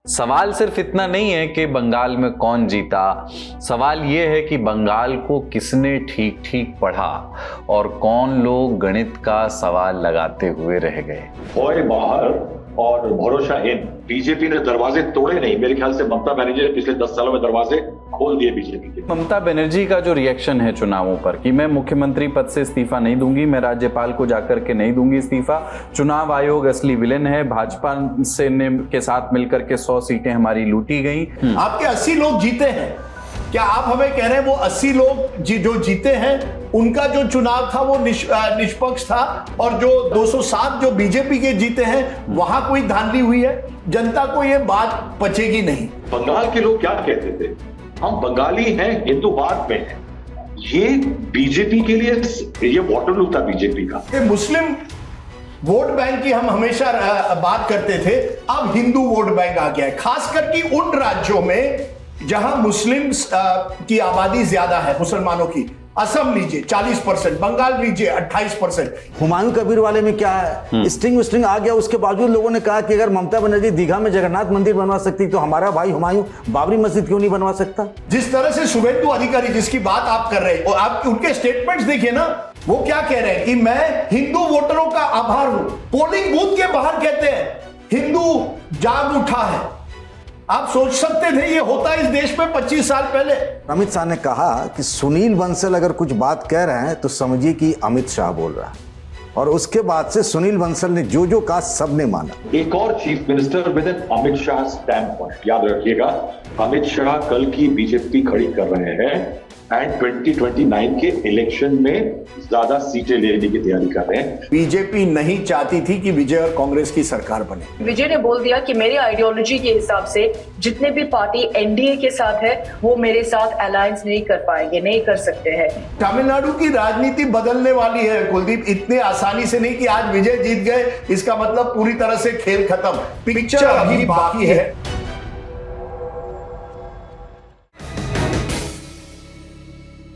सवाल सिर्फ इतना नहीं है कि बंगाल में कौन जीता, सवाल ये है कि बंगाल को किसने ठीक ठीक पढ़ा और कौन लोग गणित का सवाल लगाते हुए रह गए। होए बाहर और भरोसाहीन। बीजेपी ने दरवाजे तोड़े नहीं, मेरे ख्याल से ममता बनर्जी ने पिछले 10 सालों में दरवाजे खोल दिए बीजेपी के। ममता बनर्जी का जो रिएक्शन है चुनावों पर कि मैं मुख्यमंत्री पद से इस्तीफा नहीं दूंगी, मैं राज्यपाल को जाकर के नहीं दूंगी इस्तीफा, चुनाव आयोग असली विलेन है, भाजपा से के साथ मिलकर के 100 सीटें हमारी लूटी गई। आपके 80 लोग जीते हैं, क्या आप हमें कह रहे हैं वो 80 लोग जो जीते हैं उनका जो चुनाव था वो निष्पक्ष था और जो 207 जो बीजेपी के जीते हैं वहां कोई धांधली हुई है? जनता को ये बात पचेगी नहीं। बंगाल के लोग क्या कहते थे, हम बंगाली हैं, हिंदूवाद में हैं। ये बीजेपी के लिए ये वाटरलू था बीजेपी का। मुस्लिम वोट बैंक की हम हमेशा बात करते थे, अब हिंदू वोट बैंक आ गया है, खास करके उन राज्यों में जहां मुस्लिम्स की आबादी ज्यादा है, मुसलमानों की। असम लीजिए 40%, बंगाल लीजिए 28%। हुमायूं कबीर वाले में क्या है, स्ट्रिंग आ गया। उसके बावजूद लोगों ने कहा कि अगर ममता बनर्जी दीघा में जगन्नाथ मंदिर बनवा सकती तो हमारा भाई हुमायूं बाबरी मस्जिद क्यों नहीं बनवा सकता। जिस तरह से शुभेंदु अधिकारी जिसकी बात आप कर रहे हैं, और आप उनके स्टेटमेंट्स देखिए ना, वो क्या कह रहे हैं कि मैं हिंदू वोटरों का आभार हूं। पोलिंग बूथ के बाहर कहते हैं हिंदू जाग उठा है। आप सोच सकते थे ये होता इस देश में 25 साल पहले। अमित शाह ने कहा कि सुनील बंसल अगर कुछ बात कह रहे हैं तो समझिए कि अमित शाह बोल रहा है, और उसके बाद से सुनील बंसल ने जो कहा सबने माना। एक और chief minister with an Amit Shah stand point, याद रखिएगा, अमित शाह कल की बीजेपी खड़ी कर रहे हैं एंड 2029 के इलेक्शन में ज्यादा सीटें लेने की तैयारी कर रहे हैं। बीजेपी नहीं चाहती थी कि विजय और कांग्रेस की सरकार बने। विजय ने बोल दिया कि मेरी आइडियोलॉजी के हिसाब से जितने भी पार्टी एनडीए के साथ है वो मेरे साथ अलायंस नहीं कर पाएंगे, नहीं कर सकते हैं। तमिलनाडु की राजनीति बदलने वाली है कुलदीप, इतने आसानी से नहीं कि आज विजय जीत गए इसका मतलब पूरी तरह से खेल खत्म। पिक्चर अभी बाकी है।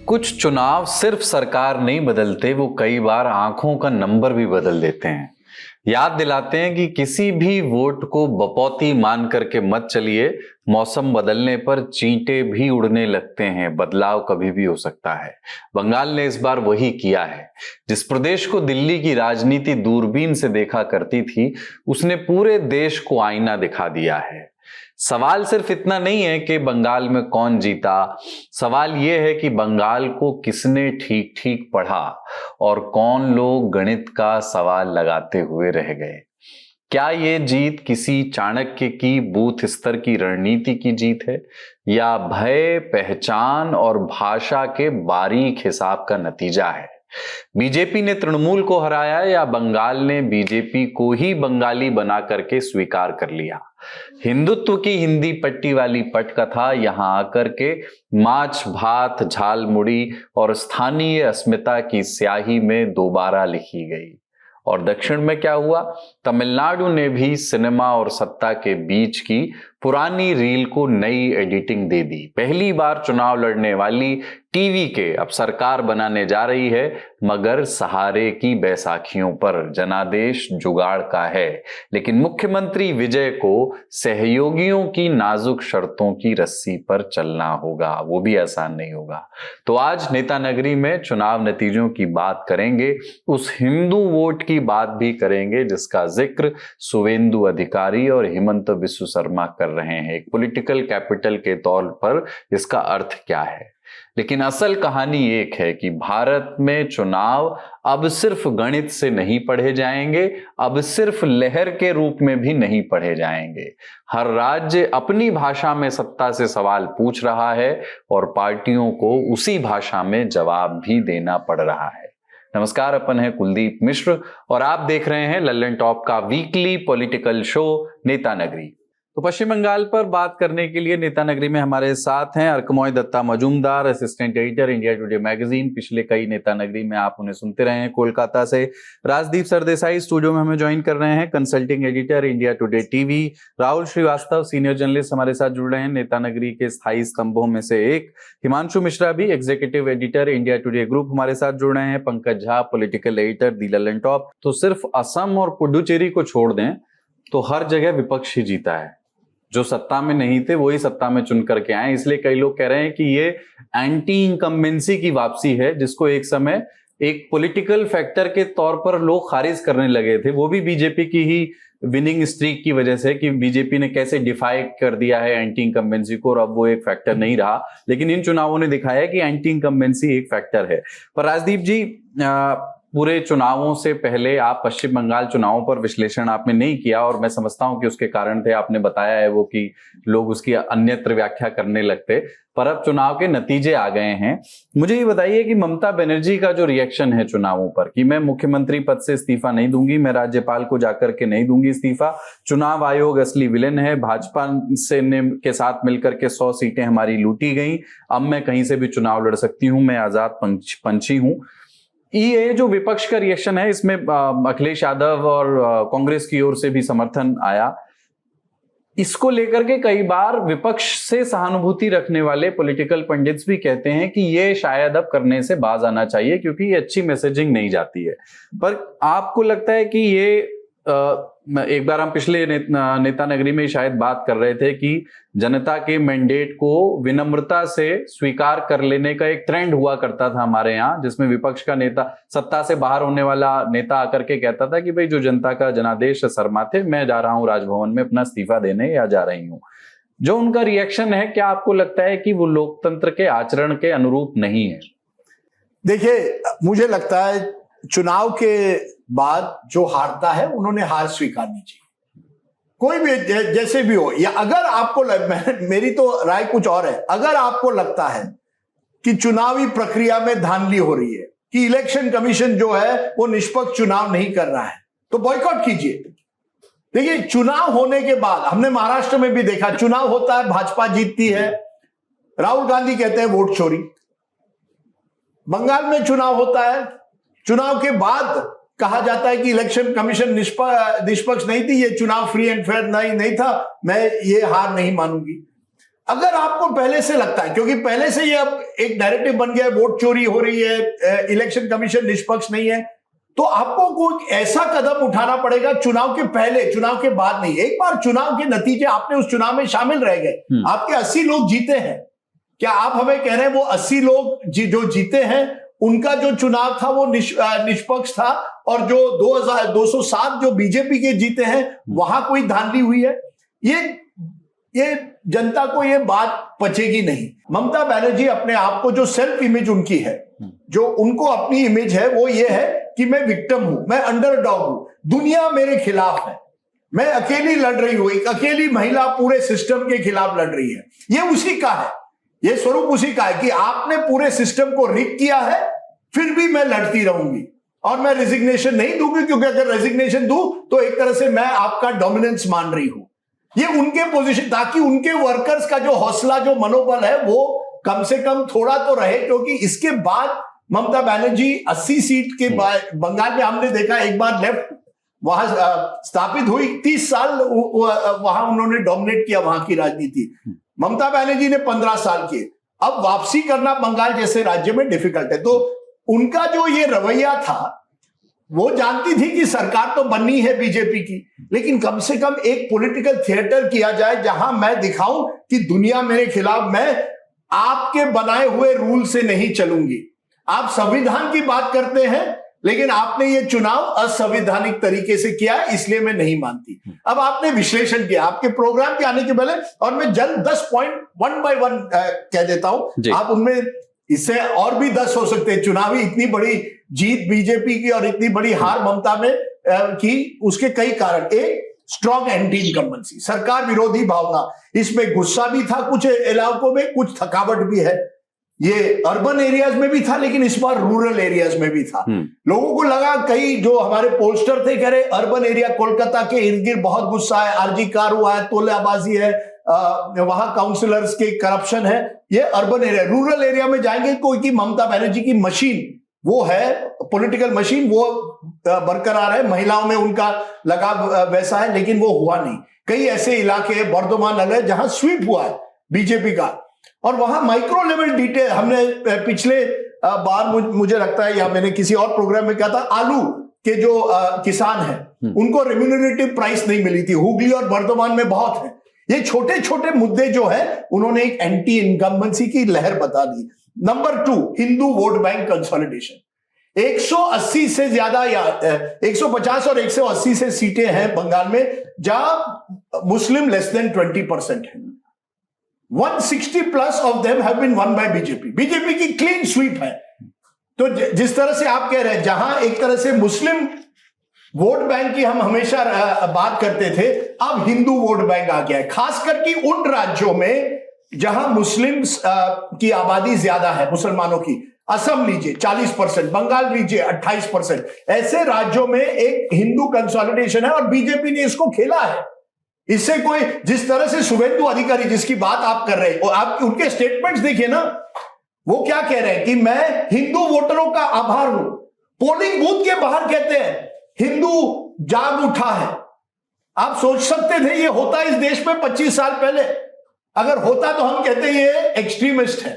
कुछ चुनाव सिर्फ सरकार नहीं बदलते, वो कई बार आंखों का नंबर भी बदल देते हैं। याद दिलाते हैं कि किसी भी वोट को बपौती मान करके मत चलिए, मौसम बदलने पर चींटे भी उड़ने लगते हैं, बदलाव कभी भी हो सकता है। बंगाल ने इस बार वही किया है। जिस प्रदेश को दिल्ली की राजनीति दूरबीन से देखा करती थी, उसने पूरे देश को आईना दिखा दिया है। सवाल सिर्फ इतना नहीं है कि बंगाल में कौन जीता, सवाल यह है कि बंगाल को किसने ठीक ठीक पढ़ा और कौन लोग गणित का सवाल लगाते हुए रह गए। क्या ये जीत किसी चाणक्य की बूथ स्तर की रणनीति की जीत है, या भय, पहचान और भाषा के बारीक हिसाब का नतीजा है? बीजेपी ने तृणमूल को हराया या बंगाल ने बीजेपी को ही बंगाली बना करके स्वीकार कर लिया? हिंदुत्व की हिंदी पट्टी वाली पटकथा यहां आकर के माछ भात, झाल मुड़ी और स्थानीय अस्मिता की स्याही में दोबारा लिखी गई। और दक्षिण में क्या हुआ? तमिलनाडु ने भी सिनेमा और सत्ता के बीच की पुरानी रील को नई एडिटिंग दे दी। पहली बार चुनाव लड़ने वाली टीवी के अब सरकार बनाने जा रही है, मगर सहारे की बैसाखियों पर। जनादेश जुगाड़ का है, लेकिन मुख्यमंत्री विजय को सहयोगियों की नाजुक शर्तों की रस्सी पर चलना होगा, वो भी आसान नहीं होगा। तो आज नेता नगरी में चुनाव नतीजों की बात करेंगे, उस हिंदू वोट की बात भी करेंगे जिसका जिक्र शुभेंदु अधिकारी और हिमंत बिस्व शर्मा कर रहे हैं। एक पॉलिटिकल कैपिटल के तौर पर इसका अर्थ क्या है? लेकिन असल कहानी एक है कि भारत में चुनाव अब सिर्फ गणित से नहीं पढ़े जाएंगे, अब सिर्फ लहर के रूप में भी नहीं पढ़े जाएंगे। हर राज्य अपनी भाषा में सत्ता से सवाल पूछ रहा है और पार्टियों को उसी भाषा में जवाब भी देना पड़ रहा है। नमस्कार, अपन है कुलदीप मिश्र और आप देख रहे हैं लल्लन टॉप का वीकली पॉलिटिकल शो नेता नगरी। तो पश्चिम बंगाल पर बात करने के लिए नेता नगरी में हमारे साथ हैं Arkamoy Dutta Majumdar, assistant editor India Today magazine. पिछले कई नेता नगरी में आप उन्हें सुनते रहे हैं। कोलकाता से राजदीप सरदेसाई स्टूडियो में हमें ज्वाइन कर रहे हैं, consulting editor India Today TV. Rahul Srivastava senior journalist हमारे साथ जुड़ रहे हैं, नेता नगरी के स्थायी स्तंभों में से एक। हिमांशु मिश्रा भी executive editor India today group हमारे साथ जुड़ रहे हैं। पंकज झा पॉलिटिकल एडिटर दी लल्लन टॉप। तो सिर्फ असम और पुडुचेरी को छोड़ दें तो हर जगह विपक्ष ही जीता है। जो सत्ता में नहीं थे वही सत्ता में चुन करके आए। इसलिए कई लोग कह रहे हैं कि ये एंटी इनकम्बेंसी की वापसी है, जिसको एक समय एक पॉलिटिकल फैक्टर के तौर पर लोग खारिज करने लगे थे, वो भी बीजेपी की ही विनिंग स्ट्रीक की वजह से कि बीजेपी ने कैसे डिफाई कर दिया है एंटी इनकम्बेंसी को, और अब वो एक फैक्टर नहीं रहा। लेकिन इन चुनावों ने दिखाया कि एंटी इनकम्बेंसी एक फैक्टर है। पर राजदीप जी, पूरे चुनावों से पहले आप पश्चिम बंगाल चुनावों पर विश्लेषण आपने नहीं किया, और मैं समझता हूं कि उसके कारण थे, आपने बताया है वो कि लोग उसकी अन्यत्र व्याख्या करने लगते। पर अब चुनाव के नतीजे आ गए हैं। मुझे ये बताइए कि ममता बनर्जी का जो रिएक्शन है चुनावों पर कि मैं मुख्यमंत्री पद से इस्तीफा नहीं दूंगी, मैं राज्यपाल को जाकर के नहीं दूंगी इस्तीफा, चुनाव आयोग असली विलेन है, भाजपा से के साथ मिलकर के 100 सीटें हमारी लूटी गई, अब मैं कहीं से भी चुनाव लड़ सकती हूं, मैं आजाद पंछी हूं। ये जो विपक्ष का रिएक्शन है, इसमें अखिलेश यादव और कांग्रेस की ओर से भी समर्थन आया। इसको लेकर के कई बार विपक्ष से सहानुभूति रखने वाले पॉलिटिकल पंडित्स भी कहते हैं कि ये शायद अब करने से बाज आना चाहिए क्योंकि ये अच्छी मैसेजिंग नहीं जाती है। पर आपको लगता है कि ये एक बार हम पिछले नेता नगरी में शायद बात कर रहे थे कि जनता के मैंडेट को विनम्रता से स्वीकार कर लेने का एक ट्रेंड हुआ करता था हमारे यहाँ, जिसमें विपक्ष का नेता, सत्ता से बाहर होने वाला नेता आकर के कहता था कि भाई जो जनता का जनादेश सर माथे, मैं जा रहा हूं राजभवन में अपना इस्तीफा देने या जा रही हूं। जो उनका रिएक्शन है, क्या आपको लगता है कि वो लोकतंत्र के आचरण के अनुरूप नहीं है? देखिए, मुझे लगता है चुनाव के बाद जो हारता है उन्होंने हार स्वीकारनी चाहिए, कोई भी जैसे भी हो। या अगर आपको मेरी तो राय कुछ और है, अगर आपको लगता है कि चुनावी प्रक्रिया में धांधली हो रही है, कि इलेक्शन कमीशन जो है वो निष्पक्ष चुनाव नहीं कर रहा है, तो बॉयकॉट कीजिए। देखिए, चुनाव होने के बाद हमने महाराष्ट्र में भी देखा, चुनाव होता है, भाजपा जीतती है, राहुल गांधी कहते हैं वोट चोरी। बंगाल में चुनाव होता है, चुनाव के बाद कहा जाता है कि इलेक्शन कमीशन निष्पक्ष नहीं थी, ये चुनाव फ्री एंड फेयर नहीं था, मैं ये हार नहीं मानूंगी। अगर आपको पहले से लगता है, क्योंकि पहले से ये अब एक नैरेटिव बन गया है, वोट चोरी हो रही है, इलेक्शन कमीशन निष्पक्ष नहीं है, तो आपको कोई ऐसा कदम उठाना पड़ेगा चुनाव के पहले, चुनाव के बाद नहीं। एक बार चुनाव के नतीजे, आपने उस चुनाव में शामिल रह गए, आपके 80 लोग जीते हैं, क्या आप हमें कह रहे हैं वो 80 लोग जो जीते हैं उनका जो चुनाव था वो निष्पक्ष था, और जो 2207 जो बीजेपी के जीते हैं वहां कोई धांधली हुई है? ये जनता को ये बात पचेगी नहीं। ममता बनर्जी अपने आप को, जो सेल्फ इमेज उनकी है, जो उनको अपनी इमेज है, वो ये है कि मैं विक्टिम हूं, मैं अंडरडॉग हूं, दुनिया मेरे खिलाफ है, मैं अकेली लड़ रही हूं, एक अकेली महिला पूरे सिस्टम के खिलाफ लड़ रही है। ये उसी का है, ये स्वरूप उसी का है कि आपने पूरे सिस्टम को रिग किया है, फिर भी मैं लड़ती रहूंगी और मैं रेजिग्नेशन नहीं दूंगी, क्योंकि अगर रेजिग्नेशन दूं तो एक तरह से मैं आपका डोमिनेंस मान रही हूं। ये उनके पोजीशन, ताकि उनके वर्कर्स का जो हौसला, जो मनोबल है, वो कम से कम थोड़ा तो रहे, क्योंकि इसके बाद ममता बनर्जी 80 सीट के बंगाल में हमने देखा, एक बार लेफ्ट वहां स्थापित हुई, 30 साल वहां उन्होंने डोमिनेट किया वहां की राजनीति। ममता बनर्जी ने 15 साल किए। अब वापसी करना बंगाल जैसे राज्य में डिफिकल्ट है। तो उनका जो ये रवैया था, वो जानती थी कि सरकार तो बननी है बीजेपी की, लेकिन कम से कम एक पॉलिटिकल थिएटर किया जाए जहां मैं दिखाऊं कि दुनिया मेरे खिलाफ, मैं आपके बनाए हुए रूल से नहीं चलूंगी। आप संविधान की बात करते हैं, लेकिन आपने ये चुनाव असंवैधानिक तरीके से किया है, इसलिए मैं नहीं मानती। अब आपने विश्लेषण किया आपके प्रोग्राम के आने के पहले, और मैं जल्द 10 पॉइंट 1 by 1 कह देता हूं। आप उनमें, इससे और भी 10 हो सकते हैं। चुनावी इतनी बड़ी जीत बीजेपी की और इतनी बड़ी हार ममता में की, उसके कई कारण। एक, स्ट्रॉन्ग एंटी इनकम्बेंसी, सरकार विरोधी भावना, इसमें गुस्सा भी था कुछ इलाकों में, कुछ थकावट भी है। ये अर्बन एरियाज में भी था, लेकिन इस बार रूरल एरियाज में भी था। लोगों को लगा, कई जो हमारे पोस्टर थे कह रहे अर्बन एरिया कोलकाता के इर्द गिर्द बहुत गुस्सा है, आरजी कार हुआ है, तोलाबाजी है, वहां काउंसलर्स के करप्शन है। ये अर्बन एरिया, रूरल एरिया में जाएंगे कोई की ममता बनर्जी की मशीन, वो है पॉलिटिकल मशीन, वो बरकरार है, महिलाओं में उनका लगाव वैसा है, लेकिन वो हुआ नहीं। कई ऐसे इलाके, बर्धमान अलग, जहां स्वीप हुआ है बीजेपी का, और वहां माइक्रो लेवल डिटेल, हमने पिछले बार मुझे लगता है, या मैंने किसी और प्रोग्राम में कहा था, आलू के जो किसान हैं उनको रेम्यूनरेटिव प्राइस नहीं मिली थी, हुगली और बर्धमान में बहुत है। ये छोटे छोटे मुद्दे जो है उन्होंने एक एंटी इनकम्बेंसी की लहर बता दी। Number 2, Hindu vote bank consolidation. 180 से ज्यादा या 150 और 180 से सीटें हैं बंगाल में जहां मुस्लिम लेस देन 20% है। 160 plus of them have been won by BJP. BJP की क्लीन स्वीप है। तो जिस तरह से आप कह रहे हैं, जहां एक तरह से मुस्लिम वोट बैंक की हम हमेशा बात करते थे, अब हिंदू वोट बैंक आ गया है, खासकर कि उन राज्यों में जहां मुस्लिम्स की आबादी ज्यादा है, मुसलमानों की। असम लीजिए 40%, बंगाल लीजिए 28%। ऐसे राज्यों में एक हिंदू कंसोलिडेशन है और बीजेपी ने इसको खेला है। इससे कोई, जिस तरह से शुभेंदु अधिकारी जिसकी बात आप कर रहे हैं, आप उनके स्टेटमेंट्स देखिए ना, वो क्या कह रहे हैं कि मैं हिंदू वोटरों का आभार हूं। पोलिंग बूथ के बाहर कहते हैं हिंदू जाग उठा है। आप सोच सकते थे ये होता इस देश में 25 साल पहले? अगर होता तो हम कहते ये एक्सट्रीमिस्ट है,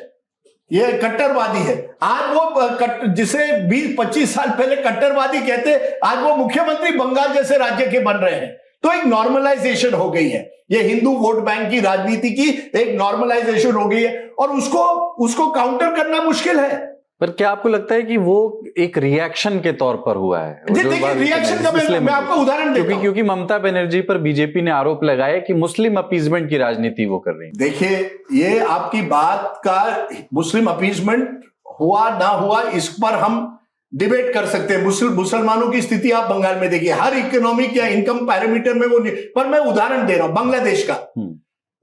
ये कट्टरवादी है। आज वो जिसे 20-25 साल पहले कट्टरवादी कहते, आज वो मुख्यमंत्री बंगाल जैसे राज्य के बन रहे हैं। तो एक नॉर्मलाइजेशन हो गई है, ये हिंदू वोट बैंक की राजनीति की एक नॉर्मलाइजेशन हो गई है और उसको काउंटर करना मुश्किल है। पर क्या आपको लगता है कि वो एक रिएक्शन के तौर पर हुआ है? देखिए रिएक्शन का मैं आपको उदाहरण देता हूं। क्योंकि ममता बनर्जी पर बीजेपी ने आरोप लगाया कि मुस्लिम अपीजमेंट की राजनीति वो कर रही है। देखिए, ये आपकी बात का मुस्लिम अपीजमेंट हुआ ना हुआ इस पर हम डिबेट कर सकते हैं। मुसलमानों की स्थिति आप बंगाल में देखिए, हर इकोनॉमिक या इनकम पैरामीटर में वो, पर मैं उदाहरण दे रहा हूं बांग्लादेश का।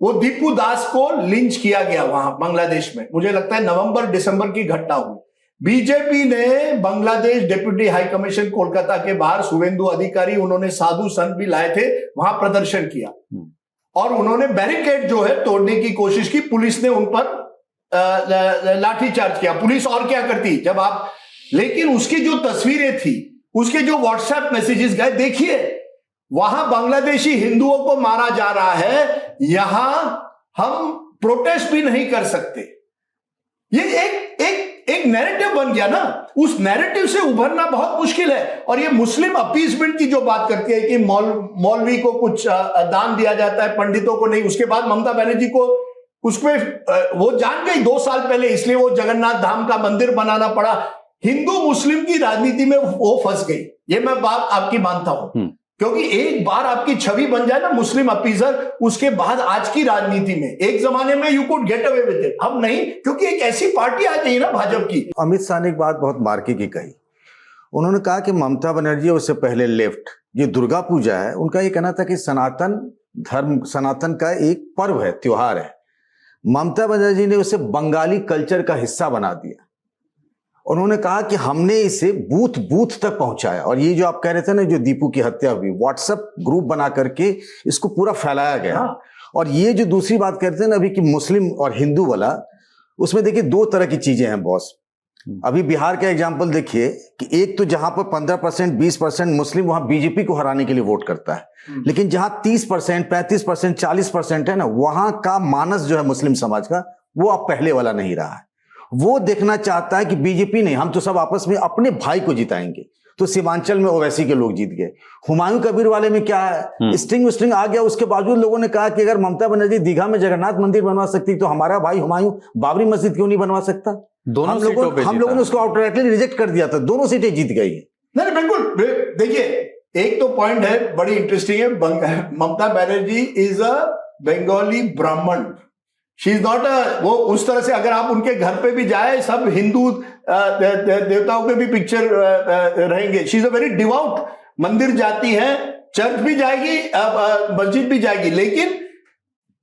वो दीपू दास को लिंच किया गया वहां बांग्लादेश में, मुझे लगता है नवंबर-दिसंबर की घटना हुई। बीजेपी ने Bangladesh deputy high commission Kolkata के बाहर शुभेंदु अधिकारी, उन्होंने साधु संत भी लाए थे, वहां प्रदर्शन किया और उन्होंने बैरिकेड जो है तोड़ने की कोशिश की। पुलिस ने उन पर लाठीचार्ज किया। पुलिस और क्या करती जब आप, लेकिन उसकी जो तस्वीरें थी, उसके जो व्हाट्सएप मैसेजेस गए, देखिए वहां बांग्लादेशी हिंदुओं को मारा जा रहा है, यहां हम प्रोटेस्ट भी नहीं कर सकते। ये एक नैरेटिव बन गया ना, उस नैरेटिव से उभरना बहुत मुश्किल है। और ये मुस्लिम अपीजमेंट की जो बात करती है कि मौलवी को कुछ दान दिया जाता है, पंडितों को नहीं। उसके बाद ममता बनर्जी को उसमें वो जान गई 2 साल पहले, इसलिए वो जगन्नाथ धाम का मंदिर बनाना पड़ा। हिंदू मुस्लिम की राजनीति में वो फंस गई, ये मैं बात आपकी मानता हूं। क्योंकि एक बार आपकी छवि बन जाए ना मुस्लिम अपीजर, उसके बाद आज की राजनीति में, एक जमाने में you could get away with it, अब नहीं, क्योंकि एक ऐसी पार्टी आ गई ना भाजपा की। अमित शाह ने एक बात बहुत मार्के की कही। उन्होंने कहा कि ममता बनर्जी उससे पहले लेफ्ट, ये दुर्गा पूजा है, उनका ये कहना था कि सनातन धर्म, सनातन का एक पर्व है, त्योहार है। ममता बनर्जी ने उसे बंगाली कल्चर का हिस्सा बना दिया। उन्होंने कहा कि हमने इसे बूथ बूथ तक पहुंचाया। और ये जो आप कह रहे थे ना, जो दीपू की हत्या हुई, व्हाट्सएप ग्रुप बना करके इसको पूरा फैलाया गया। और ये जो दूसरी बात करते हैं ना अभी कि मुस्लिम और हिंदू वाला, उसमें देखिए 2 तरह की चीजें हैं बॉस। अभी बिहार का एग्जांपल देखिए कि एक तो जहां पर 15%, 20% मुस्लिम वहां बीजेपी को हराने के लिए वोट करता है, लेकिन जहां 30%, 35%, 40% है ना, वहां का मानस जो है मुस्लिम समाज का, वो अब पहले वाला नहीं रहा है। वो देखना चाहता है कि बीजेपी नहीं, हम तो सब आपस में अपने भाई को जिताएंगे। तो सीमांचल में ओवैसी के लोग जीत गए। हुमायूं कबीर वाले में क्या है, स्टिंग आ गया। उसके बावजूद लोगों ने कहा कि अगर ममता बनर्जी दीघा में जगन्नाथ मंदिर बनवा सकती तो हमारा भाई हुमायूं बाबरी मस्जिद क्यों नहीं बनवा सकता? दोनों हम लोगों ने उसको आउटराइटली रिजेक्ट कर दिया था। दोनों सीटें जीत गई है। नहीं बिल्कुल। देखिए, एक तो पॉइंट है बड़ी इंटरेस्टिंग है, ममता बनर्जी इज अ बंगाली ब्राह्मण। शी इज नॉट वो उस तरह से, अगर आप उनके घर पे भी जाए, सब हिंदू देवताओं के भी पिक्चर रहेंगे। She is a very devout, मंदिर जाती है, चर्च भी जाएगी, मस्जिद भी जाएगी। लेकिन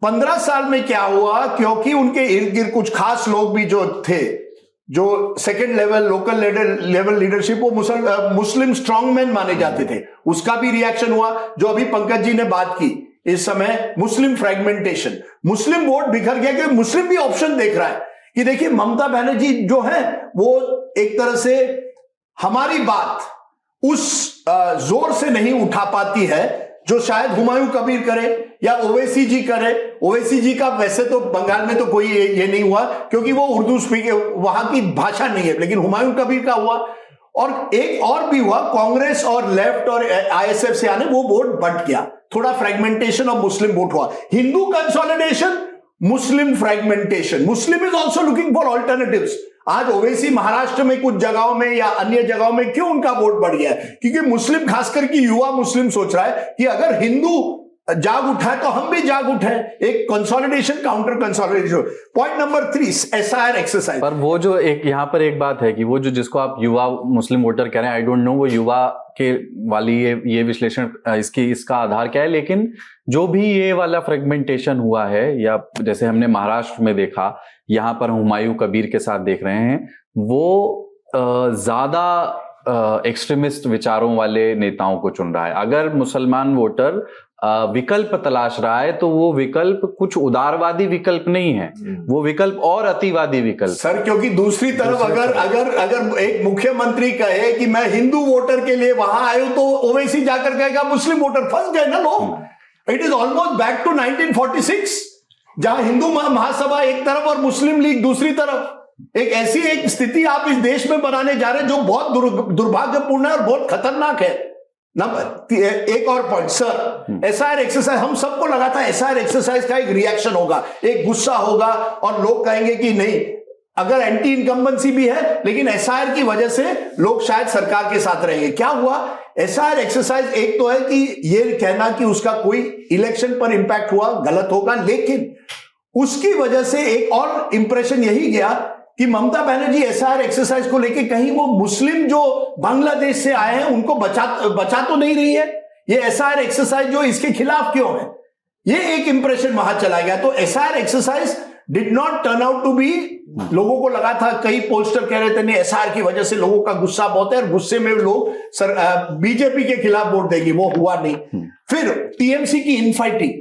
15 साल में क्या हुआ, क्योंकि उनके इर्द गिर्द कुछ खास लोग भी जो थे, जो second level local level leadership, वो मुस्लिम स्ट्रॉन्गमैन माने जाते थे, उसका भी रिएक्शन हुआ। जो अभी पंकज जी ने बात की, इस समय मुस्लिम फ्रेगमेंटेशन, मुस्लिम वोट बिखर गया, क्योंकि मुस्लिम भी ऑप्शन देख रहा है कि देखिए ममता बनर्जी जो है वो एक तरह से हमारी बात उस जोर से नहीं उठा पाती है जो शायद हुमायूं कबीर करे या ओवैसी जी करे। ओवैसी जी का वैसे तो बंगाल में तो कोई ये नहीं हुआ, क्योंकि वो उर्दू स्पीकर, वहां की भाषा नहीं है, लेकिन हुमायूं कबीर का हुआ। और एक और भी हुआ, कांग्रेस और लेफ्ट और आईएसएफ से आने, वो वोट बट गया। थोड़ा फ्रेगमेंटेशन ऑफ मुस्लिम वोट हुआ, Hindu consolidation, Muslim fragmentation, Muslim is also looking for alternatives. आज ओवैसी महाराष्ट्र में कुछ जगहों में या अन्य जगहों में क्यों उनका वोट बढ़ गया है? क्योंकि मुस्लिम, खासकर की युवा मुस्लिम सोच रहा है कि अगर हिंदू जाग उठा है तो हम भी जाग उठे, एक consolidation, counter consolidation. Point number 3, SIR exercise. पर वो जो एक यहाँ पर एक बात है कि वो जो जिसको आप युवा मुस्लिम वोटर कह रहे हैं, आई डोंट नो वो युवा के वाली ये विश्लेषण इसका आधार क्या है, लेकिन जो भी ये वाला फ्रेगमेंटेशन हुआ है, या जैसे हमने महाराष्ट्र में देखा, यहाँ पर हुमायूं कबीर के साथ देख रहे हैं, वो ज्यादा एक्सट्रीमिस्ट विचारों वाले नेताओं को चुन रहा है। अगर मुसलमान वोटर विकल्प तलाश रहा है तो वो विकल्प कुछ उदारवादी विकल्प नहीं है, वो विकल्प और अतिवादी विकल्प। सर क्योंकि दूसरी तरफ अगर एक मुख्यमंत्री कहे कि मैं हिंदू वोटर के लिए वहां आया हूं, तो ओवैसी जाकर कहेगा मुस्लिम वोटर, फंस गए ना लोग। It is almost back to 1946, जहां हिंदू महासभा एक तरफ और मुस्लिम लीग दूसरी तरफ। एक ऐसी एक स्थिति आप इस देश में बनाने जा रहे हैं जो बहुत दुर्भाग्यपूर्ण है और बहुत खतरनाक है। नंबर एक और पॉइंट सर, एसआईआर एक्सरसाइज, हम सबको लगा था एसआईआर एक्सरसाइज का एक रिएक्शन होगा, एक गुस्सा होगा और लोग कहेंगे कि नहीं, अगर एंटी इनकम्बेंसी भी है लेकिन एसआईआर की वजह से लोग शायद सरकार के साथ रहेंगे। क्या हुआ? एसआईआर एक्सरसाइज एक तो है कि ये कहना कि उसका कोई इलेक्शन पर इंपैक्ट हुआ, गलत होगा, लेकिन उसकी वजह से एक और इंप्रेशन यही गया कि ममता बनर्जी एसआईआर एक्सरसाइज को लेके कहीं वो मुस्लिम जो बांग्लादेश से आए हैं उनको बचा तो नहीं रही है, ये एसआईआर एक्सरसाइज जो इसके खिलाफ क्यों है, ये एक इंप्रेशन वहां चला गया। तो SIR exercise did not turn out to be, लोगों को लगा था, कई पोस्टर कह रहे थे नहीं एसआईआर की वजह से लोगों का गुस्सा बहुत है और गुस्से में लोग बीजेपी के खिलाफ वोट देंगे, वो हुआ नहीं। फिर टीएमसी की इनफाइटिंग,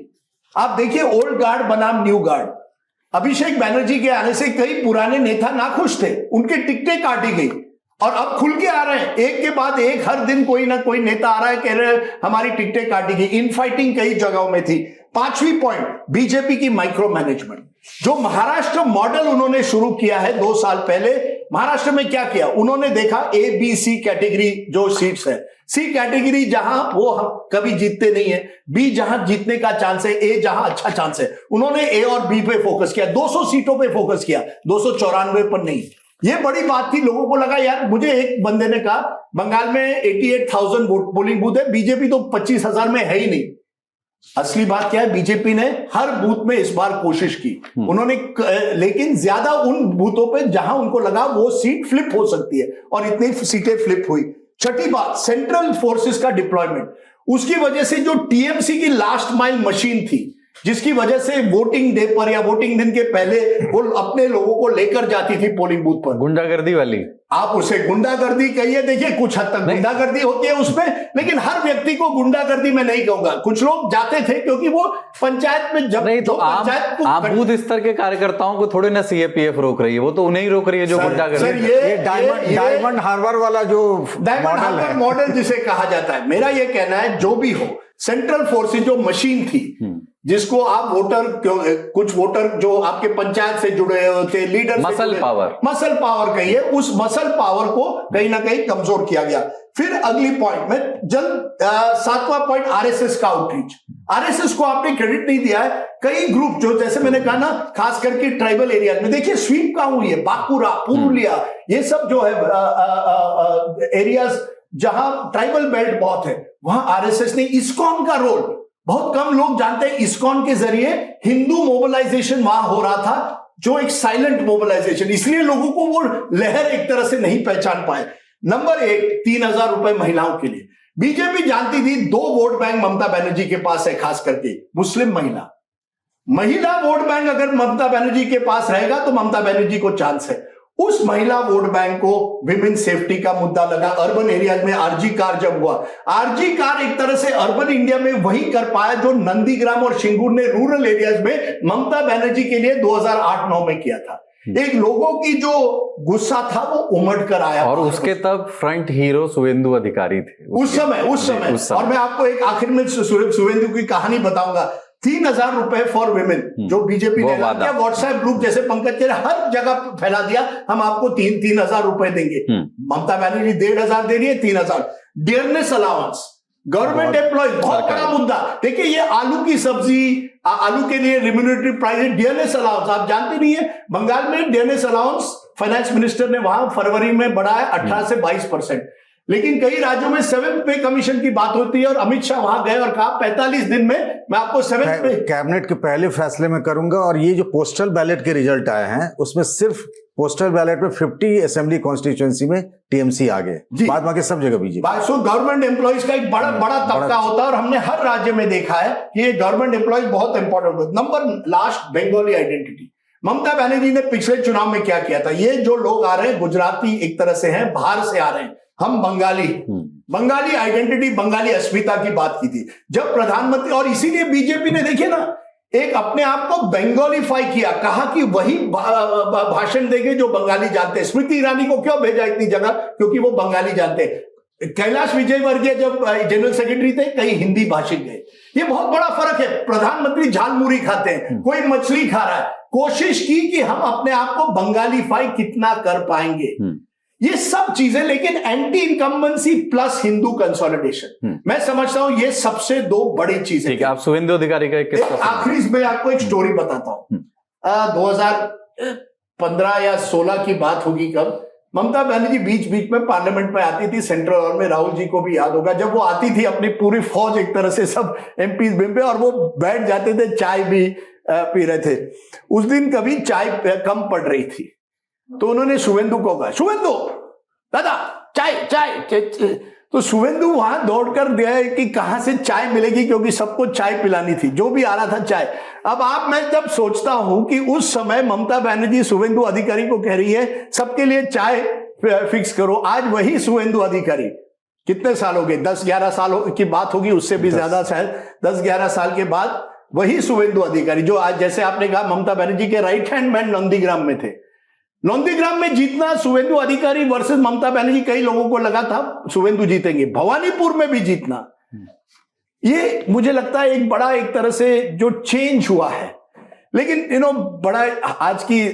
आप देखिए ओल्ड गार्ड बनाम न्यू गार्ड। अभिषेक बैनर्जी के आने से कई पुराने नेता नाखुश थे, उनके टिकटें काटी गई और अब खुल के आ रहे हैं, एक के बाद एक, हर दिन कोई ना कोई नेता आ रहा है, कह रहे हैं हमारी टिकटें काटी गई। इनफाइटिंग कई जगहों में थी। 5वीं पॉइंट, बीजेपी की माइक्रो मैनेजमेंट। जो महाराष्ट्र मॉडल उन्होंने शुरू किया है 2 साल पहले, महाराष्ट्र में क्या किया उन्होंने देखा, ए बी सी कैटेगरी जो सीट्स है, सी कैटेगरी जहां वो कभी जीतते नहीं है, बी जहां जीतने का चांस है, ए जहां अच्छा चांस है, उन्होंने ए और बी पे फोकस किया, 200 सीटों पे फोकस किया, 294 पर नहीं। ये बड़ी बात थी, लोगों को लगा यार, मुझे एक बंदे ने कहा बंगाल में 88,000 पोलिंग बूथ है, बीजेपी तो 25,000 में है ही नहीं। असली बात क्या है, बीजेपी ने हर बूथ में इस बार कोशिश की उन्होंने, लेकिन ज्यादा उन बूथों पे जहां उनको लगा वो सीट फ्लिप हो सकती है, और इतनी सीटें फ्लिप हुई। छठी बात, सेंट्रल फोर्सेस का डिप्लॉयमेंट। उसकी वजह से जो टीएमसी की लास्ट माइल मशीन थी, जिसकी वजह से वोटिंग डे पर या वोटिंग दिन के पहले वो अपने लोगों को लेकर जाती थी पोलिंग बूथ पर, गुंडागर्दी वाली, आप उसे गुंडागर्दी कहिए, देखिए कुछ हद तक गुंडागर्दी होती है उसमें, लेकिन हर व्यक्ति को गुंडागर्दी में नहीं कहूंगा। कुछ लोग जाते थे क्योंकि वो पंचायत में जब नहीं, तो आप बूथ स्तर के कार्यकर्ताओं को थोड़े ना सीएपीएफ रोक रही है, वो तो उन्हें ही रोक रही है जो गुंडागर्दी। ये डायमंड हार्बर वाला जो मॉडल जिसे कहा जाता है, मेरा ये कहना है जो भी हो, सेंट्रल फोर्सेज जो मशीन थी, जिसको आप वोटर, कुछ वोटर जो आपके पंचायत से जुड़े होते, लीडर, मसल पावर कहिए, उस मसल पावर को कहीं ना कहीं कमजोर किया गया। फिर अगली पॉइंट में जल्द 7वां पॉइंट, आरएसएस का आउटरीच। आरएसएस को आपने क्रेडिट नहीं दिया है। कई ग्रुप जो, जैसे मैंने कहा ना, खास करके ट्राइबल एरिया में देखिए स्वीप कहां हुई है, बांकुरा, पुरुलिया, ये सब जो है एरियाज जहां ट्राइबल बेल्ट बहुत है, वहां आरएसएस ने, इस्कॉन का रोल बहुत कम लोग जानते हैं, इस्कॉन के जरिए हिंदू मोबिलाइजेशन वहां हो रहा था, जो एक साइलेंट मोबिलाइजेशन, इसलिए लोगों को वो लहर एक तरह से नहीं पहचान पाए। नंबर 1, 3,000 रुपए महिलाओं के लिए। बीजेपी जानती थी 2 वोट बैंक ममता बनर्जी के पास है, खास करके मुस्लिम महिला वोट बैंक अगर ममता बनर्जी के पास रहेगा तो ममता बनर्जी को चांस है। उस महिला वोट बैंक को विमेन सेफ्टी का मुद्दा लगा। अर्बन एरियाज में आरजी कार जब हुआ, आरजी कार एक तरह से अर्बन इंडिया में वही कर पाया जो नंदीग्राम और शिंगूर ने रूरल एरियाज में ममता बनर्जी के लिए 2008-9 में किया था। एक लोगों की जो गुस्सा था वो उमड़ कर आया, और उसके तब फ्रंट हीरो शुवेंदु अधिकारी थे उस समय। और मैं आपको एक आखिर में शुवेंदु की कहानी बताऊंगा। 3,000 रुपए फॉर विमेन जो बीजेपी ने किया, व्हाट्सएप ग्रुप जैसे पंकज ने हर जगह फैला दिया, हम आपको 3,000 रुपए देंगे। ममता बनर्जी 1,500 दे रही है, 3,000। डियरनेस अलाउंस, गवर्नमेंट एम्प्लॉय बहुत बड़ा मुद्दा। देखिए ये आलू की सब्जी, आलू के लिए रिम्यूनरेटरी प्राइस, डीएनएस अलाउंस, आप जानते नहीं है बंगाल में डीएनएस अलाउंस फाइनेंस मिनिस्टर ने वहां फरवरी में बढ़ाया 18 से 22%, लेकिन कई राज्यों में 7th पे कमीशन की बात होती है और अमित शाह वहां गए और कहा 45 दिन में मैं आपको 7th पे कैबिनेट के पहले फैसले में करूंगा। और ये जो पोस्टल बैलेट के रिजल्ट आए हैं उसमें सिर्फ पोस्टल बैलेट में 50 असेंबली कॉन्स्टिट्यूएंसी में टीएमसी आ गए, बाद बाकी सब जगह बीजेपी। सो गवर्नमेंट एम्प्लॉइज का एक बड़ा तबका होता है और हमने हर राज्य में देखा है कि ये गवर्नमेंट एम्प्लॉइज बहुत इंपॉर्टेंट होता है। Number last, Bengali identity. Mamata Banerjee ने पिछले चुनाव में क्या किया था? ये जो लोग आ रहे हैं गुजराती एक तरह से हैं, बाहर से आ रहे हैं, हम बंगाली आइडेंटिटी, बंगाली अस्मिता की बात की थी जब प्रधानमंत्री, और इसीलिए बीजेपी ने देखिए ना एक अपने आप को बंगालीफाई किया, कहा कि वही भाषण देंगे जो बंगाली जानते हैं। स्मृति ईरानी को क्यों भेजा इतनी जगह? क्योंकि वो बंगाली जानते हैं। कैलाश विजयवर्गीय जब जनरल सेक्रेटरी थे कई हिंदी भाषिक गए। ये बहुत बड़ा फर्क है। प्रधानमंत्री झालमुरी खाते हैं, कोई मछली खा रहा है। कोशिश की कि हम अपने आप को बंगालीफाई कितना कर पाएंगे, ये सब चीजें। लेकिन anti incumbency plus Hindu consolidation, मैं समझता हूं ये सबसे दो बड़ी चीजें। ठीक है, आप शुभेंदु अधिकारी का आखिरी में आपको एक स्टोरी बताता हूं। 2015 या 16 की बात होगी कब ममता बनर्जी बीच में पार्लियामेंट में आती थी, सेंट्रल हॉल में, राहुल जी को भी याद होगा जब वो आती थी अपनी पूरी फौज एक तरह से सब एमपीज पे, और वो बैठ जाते थे, चाय भी पी रहे थे। उस दिन कभी चाय कम पड़ रही थी तो उन्होंने शुभेंदु को कहा, शुभेंदु दादा चाय। तो शुभेंदु वहां दौड़कर गए कि कहां से चाय मिलेगी, क्योंकि सबको चाय पिलानी थी, जो भी आ रहा था चाय। अब मैं जब सोचता हूं कि उस समय ममता बनर्जी शुभेंदु अधिकारी को कह रही है सबके लिए चाय फिक्स करो, आज वही शुभेंदु अधिकारी, कितने साल हो गए, 10-11 साल की बात होगी, उससे भी ज्यादा शायद, 10-11 साल के बाद वही शुभेंदु अधिकारी जो आज, जैसे आपने कहा, ममता बनर्जी के राइट हैंड मैन नंदीग्राम में थे। नंदीग्राम में जीतना शुभेंदु अधिकारी वर्सेस ममता बनर्जी, कई लोगों को लगा था शुभेंदु जीतेंगे। भवानीपुर में भी जीतना, ये मुझे लगता है एक बड़ा, एक तरह से जो चेंज हुआ है। लेकिन बड़ा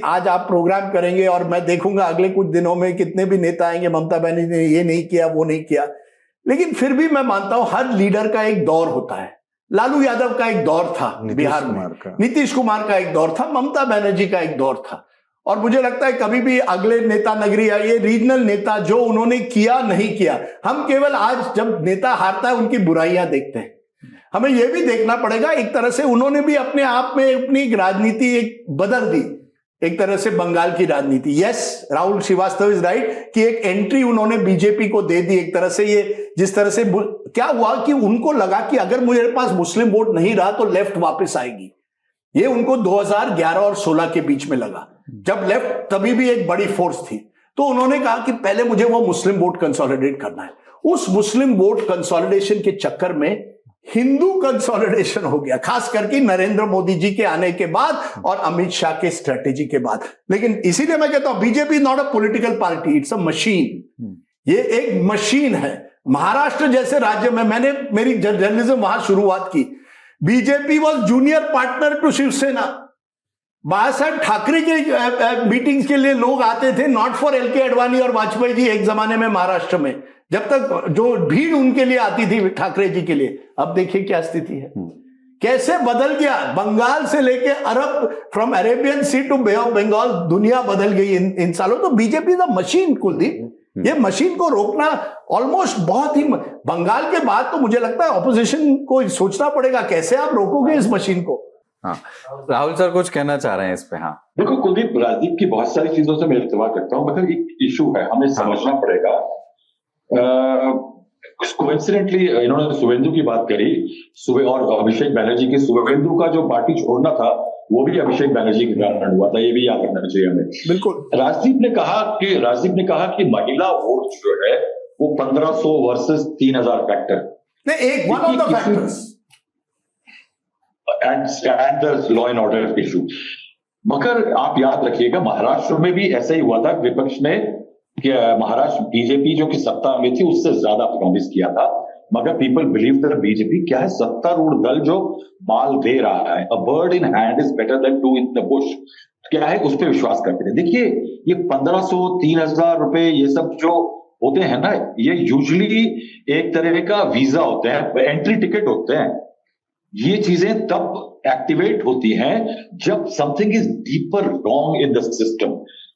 आज आप प्रोग्राम करेंगे और मैं देखूंगा अगले कुछ दिनों में कितने भी नेता आएंगे, ममता बनर्जी ने ये नहीं किया, वो नहीं किया। लेकिन फिर भी मैं मानता हूं हर लीडर का एक दौर होता है। लालू यादव का एक दौर था बिहार में, नीतीश कुमार का एक दौर था, ममता बनर्जी का एक दौर था। और मुझे लगता है कभी भी अगले नेता नगरी या ये रीजनल नेता जो उन्होंने किया नहीं किया, हम केवल आज जब नेता हारता है उनकी बुराइयां देखते हैं। हमें यह भी देखना पड़ेगा एक तरह से उन्होंने भी अपने आप में अपनी राजनीति एक बदल दी, एक तरह से बंगाल की राजनीति। Yes, Rahul Srivastava is right कि एक एंट्री उन्होंने बीजेपी को दे दी एक तरह से। ये जिस तरह से क्या हुआ कि उनको लगा कि अगर मेरे पास मुस्लिम वोट नहीं रहा तो लेफ्ट वापस आएगी। ये उनको 2011 और 16 के बीच में लगा, जब लेफ्ट तभी भी एक बड़ी फोर्स थी। तो उन्होंने कहा कि पहले मुझे वो मुस्लिम वोट कंसोलिडेट करना है। उस मुस्लिम वोट कंसोलिडेशन के चक्कर में हिंदू कंसोलिडेशन हो गया, खास करके नरेंद्र मोदी जी के आने के बाद और अमित शाह के स्ट्रेटेजी के बाद। लेकिन इसीलिए मैं कहता हूं BJP not a political party, it's a machine. ये एक मशीन है। महाराष्ट्र जैसे राज्य में मैंने मेरी जर्नलिज्म वहां शुरुआत की, BJP was junior partner to Shiv Sena. Balasaheb Thackeray के मीटिंग्स के लिए लोग आते थे, नॉट फॉर एलके अडवाणी और वाजपेयी जी एक जमाने में महाराष्ट्र में, जब तक जो भीड़ उनके लिए आती थी ठाकरे जी के लिए। अब देखिए क्या स्थिति है, कैसे बदल गया। बंगाल से लेके Arab, from Arabian sea to bay of Bengal, दुनिया बदल गई इन सालों। तो बीजेपी द मशीन, कुलदीप, ये मशीन को रोकना ऑलमोस्ट बहुत ही, बंगाल के बाद तो मुझे लगता है ऑपोजिशन को सोचना पड़ेगा कैसे आप रोकोगे इस मशीन को। हाँ, राहुल सर कुछ कहना चाह रहे हैं इस पे? हाँ देखो कुलदीप, राजदीप की बहुत सारी चीजों से मैं इत्तेफाक करता हूं, मगर एक इशू है, हमें समझना पड़ेगा। कोइंसिडेंटली इन्होंने शुभेंदु की बात करी और अभिषेक बनर्जी की। शुभेंदु का जो पार्टी छोड़ना था वो भी अभिषेक बनर्जी के कारण हुआ था, ये भी याद रखना चाहिए हमें। बिल्कुल। राजदीप ने कहा कि महिला वोट जो है वो 1500 वर्सेस 3000 फैक्टर, एक one of the factors and the law and order issue. मगर आप याद रखिएगा महाराष्ट्र में भी ऐसा ही हुआ था। विपक्ष ने, महाराष्ट्र बीजेपी जो कि सत्ता में थी उससे ज्यादा प्रॉमिस किया था, मगर पीपल बिलीव दैट बीजेपी क्या है, सत्तारूढ़ दल जो माल दे रहा है, a bird in hand is better than two in the bush, क्या है, उस पर विश्वास करते थे। देखिए ये 1500 3000 रुपए ये सब जो होते हैं ना, ये यूजुअली एक तरह का वीजा होते हैं, एंट्री टिकट होते हैं। ये चीजें तब एक्टिवेट होती हैं जब something is deeper wrong in the system.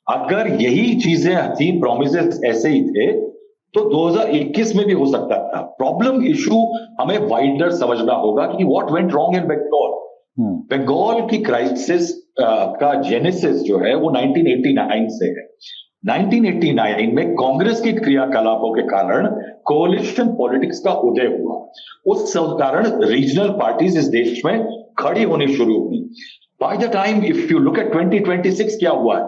अगर यही चीजें हसीन प्रोमिसेस ऐसे ही थे तो 2021 में भी हो सकता था। प्रॉब्लम इशू हमें वाइडर समझना होगा कि what went wrong in Bengal. Bengal की क्राइसिस का जेनेसिस जो है वो 1989 से है। 1989 में कांग्रेस के क्रियाकलापों के कारण कोalition पॉलिटिक्स का उदय हुआ। उस कारण रीजनल पार्टीज इस देश में खड़ी होनी शुरू हुई। By the time if you look at 2026 क्या हुआ है,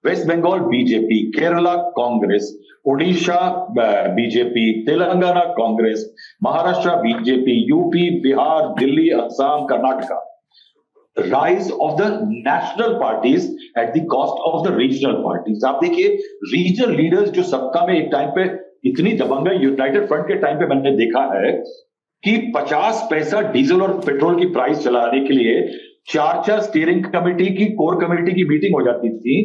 West Bengal BJP, Kerala Congress, Odisha BJP, Telangana Congress, Maharashtra BJP, UP, Bihar, Delhi, Assam, Karnataka. Rise of the national parties at the cost of the regional parties. आप देखिए रीजनल लीडर्स जो सत्ता में एक टाइम पे इतनी दबंग है, यूनाइटेड फ्रंट के टाइम पे मैंने देखा है कि 50 पैसा डीजल और पेट्रोल की प्राइस चलाने के लिए 4 स्टीयरिंग कमेटी की, कोर कमेटी की मीटिंग हो जाती थी,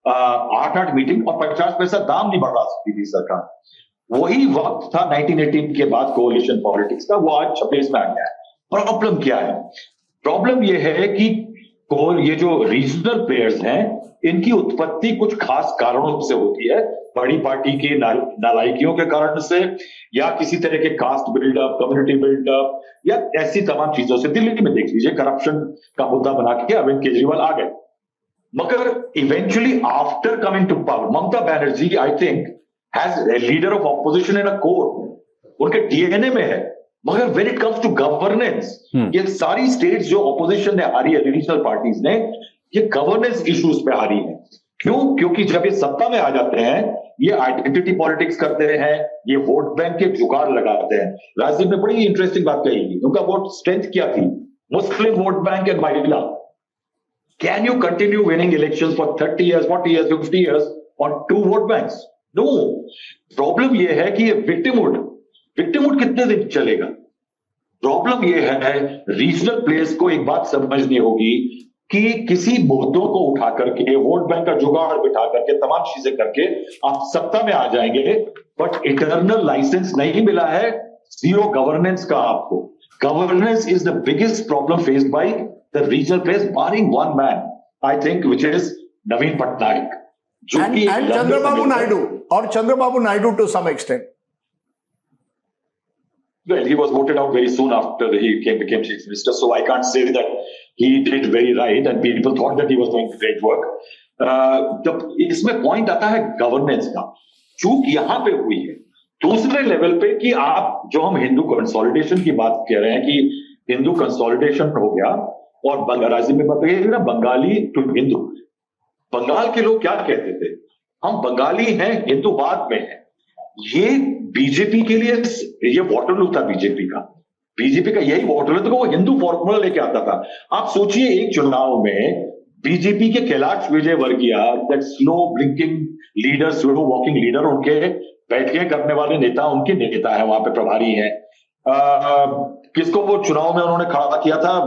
8 मीटिंग, और 50 पैसा दाम नहीं बढ़ा सकती थी सरकार। वही वक्त था 1918 के बाद कोalition पॉलिटिक्स का, वो आज 26 में आ गया है। प्रॉब्लम क्या है? प्रॉब्लम यह है कि ये जो रीजनल प्लेयर्स हैं इनकी उत्पत्ति कुछ खास कारणों से होती है, बड़ी पार्टी की नालायकियों के कारण से, या किसी तरह के कास्ट बिल्डअप, कम्युनिटी बिल्डअप, या ऐसी तमाम चीजों से। दिल्ली में देख लीजिए, करप्शन का मुद्दा बना के अरविंद केजरीवाल आ गए, मगर eventually after coming to power Mamata Banerjee I think has a leader of opposition in a core, उनके डीएनए में है। मगर when it comes to governance, ये सारी स्टेट्स जो ऑपोजिशन ने हारी है, रीजनल पार्टीज ने, ये गवर्नेंस इश्यूज पे हारी है। क्यों? क्योंकि जब ये सत्ता में आ जाते हैं, ये आइडेंटिटी पॉलिटिक्स करते हैं, ये वोट बैंक के जुगाड़ लगाते हैं। राजदीप ने बड़ी इंटरेस्टिंग बात कही थी, उनका वोट स्ट्रेंथ क्या थी? मुस्लिम वोट बैंक एंड महिला। Can you continue winning elections for 30 years, 40 years, 50 years on 2 vote banks? No. Problem ये है कि ये विक्टिमहुड कितने दिन चलेगा? प्रॉब्लम यह है रीजनल प्लेयर्स को एक बात समझनी होगी कि किसी मुद्दों को उठा करके, वोट बैंक का जुगाड़ बिठा करके, तमाम चीजें करके आप सत्ता में आ जाएंगे, बट इटर्नल लाइसेंस नहीं मिला है जीरो गवर्नेंस का आपको। Governance is the biggest problem faced by the regional players, barring one man I think which is Naveen Patnaik, जो कि चंद्रबाबू नायडू, और Chandrababu Naidu to some extent. Well, he was voted out very soon after he became chief minister, so I can't say that he did very right and people thought that he was doing great work. इसमें point आता है governance का। चूक यहां पे हुई है दूसरे लेवल पे कि आप, जो हम हिंदू कंसोलिडेशन की बात कह रहे हैं कि हिंदू कंसोलिडेशन हो गया, और राज्य में बात कही ना, बंगाली टू हिंदू। बंगाल के लोग क्या कहते थे? हम बंगाली हैं, हिंदूवाद में हैं। ये बीजेपी के लिए ये वाटरलू था, बीजेपी का यही वाटरलू था, वो हिंदू फॉर्मूला लेके आता था। आप सोचिए एक चुनाव में बीजेपी के Kailash Vijayvargiya, that slow blinking leader, slow walking leader, उनके बैठकें करने वाले नेता, उनके नेता है, वहां पे प्रभारी हैं। किसको वो चुनाव में उन्होंने खड़ा किया था?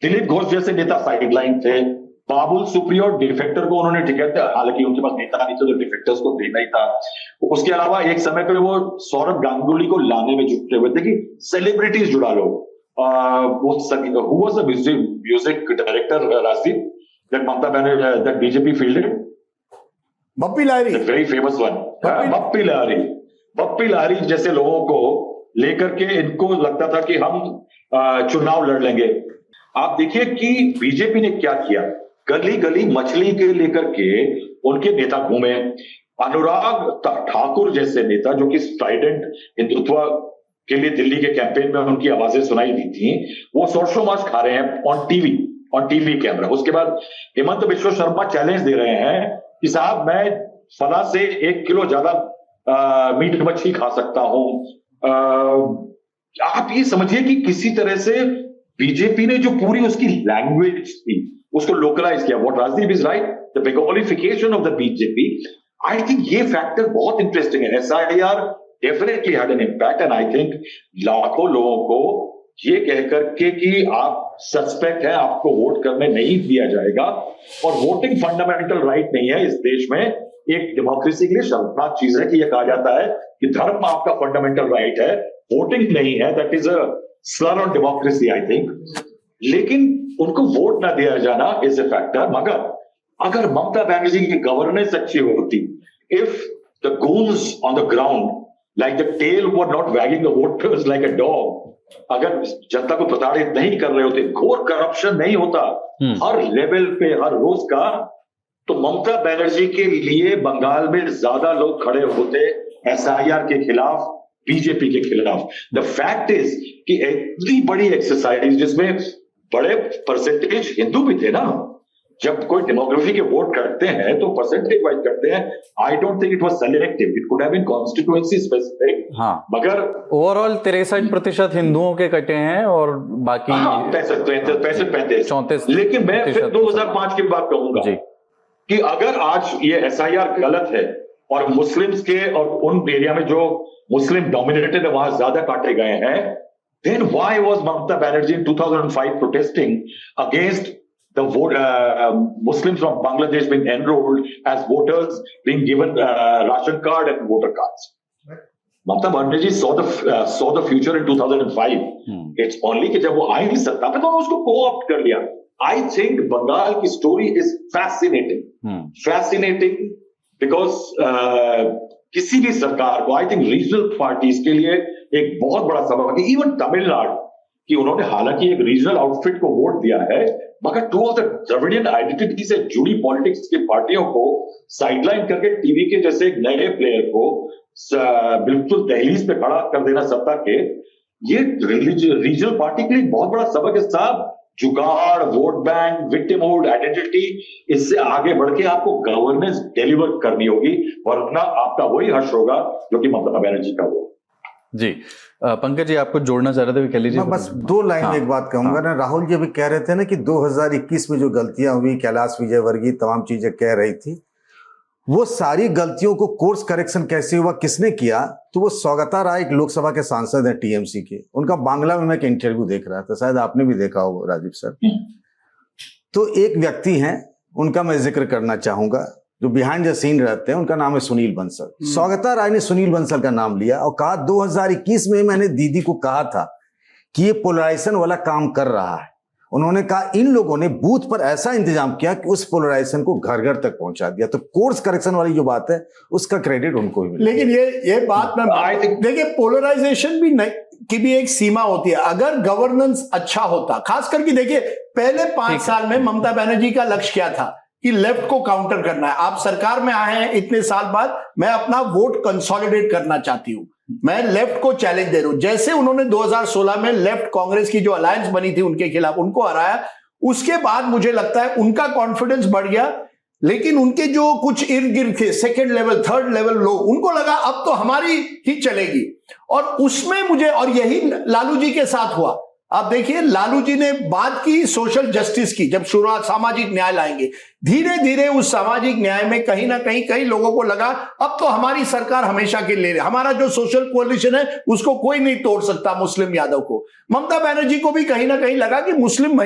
दिलीप घोष जैसे नेता साइडलाइन थे। बाबुल सुप्रियो डिफेक्टर को उन्होंने टिकट, हालांकि उनके पास नेता नहीं था तो डिफेक्टर्स को देना ही था। उसके अलावा एक समय पर वो सौरभ गांगुली को लाने में जुटे हुए थे कि सेलिब्रिटीज जुड़ा लो। Who was the music director, Rajdeep, that Mamata Banerjee, that BJP fielded? Bappi Lahiri, the very famous one. Bappi Lahiri जैसे लोगों को लेकर के इनको लगता था कि हम चुनाव लड़ लेंगे। आप देखिए कि बीजेपी ने क्या किया, गली गली मछली के लेकर के उनके नेता घूमे। अनुराग ठाकुर जैसे नेता, जो कि स्ट्राइडेंट हिंदुत्व के लिए दिल्ली के कैंपेन में उनकी आवाजें सुनाई दी थी, वो सोशल मास खा रहे हैं ऑन टीवी कैमरा। उसके बाद हेमंत बिश्व शर्मा चैलेंज दे रहे हैं कि साहब मैं फला से 1 किलो ज्यादा मीट मछली खा सकता हूं। आप ये समझिए कि किसी तरह से बीजेपी ने जो पूरी उसकी लैंग्वेज थी उसको लोकलाइज किया। What Rajdeep is right, the Bengalification of the BJP, I think ये फैक्टर बहुत इंटरेस्टिंग है। SIR definitely had an impact, and I think लाखों लोगों को ये कहकर के कि आप सस्पेक्ट हैं, आपको वोट करने नहीं दिया जाएगा, और वोटिंग फंडामेंटल राइट नहीं है इस देश में, एक डेमोक्रेसी के लिए शर्मनाक चीज है कि यह कहा जाता है कि धर्म आपका फंडामेंटल राइट है, वोटिंग नहीं है। That is a Slur on democracy I think. लेकिन उनको वोट ना दिया जाना इज ए फैक्टर। मगर अगर ममता बनर्जी की गवर्नेंस अच्छी होती, if the goons on the ground like the tail were not wagging the voters like a dog, अगर जनता को प्रताड़ित नहीं कर रहे होते, घोर करप्शन नहीं होता हर लेवल पे हर रोज का, तो ममता बनर्जी के लिए बंगाल में ज्यादा लोग खड़े होते एसआईआर के खिलाफ, बीजेपी के खिलाफ। द फैक्ट इज कि इतनी बड़ी एक्सरसाइज जिसमें बड़े परसेंटेज हिंदू भी थे ना, जब कोई डेमोग्राफी के वोट करते हैं तो परसेंटेज वाइज करते हैं। I don't think it was selective, it could have been constituency specific. हाँ, मगर ओवरऑल 63% हिंदुओं के कटे हैं और बाकी 35। लेकिन मैं फिर 2005 की बात कहूंगा कि अगर आज ये एसआईआर गलत है और मुस्लिम्स के और उन एरिया में जो मुस्लिम डोमिनेटेड है वहां ज्यादा काटे गए हैं, then why was Mamata Banerjee in 2005 protesting against the Muslims from Bangladesh being enrolled as voters, being given ration card and voter cards? Mamata Banerjee saw the future in 2005. It's only कि जब वो आई सत्ता पे तो उन्होंने उसको co-opt कर लिया। I think बंगाल की story is fascinating, fascinating because किसी भी सरकार को, आई थिंक रीजनल पार्टीज के लिए एक बहुत बड़ा सबक है। इवन तमिलनाडु कि उन्होंने हालांकि एक रीजनल आउटफिट को वोट दिया है, मगर two of the Dravidian identity से जुड़ी पॉलिटिक्स की पार्टियों को साइडलाइन करके टीवी के जैसे एक नए प्लेयर को बिल्कुल दहलीज पे खड़ा कर देना सत्ता के, ये रीजनल पार्टी के लिए बहुत बड़ा सबक है साहब। जुगाड़, वोट बैंक, विक्टिमहुड, आइडेंटिटी, इससे आगे बढ़ के आपको गवर्नेंस डिलीवर करनी होगी, वरना आपका वही हर्ष होगा जो कि ममता बनर्जी का हो। जी पंकज जी, आपको जोड़ना चाह रहे थे, भी कह लीजिए। मैं बस 2 लाइन में एक बात कहूंगा ना। राहुल जी अभी कह रहे थे ना कि 2021 में जो गलतियां हुई, कैलाश विजयवर्गीय तमाम चीजें कह रही थी, वो सारी गलतियों को कोर्स करेक्शन कैसे हुआ, किसने किया? तो वो सौगता राय एक लोकसभा के सांसद हैं टीएमसी के, उनका बांग्ला में मैं एक इंटरव्यू देख रहा था, शायद आपने भी देखा हो राजीव सर। तो एक व्यक्ति हैं, उनका मैं जिक्र करना चाहूंगा, जो बिहाइंड द सीन रहते हैं, उनका नाम है सुनील बंसल। सौगता राय ने सुनील बंसल का नाम लिया और कहा 2021 में मैंने दीदी को कहा था कि ये पोलराइजेशन वाला काम कर रहा है। उन्होंने कहा इन लोगों ने बूथ पर ऐसा इंतजाम किया कि उस पोलराइजेशन को घर घर तक पहुंचा दिया। तो कोर्स करेक्शन वाली जो बात है उसका क्रेडिट उनको ही मिला। लेकिन ये बात मैं देखिए, पोलराइजेशन भी नहीं की भी एक सीमा होती है। अगर गवर्नेंस अच्छा होता, खास करके देखिए पहले 5 साल में ममता बनर्जी का लक्ष्य क्या था कि लेफ्ट को काउंटर करना है। आप सरकार में आए हैं इतने साल बाद, मैं अपना वोट कंसोलिडेट करना चाहती हूं, मैं लेफ्ट को चैलेंज दे रहा हूं। जैसे उन्होंने 2016 में लेफ्ट कांग्रेस की जो अलायंस बनी थी उनके खिलाफ, उनको हराया, उसके बाद मुझे लगता है उनका कॉन्फिडेंस बढ़ गया। लेकिन उनके जो कुछ इर्द गिर्द थे, सेकेंड लेवल, थर्ड लेवल लोग, उनको लगा अब तो हमारी ही चलेगी। और उसमें मुझे, और यही लालू जी के साथ हुआ। आप देखिए लालू जी ने बात की सोशल जस्टिस की, जब शुरुआत सामाजिक न्याय लाएंगे, धीरे धीरे उस सामाजिक न्याय में कहीं ना कहीं कई लोगों को लगा अब तो हमारी सरकार हमेशा के लिए, हमारा जो सोशल कोalition है उसको कोई नहीं तोड़ सकता मुस्लिम यादव को। ममता बनर्जी को भी कहीं ना कहीं लगा कि मुस्लिम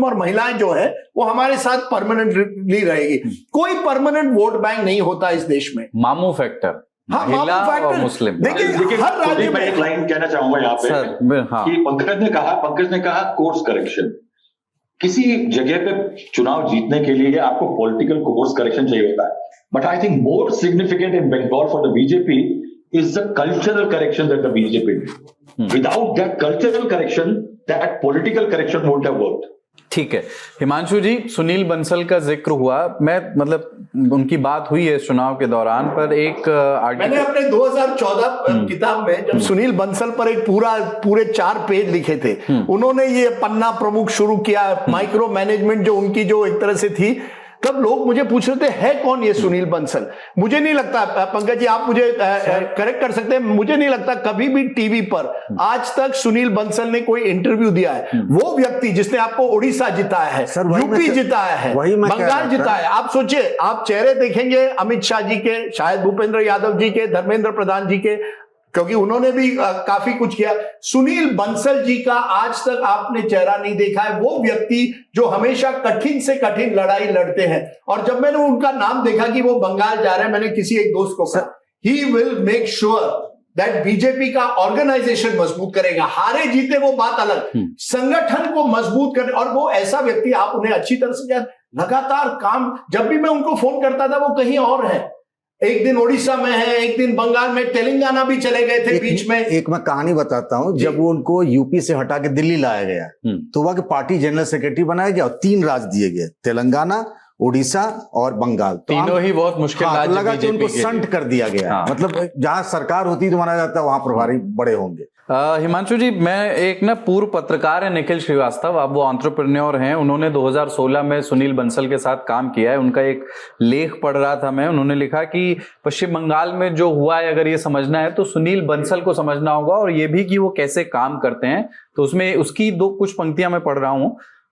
और महिलाएं जो है वो हमारे साथ परमानेंटली रहेगी। कोई परमानेंट वोट बैंक नहीं होता इस देश में, मामू फैक्टर, हाँ, महिला और मुस्लिम। देखिए हर राज्य में एक लाइन कहना चाहूंगा यहाँ पे कि पंकज ने कहा कोर्स करेक्शन। किसी जगह पे चुनाव जीतने के लिए आपको पॉलिटिकल कोर्स करेक्शन चाहिए होता है, but I think more significant in Bengal for the BJP is the cultural correction that the BJP did. Without that cultural correction, that political correction won't have worked. ठीक है हिमांशु जी, सुनील बंसल का जिक्र हुआ, मैं मतलब उनकी बात हुई है चुनाव के दौरान, पर एक मैंने अपने 2014 किताब में जब सुनील बंसल पर एक पूरे 4 पेज लिखे थे, उन्होंने ये पन्ना प्रमुख शुरू किया, माइक्रो मैनेजमेंट जो उनकी जो एक तरह से थी, तब लोग मुझे पूछ रहे थे है कौन ये सुनील बंसल। मुझे नहीं लगता, पंकज जी आप मुझे करेक्ट कर सकते हैं, मुझे नहीं लगता कभी भी टीवी पर आज तक सुनील बंसल ने कोई इंटरव्यू दिया है। वो व्यक्ति जिसने आपको उड़ीसा जिताया है, यूपी जिताया है, बंगाल जिताया है। आप सोचिए, आप चेहरे देखेंगे अमित शाह जी के, शायद भूपेंद्र यादव जी के, धर्मेंद्र प्रधान जी के, क्योंकि उन्होंने भी काफी कुछ किया। सुनील बंसल जी का आज तक आपने चेहरा नहीं देखा है। वो व्यक्ति जो हमेशा कठिन से कठिन लड़ाई लड़ते हैं, और जब मैंने उनका नाम देखा कि वो बंगाल जा रहे हैं, मैंने किसी एक दोस्त को कहा he will make sure that BJP का ऑर्गेनाइजेशन मजबूत करेगा। हारे जीते वो बात अलग, संगठन को मजबूत करने, और वो ऐसा व्यक्ति, आप उन्हें अच्छी तरह से जानते, लगातार काम, जब भी मैं उनको फोन करता था वो कहीं और है, एक दिन ओडिशा में है, एक दिन बंगाल में, तेलंगाना भी चले गए थे बीच में। एक मैं कहानी बताता हूं, जब वो उनको यूपी से हटा के दिल्ली लाया गया तो वहां के पार्टी जनरल सेक्रेटरी बनाया गया और 3 राज्य दिए गए, तेलंगाना, उड़ीसा और बंगाल। तो तीनों ही बहुत मुश्किल राज्य लगा कि उनको संट कर दिया गया। मतलब जहां सरकार होती तो माना जाता है वहां प्रभारी बड़े होंगे। हिमांशु जी, मैं एक ना पूर्व पत्रकार है निखिल श्रीवास्तव, अब वो एंटरप्रेन्योर हैं, उन्होंने 2016 में सुनील बंसल के साथ काम किया है। उनका एक लेख पढ़ रहा था मैं, उन्होंने लिखा कि पश्चिम बंगाल में जो हुआ है अगर ये समझना है तो सुनील बंसल को समझना होगा, और ये भी कि वो कैसे काम करते हैं। तो उसमें उसकी कुछ पंक्तियां मैं पढ़ रहा हूं।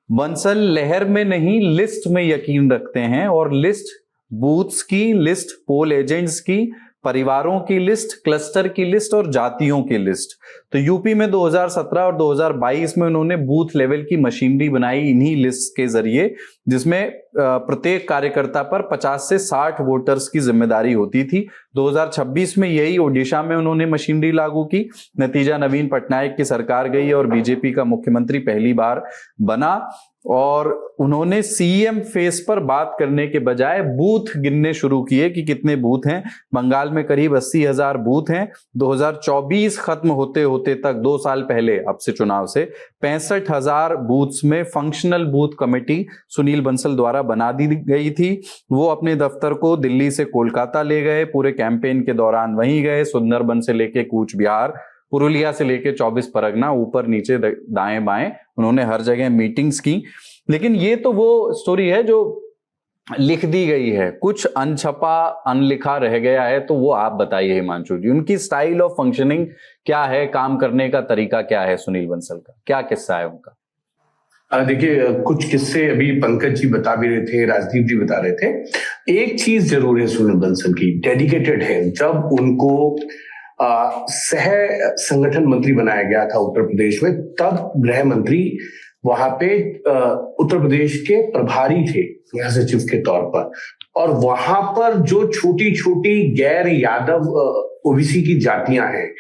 बंसल लहर में नहीं लिस्ट में यकीन रखते हैं, और लिस्ट बूथ्स की लिस्ट, पोल एजेंट्स की, परिवारों की लिस्ट, क्लस्टर की लिस्ट और जातियों की लिस्ट। तो यूपी में 2017 और 2022 में उन्होंने बूथ लेवल की मशीनरी बनाई इन्हीं लिस्ट के जरिए, जिसमें प्रत्येक कार्यकर्ता पर 50 से 60 वोटर्स की जिम्मेदारी होती थी। 2026 में यही ओडिशा में उन्होंने मशीनरी लागू की। नतीजा नवीन पटनायक की सरकार गई और बीजेपी का मुख्यमंत्री पहली बार बना, और उन्होंने सीएम फेस पर बात करने के बजाय बूथ गिनने शुरू किए कि कितने बूथ हैं। बंगाल में करीब 80,000 बूथ हैं। 2024 खत्म होते होते तक, 2 साल पहले अब से चुनाव से, 65,000 बूथ्स में functional booth committee Sunil Bansal द्वारा बना दी गई थी। वो अपने दफ्तर को दिल्ली से कोलकाता ले गए, पूरे कैंपेन के दौरान वहीं गए, सुंदरबन से लेके कूच बिहार, पुरुलिया से लेके 24 परगना, ऊपर नीचे दाएं बाएं, उन्होंने हर जगह मीटिंग्स की। लेकिन ये तो वो स्टोरी है जो लिख दी गई है, कुछ अनछपा अनलिखा रह गया है। तो वो आप बताइए हिमांशु जी, उनकी स्टाइल ऑफ फंक्शनिंग क्या है, काम करने का तरीका क्या है सुनील बंसल का, क्या किस्सा है उनका? देखिए, कुछ किस्से अभी पंकज जी बता भी रहे थे, राजदीप जी बता रहे थे। एक चीज जरूर है सुनील बंसल की, डेडिकेटेड है। जब उनको सह संगठन मंत्री बनाया गया था उत्तर प्रदेश में, तब गृह मंत्री वहां पे उत्तर प्रदेश के प्रभारी थे गृह सचिव के तौर पर, और वहां पर जो छोटी छोटी गैर यादव ओबीसी की जातियां हैं,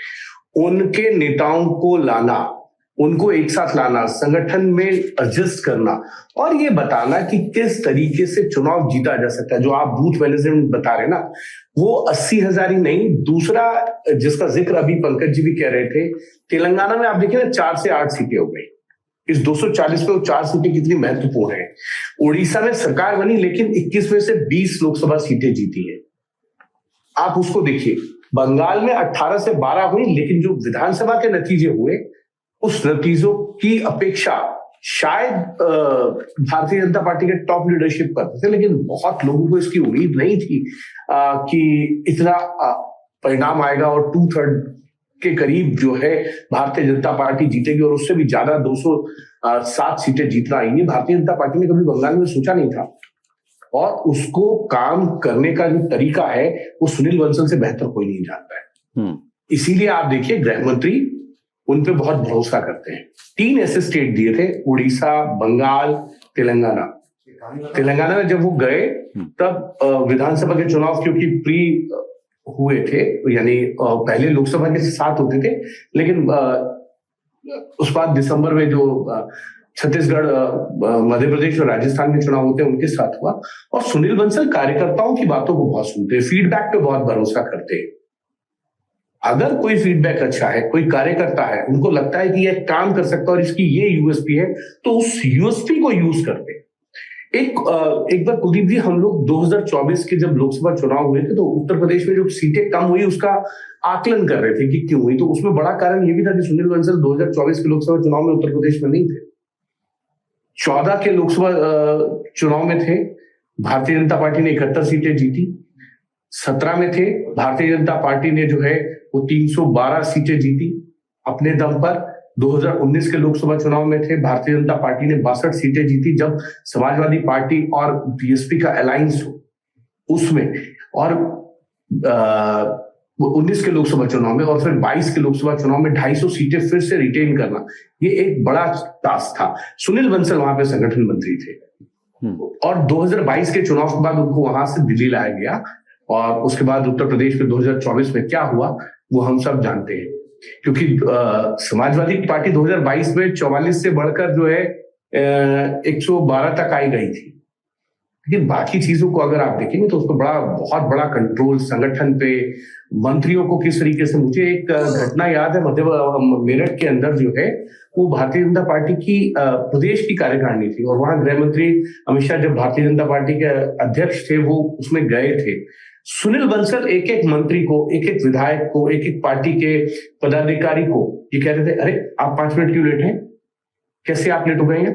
उनके नेताओं को लाना, उनको एक साथ लाना, संगठन में एडजस्ट करना, और ये बताना कि किस तरीके से चुनाव जीता जा सकता है। जो आप बूथ मैनेजमेंट बता रहे हैं ना, वो 80,000 ही नहीं, दूसरा जिसका जिक्र अभी पंकज जी भी कह रहे थे, तेलंगाना में आप देखिए ना, 4 से 8 सीटें हो गई। इस 240 में 4 सीटें कितनी महत्वपूर्ण है। उड़ीसा में सरकार बनी, लेकिन 21 में से 20 लोकसभा सीटें जीती है। आप उसको देखिए। बंगाल में 18 से 12 हुई, लेकिन जो विधानसभा के नतीजे हुए, उस नतीजों की अपेक्षा शायद भारतीय जनता पार्टी के टॉप लीडरशिप करते थे, लेकिन बहुत लोगों को इसकी उम्मीद नहीं थी कि इतना परिणाम आएगा और 2/3 के करीब जो है भारतीय जनता पार्टी जीतेगी, और उससे भी ज्यादा 207 सीटें जीतना आएंगी। भारतीय जनता पार्टी ने कभी बंगाल में सोचा नहीं था, और उसको काम करने का जो तरीका है वो सुनील बंसल से बेहतर कोई नहीं जानता है। इसीलिए आप देखिए, गृह मंत्री उन पे बहुत भरोसा करते हैं। 3 ऐसे स्टेट दिए थे, उड़ीसा, बंगाल, तेलंगाना। तेलंगाना में जब वो गए, तब विधानसभा के चुनाव क्योंकि प्री हुए थे, यानी पहले लोकसभा के साथ होते थे, लेकिन उस बाद दिसंबर में जो छत्तीसगढ़, मध्य प्रदेश और राजस्थान में चुनाव होते हैं, उनके साथ हुआ। और सुनील बंसल कार्यकर्ताओं की बातों को बहुत सुनते हैं, फीडबैक पे बहुत भरोसा करते हैं। अगर कोई फीडबैक अच्छा है, कोई कार्यकर्ता है, उनको लगता है कि यह काम कर सकता है और इसकी ये यूएसपी है, तो उस यूएसपी को यूज करते हैं। एक बार कुलदीप जी, हम लोग 2024 के जब लोकसभा चुनाव हुए थे, तो उत्तर प्रदेश में जो सीटें कम हुई उसका आकलन कर रहे थे कि क्यों हुई। तो उसमें बड़ा कारण ये भी था कि सुनील बंसल 2024 के लोकसभा चुनाव में उत्तर प्रदेश में नहीं थे, 14 के लोकसभा चुनाव में थे। भारतीय जनता पार्टी ने 71 सीटें जीती। 17 में थे, भारतीय जनता पार्टी ने जो है वो 312 सीटें जीती अपने दम पर। 2019 के लोकसभा चुनाव में थे, भारतीय जनता पार्टी ने 62 सीटें जीती, जब समाजवादी पार्टी और बीएसपी का अलायंस हो उसमें। और 19 के लोकसभा चुनाव में और फिर 22 के लोकसभा चुनाव में 250 सीटें फिर से रिटेन करना, ये एक बड़ा टास्क था। सुनील बंसल वहां पे संगठन मंत्री थे और 2022 के चुनाव के बाद उनको वहां से दिल्ली लाया गया और उसके बाद उत्तर प्रदेश में 2024 में क्या हुआ वो हम सब जानते हैं, क्योंकि समाजवादी पार्टी 2022 में 44 से बढ़कर जो है 112 तक आई गई थी। लेकिन बाकी चीजों को अगर आप देखेंगे तो उसको बहुत बड़ा कंट्रोल संगठन पे, मंत्रियों को किस तरीके से, मुझे एक घटना याद है मेरठ के अंदर जो है वो भारतीय जनता पार्टी की प्रदेश की कार्यकारिणी थी और वहां गृह मंत्री अमित शाह जब भारतीय जनता पार्टी के अध्यक्ष थे वो उसमें गए थे। सुनील बंसल एक एक मंत्री को, एक एक विधायक को, एक एक पार्टी के पदाधिकारी को ये कहते थे, अरे आप 5 मिनट क्यों लेट हैं, कैसे आप लेट हो गए हैं,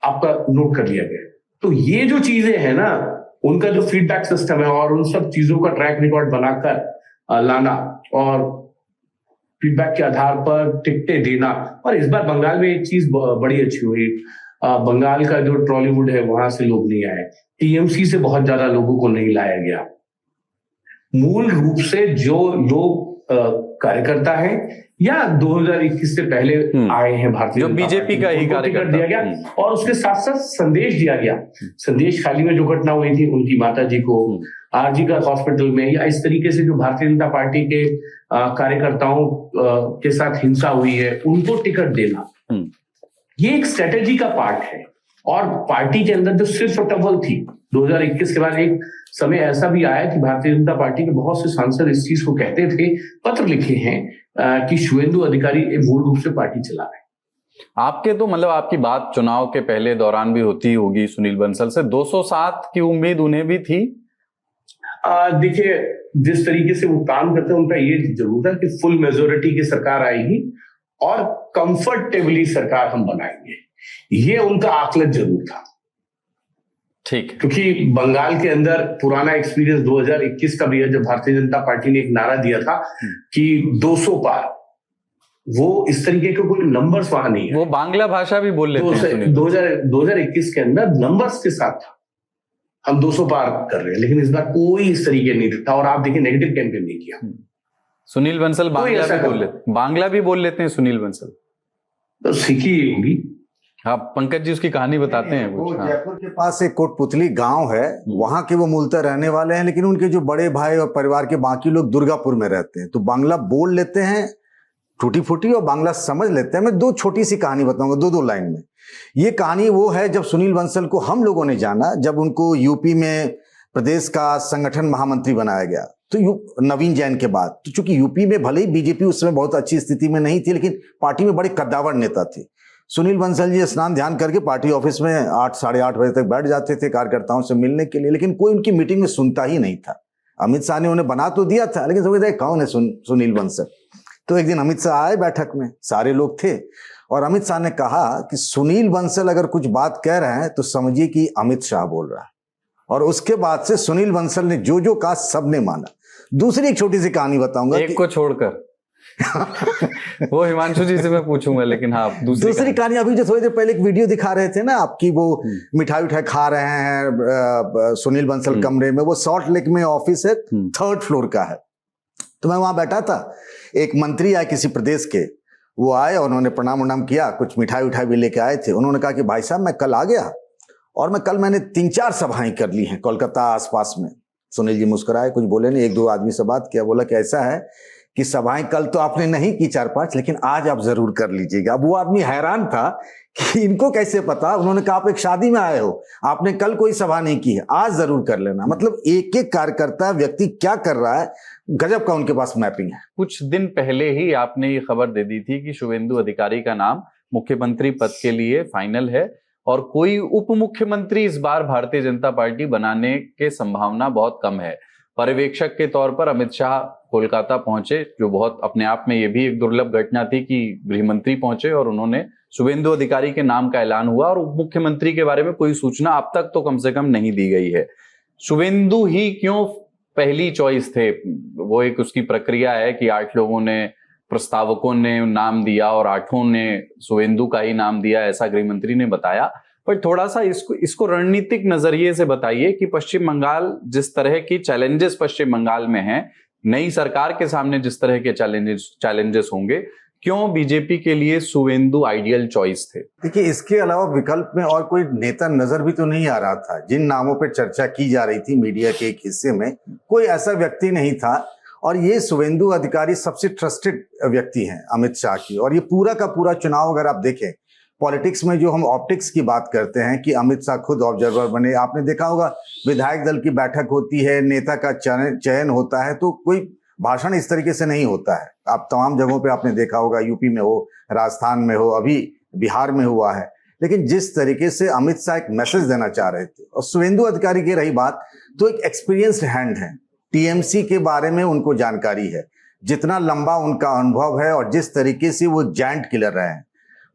आपका नोट कर लिया गया। तो ये जो चीजें हैं ना, उनका जो फीडबैक सिस्टम है और उन सब चीजों का ट्रैक रिकॉर्ड बनाकर लाना और फीडबैक के आधार पर टिकटें देना। और इस बार बंगाल में एक चीज बड़ी अच्छी हुई, बंगाल का जो टॉलीवुड है वहां से लोग नहीं आए, टीएमसी से बहुत ज्यादा लोगों को नहीं लाया गया। मूल रूप से जो लोग कार्यकर्ता हैं या 2021 से पहले आए हैं भारतीय जो बीजेपी का ही कार्यकर्ता दिया गया और उसके साथ साथ संदेश दिया गया। संदेश खाली में जो घटना हुई थी उनकी माता जी को आरजी का हॉस्पिटल में, या इस तरीके से जो भारतीय जनता पार्टी के कार्यकर्ताओं के साथ हिंसा हुई है उनको टिकट देना, ये एक स्ट्रेटेजी का पार्ट है। और पार्टी के अंदर जो सिर्फ टवल थी 2021 के बाद एक समय ऐसा भी आया कि भारतीय जनता पार्टी के बहुत से सांसद इस चीज को कहते थे, पत्र लिखे हैं कि शुवेंदु अधिकारी मूल रूप से पार्टी चला रहे हैं। आपके तो मतलब आपकी बात चुनाव के पहले दौरान भी होती होगी सुनील बंसल से, 207 की उम्मीद उन्हें भी थी? देखिए, जिस तरीके से वो काम करते हैं उनका ये जरूर था कि फुल मेजोरिटी की सरकार आएगी और कंफर्टेबली सरकार हम बनाएंगे, ये उनका आकलन जरूर था। ठीक, क्योंकि बंगाल के अंदर पुराना एक्सपीरियंस 2021 का भी है, जब भारतीय जनता पार्टी ने एक नारा दिया था कि 200 पार, वो इस तरीके के कोई नंबर्स वहां नहीं है। वो बांग्ला भाषा भी बोल लेते हैं। 2021 के अंदर नंबर्स के साथ था, हम 200 पार कर रहे हैं, लेकिन इस बार कोई इस तरीके नहीं था। और आप देखिए नेगेटिव कैंपेन नहीं किया। सुनील बंसल बांग्ला भी बोल लेते हैं सुनील बंसल, तो सीखी होगी। हाँ, पंकज जी उसकी कहानी बताते हैं। वो जयपुर के पास एक कोटपुतली गांव है, वहां के वो मूलतः रहने वाले हैं, लेकिन उनके जो बड़े भाई और परिवार के बाकी लोग दुर्गापुर में रहते हैं, तो बांग्ला बोल लेते हैं टूटी फूटी और बांग्ला समझ लेते हैं। मैं 2 छोटी सी कहानी बताऊंगा 2 लाइन में। ये कहानी वो है जब सुनील बंसल को हम लोगों ने जाना, जब उनको यूपी में प्रदेश का संगठन महामंत्री बनाया गया, तो नवीन जैन के बाद, तो चूंकि यूपी में भले ही बीजेपी उस समय बहुत अच्छी स्थिति में नहीं थी, लेकिन पार्टी में बड़े कद्दावर नेता थे। सुनील बंसल जी स्नान ध्यान करके पार्टी ऑफिस में 8 साढ़े 8 बजे तक बैठ जाते थे कार्यकर्ताओं से मिलने के लिए, लेकिन कोई उनकी मीटिंग में सुनता ही नहीं था। अमित शाह ने उन्हें बना तो दिया था, लेकिन समझते कौन है सुनील बंसल। तो एक दिन अमित शाह आए बैठक में, सारे लोग थे, और अमित शाह ने कहा कि सुनील बंसल अगर कुछ बात कह रहे हैं तो समझिए कि अमित शाह बोल रहा है। और उसके बाद से सुनील बंसल ने जो जो कहा सबने माना। दूसरी एक छोटी सी कहानी बताऊंगा, एक को छोड़कर वो हिमांशु जी से मैं पूछूंगा, लेकिन हाँ दूसरी कहानी अभी जो थोड़ी देर पहले एक वीडियो दिखा रहे थे ना आपकी, वो मिठाई उठाई खा रहे हैं सुनील बंसल कमरे में, वो सॉल्ट लेक में ऑफिस है, 3rd फ्लोर का है। तो मैं वहां बैठा था, एक मंत्री आए किसी प्रदेश के, वो आए और उन्होंने प्रणाम उणाम किया, कुछ मिठाई उठाई भी लेके आए थे। उन्होंने कहा कि भाई साहब मैं कल आ गया और मैंने 3-4 सभाएं कर ली हैं कोलकाता आसपास में। सुनील जी मुस्कुराए, कुछ बोले नहीं, 1-2 आदमी से बात किया, बोला कि ऐसा है कि सभाएं कल तो आपने नहीं की 4-5, लेकिन आज आप जरूर कर लीजिएगा। अब वो आदमी हैरान था कि इनको कैसे पता। उन्होंने कहा आप एक शादी में आए हो, आपने कल कोई सभा नहीं की है, आज जरूर कर लेना। मतलब एक एक कार्यकर्ता व्यक्ति क्या कर रहा है, गजब का उनके पास मैपिंग है। कुछ दिन पहले ही आपने ये खबर दे दी थी कि शुवेंदु अधिकारी का नाम मुख्यमंत्री पद के लिए फाइनल है और कोई उप मुख्यमंत्री इस बार भारतीय जनता पार्टी बनाने के संभावना बहुत कम है। पर्यवेक्षक के तौर पर अमित शाह कोलकाता पहुंचे, जो बहुत अपने आप में ये भी एक दुर्लभ घटना थी कि गृह मंत्री पहुंचे और उन्होंने शुवेंदु अधिकारी के नाम का ऐलान हुआ और उप मुख्यमंत्री के बारे में कोई सूचना अब तक तो कम से कम नहीं दी गई है। शुवेंदु ही क्यों पहली चॉइस थे? वो एक उसकी प्रक्रिया है कि 8 लोगों ने, प्रस्तावकों ने नाम दिया और 8 ने शुवेंदु का ही नाम दिया, ऐसा गृह मंत्री ने बताया। पर थोड़ा सा इसको रणनीतिक नजरिए से बताइए कि पश्चिम बंगाल, जिस तरह की चैलेंजेस पश्चिम बंगाल में हैं, नई सरकार के सामने जिस तरह के चैलेंजेस होंगे, क्यों बीजेपी के लिए शुवेंदु आइडियल चॉइस थे? देखिए, इसके अलावा विकल्प में और कोई नेता नजर भी तो नहीं आ रहा था। जिन नामों पर चर्चा की जा रही थी मीडिया के एक हिस्से में, कोई ऐसा व्यक्ति नहीं था। और ये शुवेंदु अधिकारी सबसे ट्रस्टेड व्यक्ति हैं अमित शाह की। और ये पूरा का पूरा चुनाव अगर आप देखें, पॉलिटिक्स में जो हम ऑप्टिक्स की बात करते हैं कि अमित शाह खुद ऑब्जर्वर बने, आपने देखा होगा विधायक दल की बैठक होती है, नेता का चयन होता है, तो कोई भाषण इस तरीके से नहीं होता है। आप तमाम जगहों पे आपने देखा होगा, यूपी में हो, राजस्थान में हो, अभी बिहार में हुआ है। लेकिन जिस तरीके से अमित शाह एक मैसेज देना चाह रहे थे, और शुवेंदु अधिकारी की रही बात, तो एक एक्सपीरियंस्ड हैंड है, टीएमसी के बारे में उनको जानकारी है, जितना लंबा उनका अनुभव है और जिस तरीके से वो जायंट किलर रहे हैं।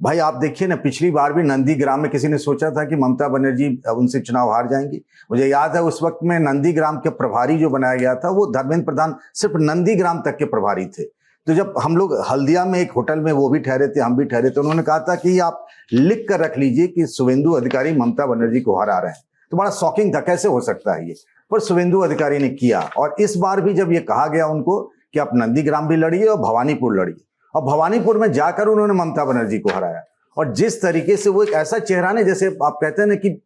भाई आप देखिए ना, पिछली बार भी नंदीग्राम में किसी ने सोचा था कि ममता बनर्जी उनसे चुनाव हार जाएंगी? मुझे याद है उस वक्त में नंदीग्राम के प्रभारी जो बनाया गया था वो धर्मेंद्र प्रधान सिर्फ नंदीग्राम तक के प्रभारी थे। तो जब हम लोग हल्दिया में एक होटल में वो भी ठहरे थे, हम भी ठहरे थे, उन्होंने कहा था कि आप लिख कर रख लीजिए कि शुवेंदु अधिकारी ममता बनर्जी को हरा रहे हैं। तो बड़ा शॉकिंग था, कैसे हो सकता है ये? पर शुवेंदु अधिकारी ने किया। और इस बार भी जब ये कहा गया उनको कि आप नंदीग्राम भी लड़िए और भवानीपुर लड़िए, और भवानीपुर में जाकर उन्होंने ममता बनर्जी को हराया। और जिस तरीके से वो एक ऐसा चेहरा ने, जैसे आप कहते हैं ना कि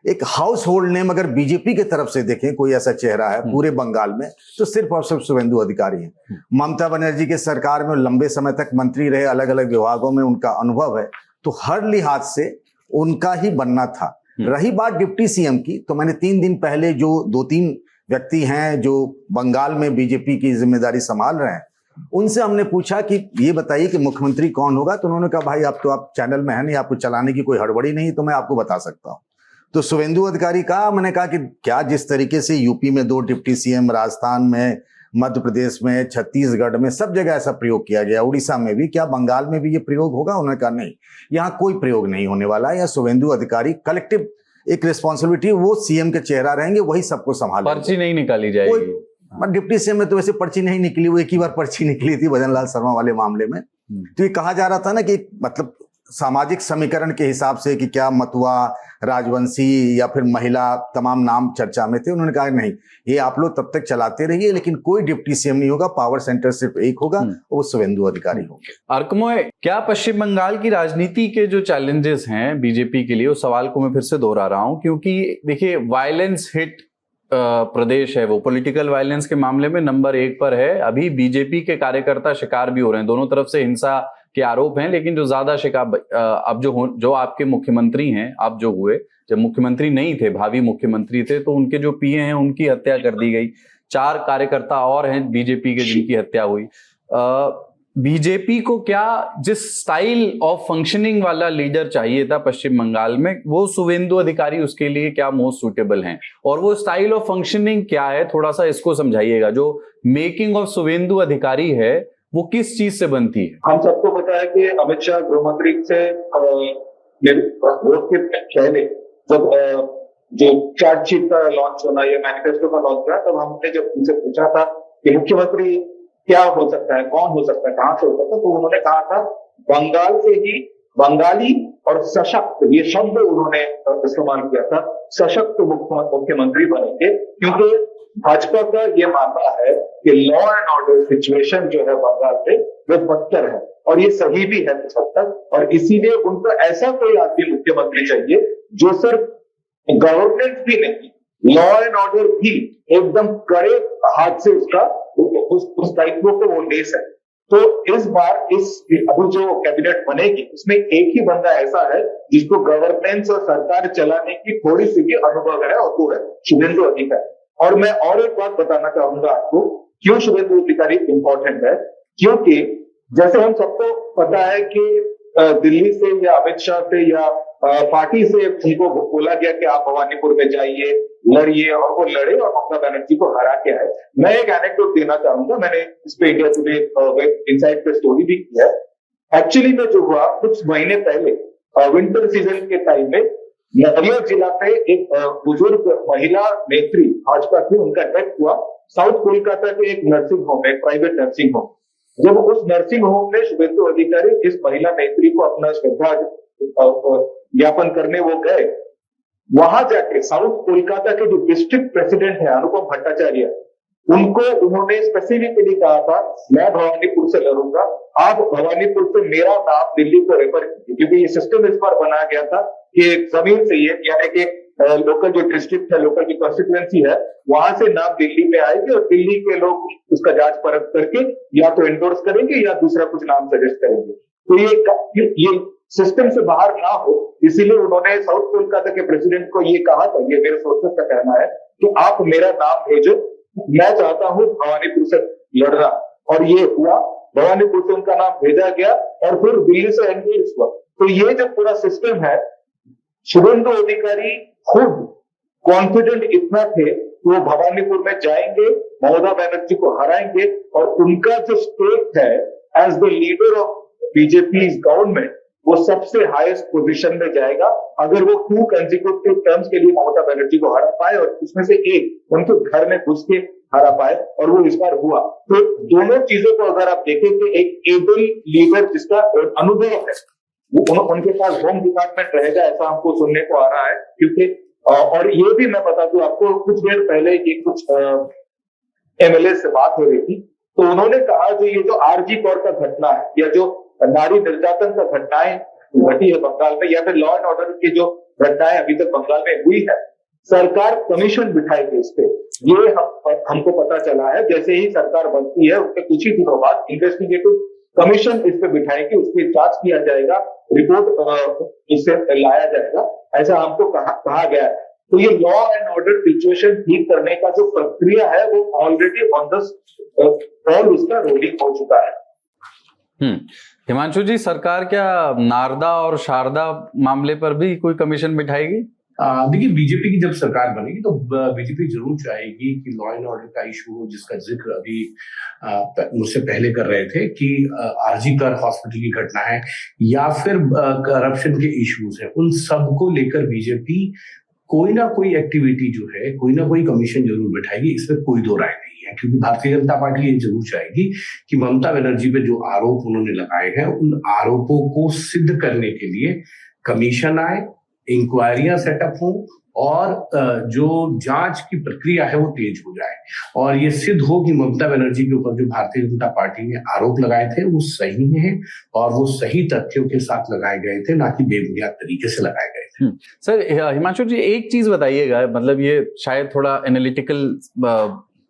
एक हाउस होल्ड नेम अगर बीजेपी की तरफ से देखें कोई ऐसा चेहरा है पूरे बंगाल में, तो सिर्फ और सिर्फ शुवेंदु अधिकारी हैं। ममता बनर्जी के सरकार में लंबे समय तक मंत्री रहे, अलग अलग विभागों में उनका अनुभव है, तो हर लिहाज से उनका ही बनना था। रही बात डिप्टी सीएम की, तो मैंने 3 दिन पहले जो 2-3 व्यक्ति हैं जो बंगाल में बीजेपी की जिम्मेदारी संभाल रहे हैं, उनसे हमने पूछा कि ये बताइए कि मुख्यमंत्री कौन होगा। तो उन्होंने कहा भाई आप चैनल में है नहीं, आपको चलाने की कोई हड़बड़ी नहीं, तो मैं आपको बता सकता हूँ। तो शुवेंदु अधिकारी कहा, मैंने कहा कि क्या जिस तरीके से यूपी में 2 डिप्टी सीएम, राजस्थान में, मध्य प्रदेश में, छत्तीसगढ़ में, सब जगह ऐसा प्रयोग किया गया, उड़ीसा में भी, क्या बंगाल में भी ये प्रयोग होगा? उन्होंने कहा नहीं, यहाँ कोई प्रयोग नहीं होने वाला है। यहाँ शुवेंदु अधिकारी कलेक्टिव एक रिस्पॉन्सिबिलिटी, वो सीएम के चेहरा रहेंगे, वही सबको संभालेंगे, पर्ची नहीं निकाली जाएगी। डिप्टी सीएम में तो वैसे पर्ची नहीं निकली, वो एक ही बार पर्ची निकली थी भजन लाल शर्मा वाले मामले में। तो ये कहा जा रहा था ना कि मतलब सामाजिक समीकरण के हिसाब से कि क्या मतुआ, राजवंशी या फिर महिला, तमाम नाम चर्चा में थे। उन्होंने कहा नहीं, ये आप लोग तब तक चलाते रहिए, लेकिन कोई डिप्टी सीएम नहीं होगा, पावर सेंटर सिर्फ एक होगा, वो शुवेंदु अधिकारी होंगे। अर्कमोय, क्या पश्चिम बंगाल की राजनीति के जो चैलेंजेस हैं बीजेपी के लिए, उस सवाल को मैं फिर से दोहरा रहा हूं, क्योंकि देखिए वायलेंस हिट प्रदेश है, वो पॉलिटिकल वायलेंस के मामले में नंबर 1 पर है। अभी बीजेपी के कार्यकर्ता शिकार भी हो रहे हैं, दोनों तरफ से हिंसा के आरोप हैं, लेकिन जो ज्यादा शिकार अब जो आपके मुख्यमंत्री हैं, अब जो हुए, जब मुख्यमंत्री नहीं थे, भावी मुख्यमंत्री थे, तो उनके जो पीए हैं उनकी हत्या कर दी गई। 4 कार्यकर्ता और हैं बीजेपी के जिनकी हत्या हुई। बीजेपी को क्या जिस स्टाइल ऑफ फंक्शनिंग वाला लीडर चाहिए था पश्चिम बंगाल में, वो शुवेंदु अधिकारी उसके लिए क्या मोस्ट सूटेबल हैं? और वो स्टाइल ऑफ फंक्शनिंग क्या है, थोड़ा सा इसको समझाइएगा। जो मेकिंग ऑफ शुवेंदु अधिकारी है वो किस चीज से बनती है? हम सबको पता है कि अमित शाह गृह मंत्री से वोट के पहले जब जो चार्जशीट का लॉन्च होना या मैनिफेस्टो का लॉन्च हुआ, तब हमने जब उनसे पूछा था कि मुख्यमंत्री क्या हो सकता है, कौन हो सकता है, कहां से हो सकता है, तो उन्होंने कहा था बंगाल से ही बंगाली और सशक्त, ये शब्द उन्होंने इस्तेमाल किया था, सशक्त मुख्यमंत्री बनेंगे, क्योंकि भाजपा का ये मानना है कि लॉ एंड ऑर्डर सिचुएशन जो है बंगाल में वो बदतर है, और ये सही भी है कुछ हद तक। और इसीलिए उनको ऐसा कोई आदमी मुख्यमंत्री चाहिए जो सिर्फ गवर्नेंस भी नहीं, लॉ एंड ऑर्डर भी एकदम कड़े हाथ से उसका उस दायित्व को वो ले सके। तो इस बार अभी जो कैबिनेट बनेगी उसमें एक ही बंदा ऐसा है जिसको गवर्नेंस और सरकार चलाने की थोड़ी सी भी अनुभव है, और वो है शुवेंदु अधिकारी। और मैं और एक बात बताना चाहूंगा आपको, क्यों शुवेंदु अधिकारी इंपॉर्टेंट है। क्योंकि जैसे हम सबको पता है कि दिल्ली से या अमित शाह से या पार्टी से उनको बोला गया कि आप भवानीपुर में जाइए, लड़िए, और वो लड़े और ममता बनर्जी को हरा के आए। मैं एक एनेक्डोट देना चाहूंगा, मैंने इस पे इंडिया टुडे वेब इनसाइट पे स्टोरी भी की है। एक्चुअली में जो हुआ कुछ महीने पहले विंटर सीजन के टाइम में नदिया जिला पे एक बुजुर्ग महिला नेत्री भाजपा की, उनका डेथ हुआ साउथ कोलकाता के एक नर्सिंग होम, एक प्राइवेट नर्सिंग होम। जब उस नर्सिंग होम में शुवेंदु अधिकारी इस महिला नेत्री को अपना श्रद्धा ज्ञापन करने वो गए, वहां जाके साउथ कोलकाता के जो डिस्ट्रिक्ट प्रेसिडेंट है अनुपम भट्टाचार्य, उनको उन्होंने स्पेसिफिकली कहा था मैं भवानीपुर से लड़ूंगा, आप भवानीपुर से मेरा नाम दिल्ली को रेफर कीजिए, क्योंकि ये सिस्टम इस बार बनाया गया था कि जमीन से ये यानी कि लोकल जो डिस्ट्रिक्ट है, लोकल की कॉन्स्टिट्यूएंसी है, वहां से नाम दिल्ली में आएगी और दिल्ली के लोग उसका जांच परख करके या तो एंडोर्स करेंगे या दूसरा कुछ नाम सजेस्ट करेंगे। तो ये सिस्टम से बाहर ना हो, इसीलिए उन्होंने साउथ कोलकाता के प्रेसिडेंट को ये कहा था, ये मेरे सोर्सेस का कहना है कि आप मेरा नाम भेजो, मैं चाहता हूं भवानीपुर से लड़ना। और ये हुआ, भवानीपुर से उनका नाम भेजा गया और फिर दिल्ली से एंडोर्स हुआ। तो ये जो पूरा सिस्टम है, शुभेंदु अधिकारी खुद कॉन्फिडेंट इतना थे कि वो भवानीपुर में जाएंगे, ममता बनर्जी को हराएंगे और उनका जो स्टेट है as the leader of BJP government, वो सबसे हाईएस्ट पोजीशन में जाएगा अगर वो 2 कंसेक्यूटिव टर्म्स के लिए ममता बनर्जी को हरा पाए और उसमें से एक उनके घर में घुस के हरा पाए, और वो इस बार हुआ। तो दोनों चीजों को अगर आप देखें कि एक एबल लीडर जिसका अनुभव है, वो उनके पास होम डिपार्टमेंट रहेगा, ऐसा हमको सुनने को आ रहा है। क्योंकि और ये भी मैं बता दूं आपको, कुछ देर पहले की कुछ एमएलए से बात हो रही थी, तो उन्होंने कहा जो ये जो आरजी कौर का घटना है या जो नारी निर्यातन का घटनाएं घटी है बंगाल में, या फिर लॉ एंड ऑर्डर की जो घटनाएं अभी तक बंगाल में हुई है, सरकार कमीशन बिठाएगी इस पे, ये हमको पता चला है। जैसे ही सरकार बनती है उसके कुछ ही दिनों बाद इन्वेस्टिगेटिव कमीशन इस पे बिठाएगी, उसकी जांच किया जाएगा, रिपोर्ट इससे लाया जाएगा, ऐसा हमको कहा गया है। तो ये लॉ एंड ऑर्डर सिचुएशन ठीक करने का जो प्रक्रिया है वो ऑलरेडी ऑन द और उसका रोलिंग हो चुका है। हिमांशु जी, सरकार क्या नारदा और शारदा मामले पर भी कोई कमीशन बिठाएगी? देखिए, बीजेपी की जब सरकार बनेगी तो बीजेपी जरूर चाहेगी कि लॉ एंड ऑर्डर का इशू हो, जिसका जिक्र अभी मुझसे पहले कर रहे थे कि आरजी कर हॉस्पिटल की घटना है या फिर करप्शन के इश्यूज है, उन सब को लेकर बीजेपी कोई ना कोई एक्टिविटी जो है, कोई ना कोई कमीशन जरूर बैठाएगी, इसमें कोई दो राय नहीं है। क्योंकि भारतीय जनता पार्टी ये जरूर चाहेगी कि ममता बनर्जी पे जो आरोप उन्होंने लगाए हैं, उन आरोपों को सिद्ध करने के लिए कमीशन आए, इंक्वायरियां सेटअप हो और जो जांच की प्रक्रिया है वो तेज हो जाए और ये सिद्ध हो कि ममता बनर्जी के ऊपर जो भारतीय जनता पार्टी ने आरोप लगाए थे वो सही हैं और वो सही तथ्यों के साथ लगाए गए थे, ना कि बेबुनियाद तरीके से लगाए गए थे। सर हिमांशु जी, एक चीज बताइएगा, मतलब ये शायद थोड़ा एनालिटिकल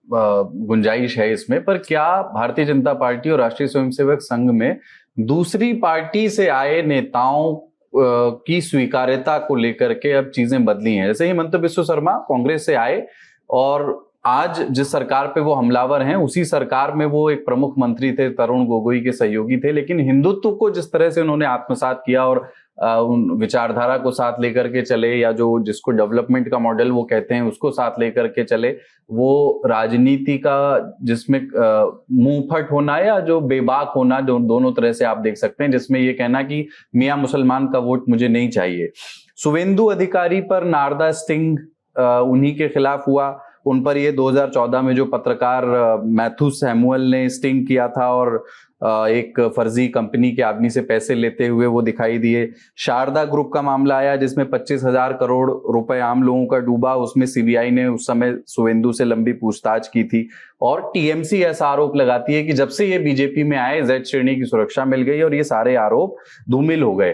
गुंजाइश है इसमें, पर क्या भारतीय जनता पार्टी और राष्ट्रीय स्वयंसेवक संघ में दूसरी पार्टी से आए नेताओं की स्वीकार्यता को लेकर के अब चीजें बदली हैं? जैसे हिमंत बिस्व शर्मा कांग्रेस से आए और आज जिस सरकार पे वो हमलावर हैं, उसी सरकार में वो एक प्रमुख मंत्री थे, तरुण गोगोई के सहयोगी थे, लेकिन हिंदुत्व को जिस तरह से उन्होंने आत्मसात किया और उन विचारधारा को साथ लेकर के चले, या जो जिसको डेवलपमेंट का मॉडल वो कहते हैं उसको साथ लेकर के चले, वो राजनीति का जिसमें मुंहफट होना या जो बेबाक होना, जो दोनों तरह से आप देख सकते हैं, जिसमें ये कहना कि मियां मुसलमान का वोट मुझे नहीं चाहिए। शुभेंदु अधिकारी पर नारदा स्टिंग उन्हीं के खिलाफ हुआ, उन पर ये 2014 में जो पत्रकार मैथ्यू सैमुअल ने स्टिंग किया था और एक फर्जी कंपनी के आदमी से पैसे लेते हुए वो दिखाई दिए। शारदा ग्रुप का मामला आया जिसमें 25,000 करोड़ रुपए आम लोगों का डूबा, उसमें सीबीआई ने उस समय शुभेंदु से लंबी पूछताछ की थी और टीएमसी ऐसा आरोप लगाती है कि जब से ये बीजेपी में आए जेड श्रेणी की सुरक्षा मिल गई और ये सारे आरोप धूमिल हो गए।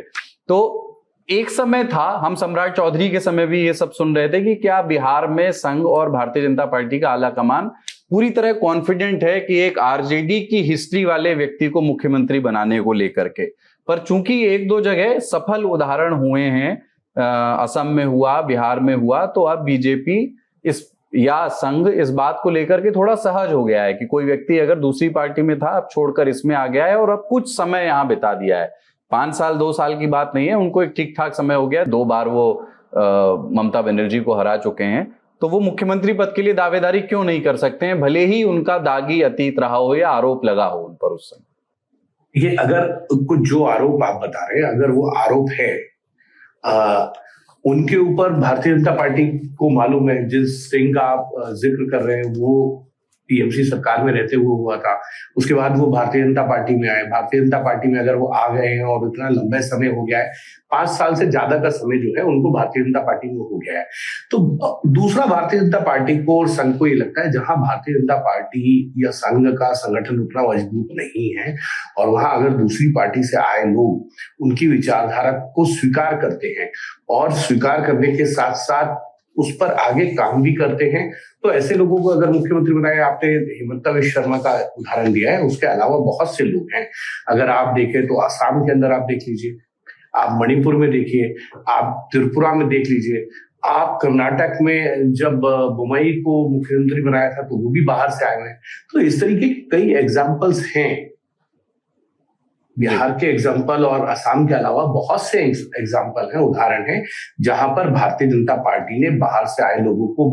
तो एक समय था, हम सम्राट चौधरी के समय भी ये सब सुन रहे थे कि क्या बिहार में संघ और भारतीय जनता पार्टी का आला कमान पूरी तरह कॉन्फिडेंट है कि एक आरजेडी की हिस्ट्री वाले व्यक्ति को मुख्यमंत्री बनाने को लेकर के। पर चूंकि एक दो जगह सफल उदाहरण हुए हैं, असम में हुआ, बिहार में हुआ, तो अब बीजेपी इस या संघ इस बात को लेकर के थोड़ा सहज हो गया है कि कोई व्यक्ति अगर दूसरी पार्टी में था, अब छोड़कर इसमें आ गया है और अब कुछ समय यहां बिता दिया है। 5 साल 2 साल की बात नहीं है, उनको एक ठीक ठाक समय हो गया, 2 बार वो ममता बनर्जी को हरा चुके हैं, तो वो मुख्यमंत्री पद के लिए दावेदारी क्यों नहीं कर सकते हैं, भले ही उनका दागी अतीत रहा हो या आरोप लगा हो उन पर उस समय। ये अगर कुछ जो आरोप आप बता रहे हैं, अगर वो आरोप है उनके ऊपर, भारतीय जनता पार्टी को मालूम है, जिस स्टिंग का आप जिक्र कर रहे हैं वो टीएमसी सरकार में रहते हुए हुआ था। उसके बाद वो भारतीय जनता पार्टी में आए। भारतीय जनता पार्टी में अगर वो आ गए हैं और इतना लंबा समय हो गया है, 5 साल से ज्यादा का समय जो है उनको भारतीय जनता पार्टी में हो गया है। तो दूसरा भारतीय जनता पार्टी को और संघ को ये लगता है जहां भारतीय जनता पार्टी या संघ का संगठन उतना मजबूत नहीं है और वहां अगर दूसरी पार्टी से आए लोग उनकी विचारधारा को स्वीकार करते हैं और स्वीकार करने के साथ साथ उस पर आगे काम भी करते हैं, तो ऐसे लोगों को अगर मुख्यमंत्री बनाए, आपने हिमंता विश्व शर्मा का उदाहरण दिया है, उसके अलावा बहुत से लोग हैं। अगर आप देखें तो आसाम के अंदर आप देख लीजिए, आप मणिपुर में देखिए, आप त्रिपुरा में देख लीजिए, आप कर्नाटक में जब बोम्मई को मुख्यमंत्री बनाया था तो वो भी बाहर से आए हुए हैं। तो इस तरीके के कई एग्जाम्पल्स हैं, बिहार के एग्जाम्पल और असम के अलावा बहुत से एग्जाम्पल हैं, उदाहरण हैं, जहां पर भारतीय जनता पार्टी ने बाहर से आए लोगों को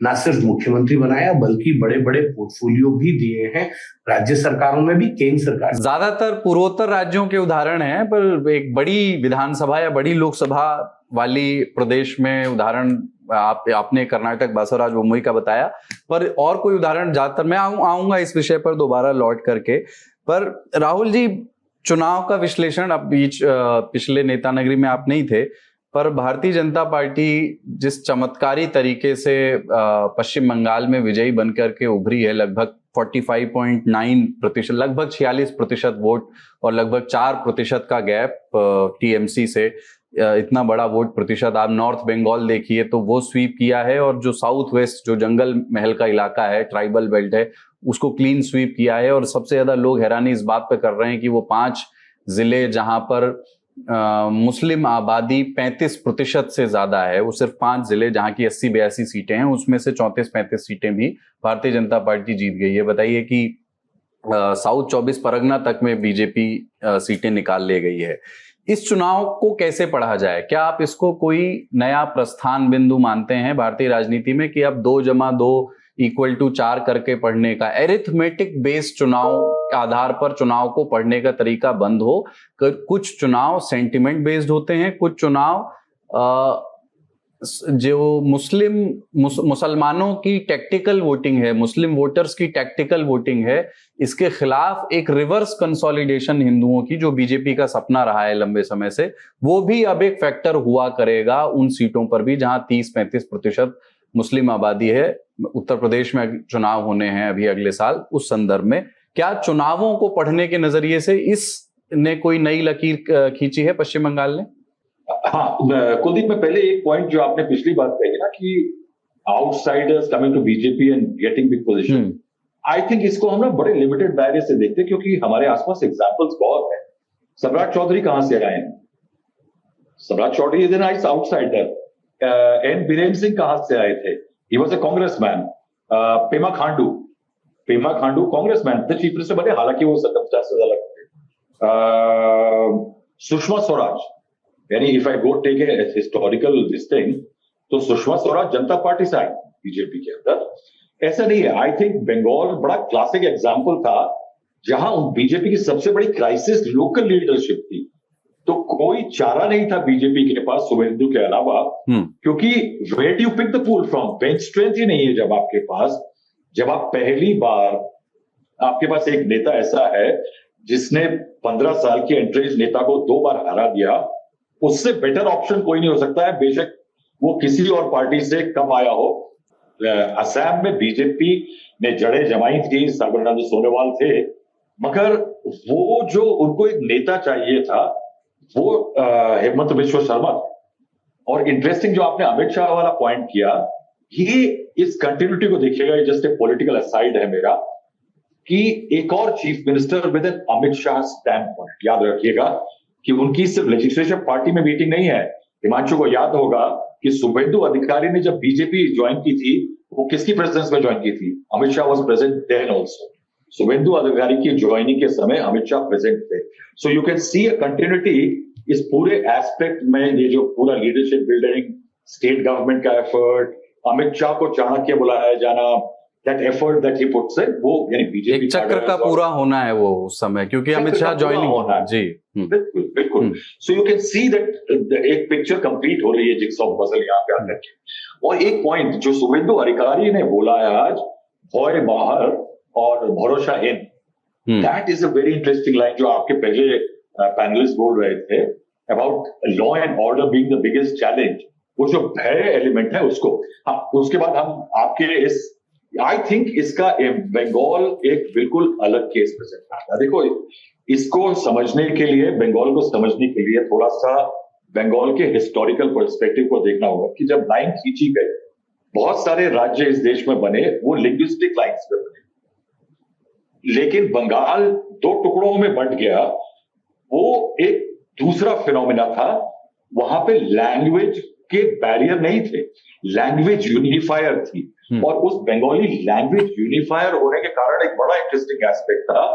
न सिर्फ मुख्यमंत्री बनाया बल्कि बड़े बड़े पोर्टफोलियो भी दिए हैं, राज्य सरकारों में भी, केंद्र सरकार। ज्यादातर पूर्वोत्तर राज्यों के उदाहरण हैं, पर एक बड़ी विधानसभा या बड़ी लोकसभा वाली प्रदेश में उदाहरण आपने कर्नाटक बसवराज बोम्मई का बताया, पर और कोई उदाहरण ज्यादातर मैं आऊंगा इस विषय पर दोबारा लौट करके। पर राहुल जी, चुनाव का विश्लेषण अब पिछले नेता नगरी में आप नहीं थे, पर भारतीय जनता पार्टी जिस चमत्कारी तरीके से पश्चिम बंगाल में विजयी बनकर के उभरी है, लगभग 45.9%, लगभग 46% वोट और लगभग 4% का गैप टीएमसी से, इतना बड़ा वोट प्रतिशत। आप नॉर्थ बंगाल देखिए तो वो स्वीप किया है, और जो साउथ वेस्ट जो जंगल महल का इलाका है, ट्राइबल बेल्ट है, उसको क्लीन स्वीप किया है। और सबसे ज्यादा लोग हैरानी इस बात पे कर रहे हैं कि वो 5 जिले जहां पर मुस्लिम आबादी 35% से ज्यादा है, वो सिर्फ 5 जिले जहां की 80-82 सीटें हैं, उसमें से 34-35 सीटें भी भारतीय जनता पार्टी जीत गई है। बताइए कि साउथ 24 परगना तक में बीजेपी सीटें निकाल ले गई है। इस चुनाव को कैसे पढ़ा जाए? क्या आप इसको कोई नया प्रस्थान बिंदु मानते हैं भारतीय राजनीति में कि अब 2+2=4 करके पढ़ने का, एरिथमेटिक बेस्ड चुनाव के आधार पर चुनाव को पढ़ने का तरीका बंद हो? कुछ चुनाव सेंटिमेंट बेस्ड होते हैं, कुछ चुनाव जो मुसलमानों की टैक्टिकल वोटिंग है, मुस्लिम वोटर्स की टैक्टिकल वोटिंग है, इसके खिलाफ एक रिवर्स कंसोलिडेशन हिंदुओं की, जो बीजेपी का सपना रहा है लंबे समय से, वो भी अब एक फैक्टर हुआ करेगा उन सीटों पर भी जहां 30-35% मुस्लिम आबादी है। उत्तर प्रदेश में चुनाव होने हैं अभी अगले साल, उस संदर्भ में क्या चुनावों को पढ़ने के नजरिए से इसने कोई नई लकीर खींची है पश्चिम बंगाल ने? हाँ कुलदीप, में पहले एक पॉइंट जो आपने पिछली बात कही ना कि outsiders coming to BJP and getting big position, I think इसको हम ना बड़े लिमिटेड दायरे से देखते हैं, क्योंकि हमारे आसपास एग्जांपल्स बहुत हैं। सम्राट चौधरी कहां से आए हैं? Samrat Choudhary is an outsider. N Biren Singh कहां से आए थे? He was a congressman. Pema Khandu congressman थे, चीफ मिनिस्टर बने, हालांकि वो सर्कमस्टेंसेस अलग थे। सुषमा स्वराज, यानी if I go take a historical this thing, तो सुषमा स्वराज जनता पार्टी से आई बीजेपी के अंदर। ऐसा नहीं है। आई थिंक बंगाल बड़ा क्लासिक एग्जांपल था जहां बीजेपी की सबसे बड़ी क्राइसिस लोकल लीडरशिप थी, तो कोई चारा नहीं था बीजेपी के पास शुभेंदु के अलावा, क्योंकि where do you pick the pool from? Bench strength ही नहीं है जब आपके पास। जब आप पहली बार, आपके पास एक नेता ऐसा है जिसने 15 साल की एंट्रेंस नेता को 2 बार हरा दिया, उससे बेटर ऑप्शन कोई नहीं हो सकता है, बेशक वो किसी और पार्टी से कम आया हो। असम में बीजेपी ने जड़ें जमाई थी, सर्बानंद सोनोवाल थे, मगर वो जो उनको एक नेता चाहिए था वो हेमंत बिश्व शर्मा था। और इंटरेस्टिंग जो आपने अमित शाह वाला पॉइंट किया, ये इस कंटिन्यूटी को देखिएगा, ये जस्ट ए पॉलिटिकल असाइड है मेरा, कि एक और chief minister with an Amit Shah stamp point, याद रखिएगा कि उनकी सिर्फ लेजिस्लेटिव पार्टी में मीटिंग नहीं है। हिमांशु को याद होगा कि शुभेंदु अधिकारी ने जब बीजेपी ज्वाइन की थी, वो किसकी प्रेसिडेंस में ज्वाइन की थी? Amit Shah was present then also. Suvendu Adhikari की ज्वाइनिंग के समय अमित शाह प्रेजेंट थे। So you can see a continuity इस पूरे एस्पेक्ट में। ये जो पूरा लीडरशिप बिल्डिंग, स्टेट गवर्नमेंट का एफर्ट, अमित शाह को चाणक्य बुलाया जाना, that effort that he puts in, वो यानी बीजेपी एक चक्र का पूरा होना है वो उस समय, क्योंकि अमित शाह ज्वाइनिंग होना है। जी बिल्कुल। सो यू कैन सी दैट एक पिक्चर कंप्लीट हो रही है, जिक्सॉ पजल यहाँ पे आकर के। और एक पॉइंट जो शुभेंदु अधिकारी ने बोला है आज, भय बाहर और भरोसा इन, that is a very interesting line जो आपके पहले पैनलिस्ट बोल रहे थे about law and order being the biggest challenge. वो जो भय एलिमेंट है उसको, हाँ, उसके बाद हम आपके इस, आई थिंक इसका बंगाल एक बिल्कुल अलग केस प्रेजेंट करता है। देखो, इसको समझने के लिए, बंगाल को समझने के लिए थोड़ा सा बंगाल के हिस्टोरिकल पर्सपेक्टिव को देखना होगा कि जब लाइन खींची गई, बहुत सारे राज्य इस देश में बने, वो लिंग्विस्टिक लाइंस पे बने, लेकिन बंगाल दो टुकड़ों में बंट गया। वो एक दूसरा फिनोमेना था, वहां पे लैंग्वेज के बैरियर नहीं थे, लैंग्वेज यूनिफायर थी। और उस बंगाली लैंग्वेज यूनिफायर होने के कारण एक बड़ा इंटरेस्टिंग एस्पेक्ट था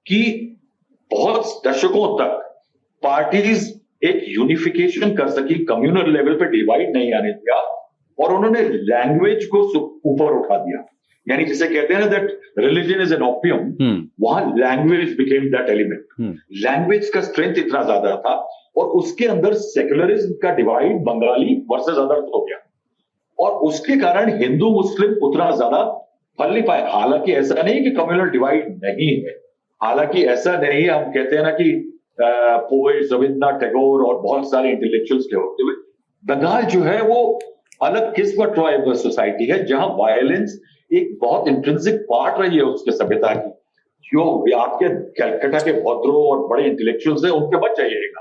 कि बहुत दशकों तक पार्टीज एक यूनिफिकेशन कर सकी, कम्युनल लेवल पे डिवाइड नहीं आने दिया, और उन्होंने लैंग्वेज को ऊपर उठा दिया। यानी जिसे कहते हैं ना that religion is an opium, वहां language became that element. Language का स्ट्रेंथ इतना ज्यादा था, और उसके अंदर सेक्युलरिज्म का डिवाइड बंगाली वर्सेस अदर्स हो गया, और उसके कारण हिंदू मुस्लिम उतना ज्यादा फल नहीं पाए। हालांकि ऐसा नहीं कि कम्युनल डिवाइड नहीं है, हालांकि ऐसा नहीं, हम कहते हैं ना कि पोएट रविन्द्रनाथ टैगोर और बहुत सारे इंटेलेक्चुअल्स के होते हुए बंगाल जो है वो अलग किस्म ट्राइबल सोसाइटी है, जहां वायलेंस एक बहुत इंट्रिंसिक पार्ट रही है उसके सभ्यता की। जो आपके कलकत्ता के भद्रो और बड़े इंटेलेक्चुअल्स हैं, उनके बच जाइएगा।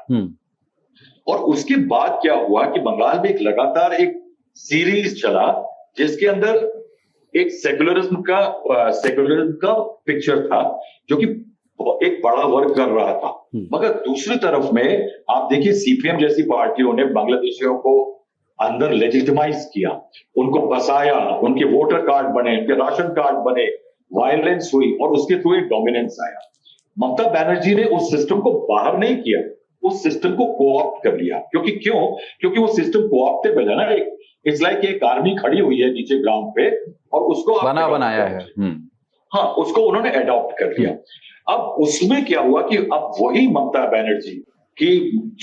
और उसके बाद क्या हुआ कि बंगाल में एक लगातार एक सीरीज चला जिसके अंदर एक सेक्युलरिज्म का पिक्चर था, जो कि एक बड़ा वर्क कर रहा था। मगर दूसरी तरफ में आप देखिए, सीपीएम जैसी पार्टियों ने बांग्लादेशियों को अंदर लेजिटिमाइज किया, उनको बसाया, उनके वोटर कार्ड बने, उनके राशन कार्ड बने, वायलेंस हुई, और उसके थ्रू एक डोमिनेंस आया। ममता बनर्जी ने उस सिस्टम को बाहर नहीं किया, उस सिस्टम को कोऑप्ट कर लिया। क्योंकि वो सिस्टम कोऑप्टेबल है ना। इट्स लाइक एक आर्मी खड़ी हुई है नीचे ग्राउंड पे, और उसको बनाया है। हाँ, उसको उन्होंने अडॉप्ट कर लिया। अब उसमें क्या हुआ कि अब वही ममता बनर्जी की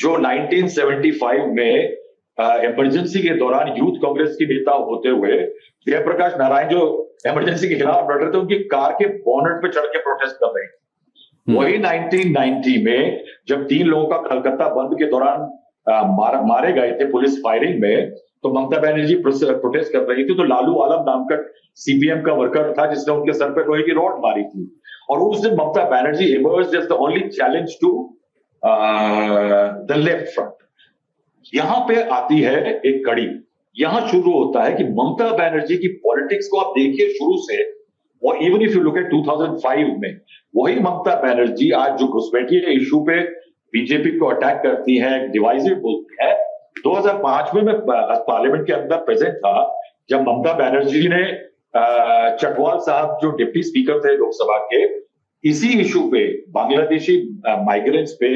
जो 1975 में इमरजेंसी के दौरान यूथ कांग्रेस की नेता होते हुए जयप्रकाश नारायण जो इमरजेंसी के खिलाफ लड़ रहे थे, उनकी कार के बोनेट पे चढ़ के प्रोटेस्ट कर रहे थे। वही 1990 में जब 3 लोगों का कलकत्ता बंद के दौरान मारे गए थे पुलिस फायरिंग में, तो ममता बनर्जी प्रोटेस्ट कर रही थी, तो लालू आलम नाम का सीपीएम का वर्कर था जिसने उनके सर पे लोहे की रॉड मारी थी। और उस दिन Mamata Banerjee emerged as the only challenge to the left front. यहां पे आती है एक कड़ी, यहां शुरू होता है कि ममता बनर्जी की पॉलिटिक्स को आप देखिए शुरू से, और even if you look eight 2005 में, वही ममता बनर्जी आज जो घुसपैठिया इशू पे बीजेपी को अटैक करती है, डिवाइसिव बोलती है। 2005 में मैं पार्लियामेंट के अंदर प्रेजेंट था जब ममता बनर्जी ने चटवाल साहब जो डिप्टी स्पीकर थे लोकसभा के, इसी इशू पे, बांग्लादेशी माइग्रेंट्स पे,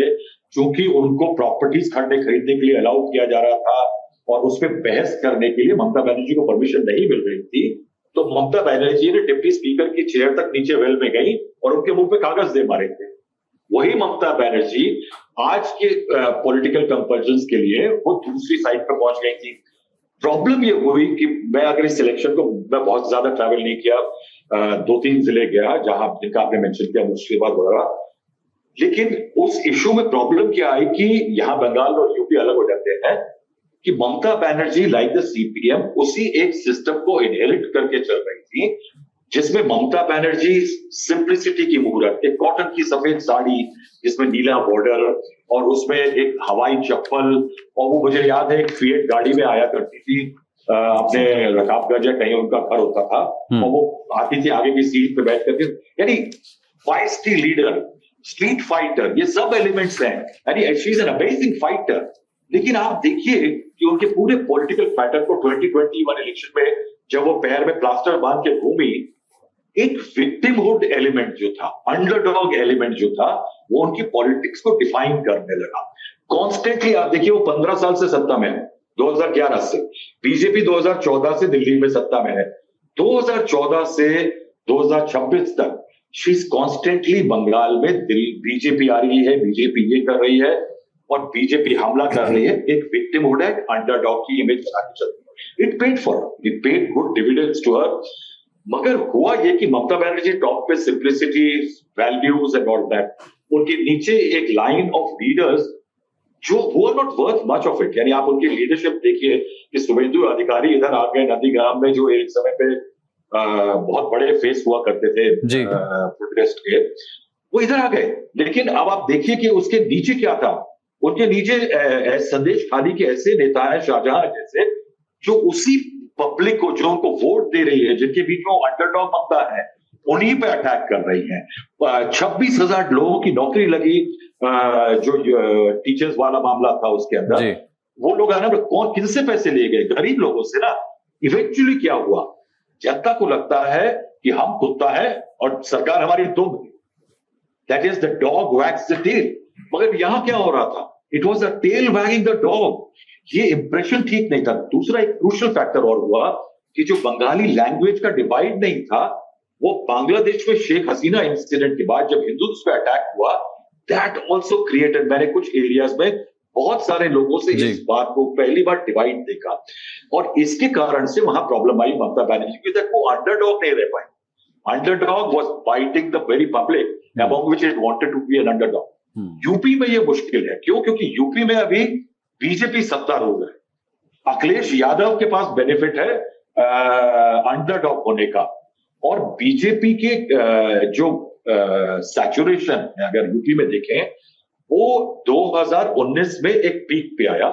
चूंकि उनको प्रॉपर्टीज खरीदने के लिए अलाउ किया जा रहा था और उस पर बहस करने के लिए ममता बनर्जी को परमिशन नहीं मिल रही थी, तो ममता बनर्जी ने डिप्टी स्पीकर की चेयर तक नीचे वेल में गई और उनके मुंह पे कागज दे मारे थे। वही ममता बनर्जी आज के पॉलिटिकल कंपल्जन्स के लिए वो दूसरी साइड पे पहुंच गई थी। प्रॉब्लम ये हुई कि मैं अगर इस सिलेक्शन को, मैं बहुत ज्यादा ट्रैवल नहीं किया, 2-3 जिले गया जहां जिनका आपने मेंशन किया, मुर्शिदाबाद वगैरह, लेकिन उस इशू में प्रॉब्लम क्या आई कि यहां बंगाल और यूपी अलग हो जाते हैं कि Mamata Banerjee like the CPM उसी एक सिस्टम को इनहेरिट करके चल रही थी, जिसमें ममता बनर्जी सिंप्लिसिटी की मुहूर्त, एक कॉटन की सफेद साड़ी जिसमें नीला बॉर्डर और उसमें एक हवाई चप्पल, और वो मुझे याद है एक फिएट गाड़ी में आया करती थी, अपने रकाबगंज या कहीं उनका घर होता था, और वो आती थी आगे की सीट पे बैठ करके, यानी फाइस्टी लीडर, स्ट्रीट फाइटर, ये सब एलिमेंट्स हैं, यानी she is an amazing fighter. लेकिन आप देखिए कि उनके पूरे पॉलिटिकल पैटर्न को 2021 इलेक्शन में जब वो पैर में प्लास्टर बांध के घूमी, एक विक्टिमहुड एलिमेंट जो था, अंडरडॉग एलिमेंट जो था, वो उनकी पॉलिटिक्स को डिफाइन करने लगा। कॉन्स्टेंटली आप देखिए वो 15 साल से सत्ता में है, 2011 से, बीजेपी 2014 से दिल्ली में सत्ता में है, 2014 से 2026 तक शी इज कॉन्स्टेंटली बंगाल में बीजेपी आ रही है, बीजेपी ये कर रही है और बीजेपी हमला कर रही है, एक विक्टिमहुड है, अंडरडॉग की इमेज बना के चलती है। It paid for, it paid good dividends to her. मगर हुआ ये कि ममता बनर्जी टॉप पे simplicity, values and all that, उनके नीचे एक लाइन ऑफ लीडर्स जो वो not worth much of it. यानी आप उनकी लीडरशिप देखिए कि शुभेंदु अधिकारी इधर आ गए नंदीग्राम में, जो एक समय पे बहुत बड़े फेस हुआ करते थे प्रोटेस्ट के, वो इधर आ गए। लेकिन अब आप देखिए कि उसके नीचे क्या था। उनके नीचे संदेश खाली के ऐसे नेता हैं, शाहजहां जैसे, जो उसी पब्लिक को, जो उनको वोट दे रही है, जिनके बीच में अंडरडॉग ममता है, उन्हीं पे अटैक कर रही हैं। 26,000 लोगों की नौकरी लगी, जो टीचर्स वाला मामला था उसके अंदर, वो लोग आना कौन, किनसे पैसे लिए गए? गरीब लोगों से ना। इवेंचुअली क्या हुआ, जनता को लगता है कि हम कुत्ता है और सरकार हमारी दुम है। That is the dog wags the tail. मगर यहां क्या हो रहा था? It was the tail wagging the dog. ये इंप्रेशन ठीक नहीं था। दूसरा एक क्रूशियल फैक्टर और हुआ कि जो बंगाली लैंग्वेज का डिवाइड नहीं था, वो बांग्लादेश में शेख हसीना इंसिडेंट के बाद जब हिंदुत्व पे अटैक हुआ, दैट ऑल्सो क्रिएटेड, मैंने कुछ एरियाज में बहुत सारे लोगों से इस बात को पहली बार डिवाइड देखा, और इसके कारण से वहां प्रॉब्लम आई ममता बनर्जी की, तक वो अंडरडॉग नहीं रह पाई। Underdog was fighting the very public among which it wanted to be an underdog. UP में ये मुश्किल है। क्यों? क्योंकि यूपी में अभी बीजेपी सत्तारूढ़ है। अखिलेश यादव के पास बेनिफिट है अंडरडॉग होने का, और बीजेपी के जो सैचुरेशन अगर यूपी में देखें, वो 2019 में एक पीक पे आया,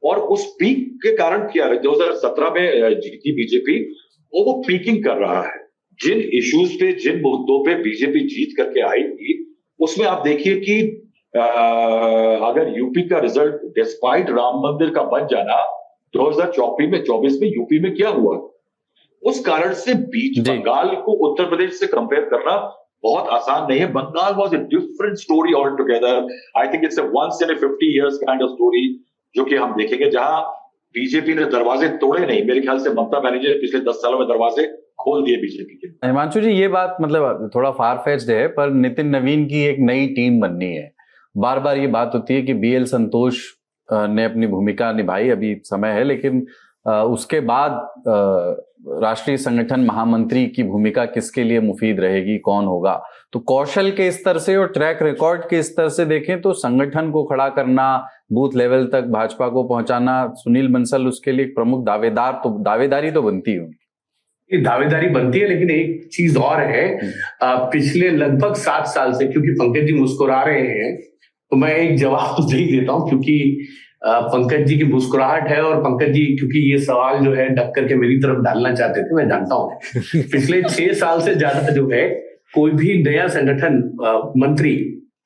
और उस पीक के कारण क्या है, 2017 में जीती बीजेपी, वो पीकिंग कर रहा है। जिन इश्यूज पे, जिन मुद्दों पे बीजेपी जीत करके आई थी, उसमें आप देखिए कि अगर यूपी का रिजल्ट डिस्पाइट राम मंदिर का बन जाना 2024 में यूपी में क्या हुआ, उस कारण से बीच बंगाल को उत्तर प्रदेश से कंपेयर करना बहुत आसान नहीं है। Bengal was a different story all together. I think it's a once in 50 years kind of story, जो कि हम देखेंगे, जहां बीजेपी ने दरवाजे तोड़े नहीं, मेरे ख्याल से ममता बनर्जी ने पिछले 10 सालों में दरवाजे खोल दिए बीजेपी के। हिमांशु जी, ये बात मतलब थोड़ा फार फेच्ड है, पर नितिन नवीन की एक नई टीम बननी है। बार बार ये बात होती है कि BL संतोष ने अपनी भूमिका निभाई, अभी समय है, लेकिन उसके बाद राष्ट्रीय संगठन महामंत्री की भूमिका किसके लिए मुफीद रहेगी, कौन होगा? तो कौशल के स्तर से और ट्रैक रिकॉर्ड के स्तर से देखें तो संगठन को खड़ा करना, बूथ लेवल तक भाजपा को पहुंचाना, सुनील बंसल उसके लिए एक प्रमुख दावेदारी तो बनती है। ये दावेदारी बनती है, लेकिन एक चीज और है, पिछले लगभग 7 साल से, क्योंकि पंकज जी मुस्कुरा रहे हैं तो मैं एक जवाब तो दे ही देता हूं, क्योंकि पंकज जी की मुस्कुराहट है, और पंकज जी क्योंकि ये सवाल जो है ढक करके मेरी तरफ डालना चाहते थे, मैं जानता हूं। पिछले 6 साल से ज्यादा जो है, कोई भी नया संगठन मंत्री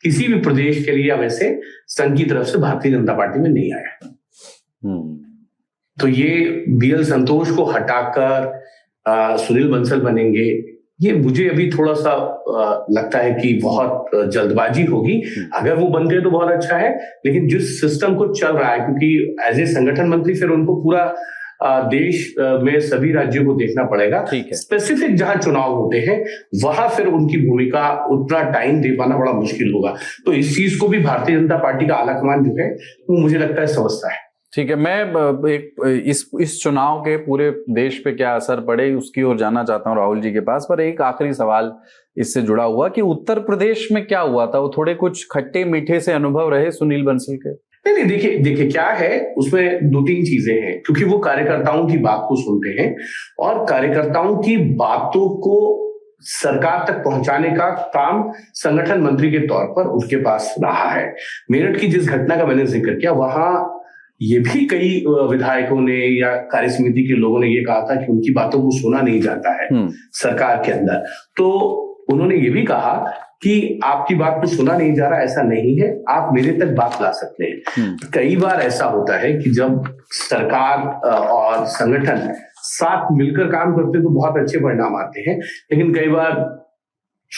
किसी भी प्रदेश के लिए या वैसे संघ की तरफ से भारतीय जनता पार्टी में नहीं आया। तो ये BL संतोष को हटाकर सुनील बंसल बनेंगे, ये मुझे अभी थोड़ा सा लगता है कि बहुत जल्दबाजी होगी। अगर वो बनते तो बहुत अच्छा है, लेकिन जिस सिस्टम को चल रहा है, क्योंकि एज ए संगठन मंत्री फिर उनको पूरा देश में सभी राज्यों को देखना पड़ेगा। स्पेसिफिक जहां चुनाव होते हैं वहां फिर उनकी भूमिका उतना टाइम दे पाना बड़ा मुश्किल होगा। तो इस चीज को भी भारतीय जनता पार्टी का आलाकमान जो है वो मुझे लगता है समझता है। ठीक है, मैं एक इस चुनाव के पूरे देश पे क्या असर पड़े उसकी ओर जाना चाहता हूं राहुल जी के पास, पर एक आखिरी सवाल इससे जुड़ा हुआ कि उत्तर प्रदेश में क्या हुआ था? वो थोड़े कुछ खट्टे मीठे से अनुभव रहे सुनील बंसल के? नहीं, देखिए क्या है, उसमें 2-3 चीजें हैं, क्योंकि वो कार्यकर्ताओं की बात को सुनते हैं, और कार्यकर्ताओं की बातों को सरकार तक पहुंचाने का काम संगठन मंत्री के तौर पर उनके पास रहा है। मेरठ की जिस घटना का मैंने जिक्र किया, वहां ये भी कई विधायकों ने या कार्य समिति के लोगों ने ये कहा था कि उनकी बातों को सुना नहीं जाता है सरकार के अंदर। तो उन्होंने ये भी कहा कि आपकी बात को सुना नहीं जा रहा, ऐसा नहीं है, आप मेरे तक बात ला सकते हैं। कई बार ऐसा होता है कि जब सरकार और संगठन साथ मिलकर काम करते हैं तो बहुत अच्छे परिणाम आते हैं, लेकिन कई बार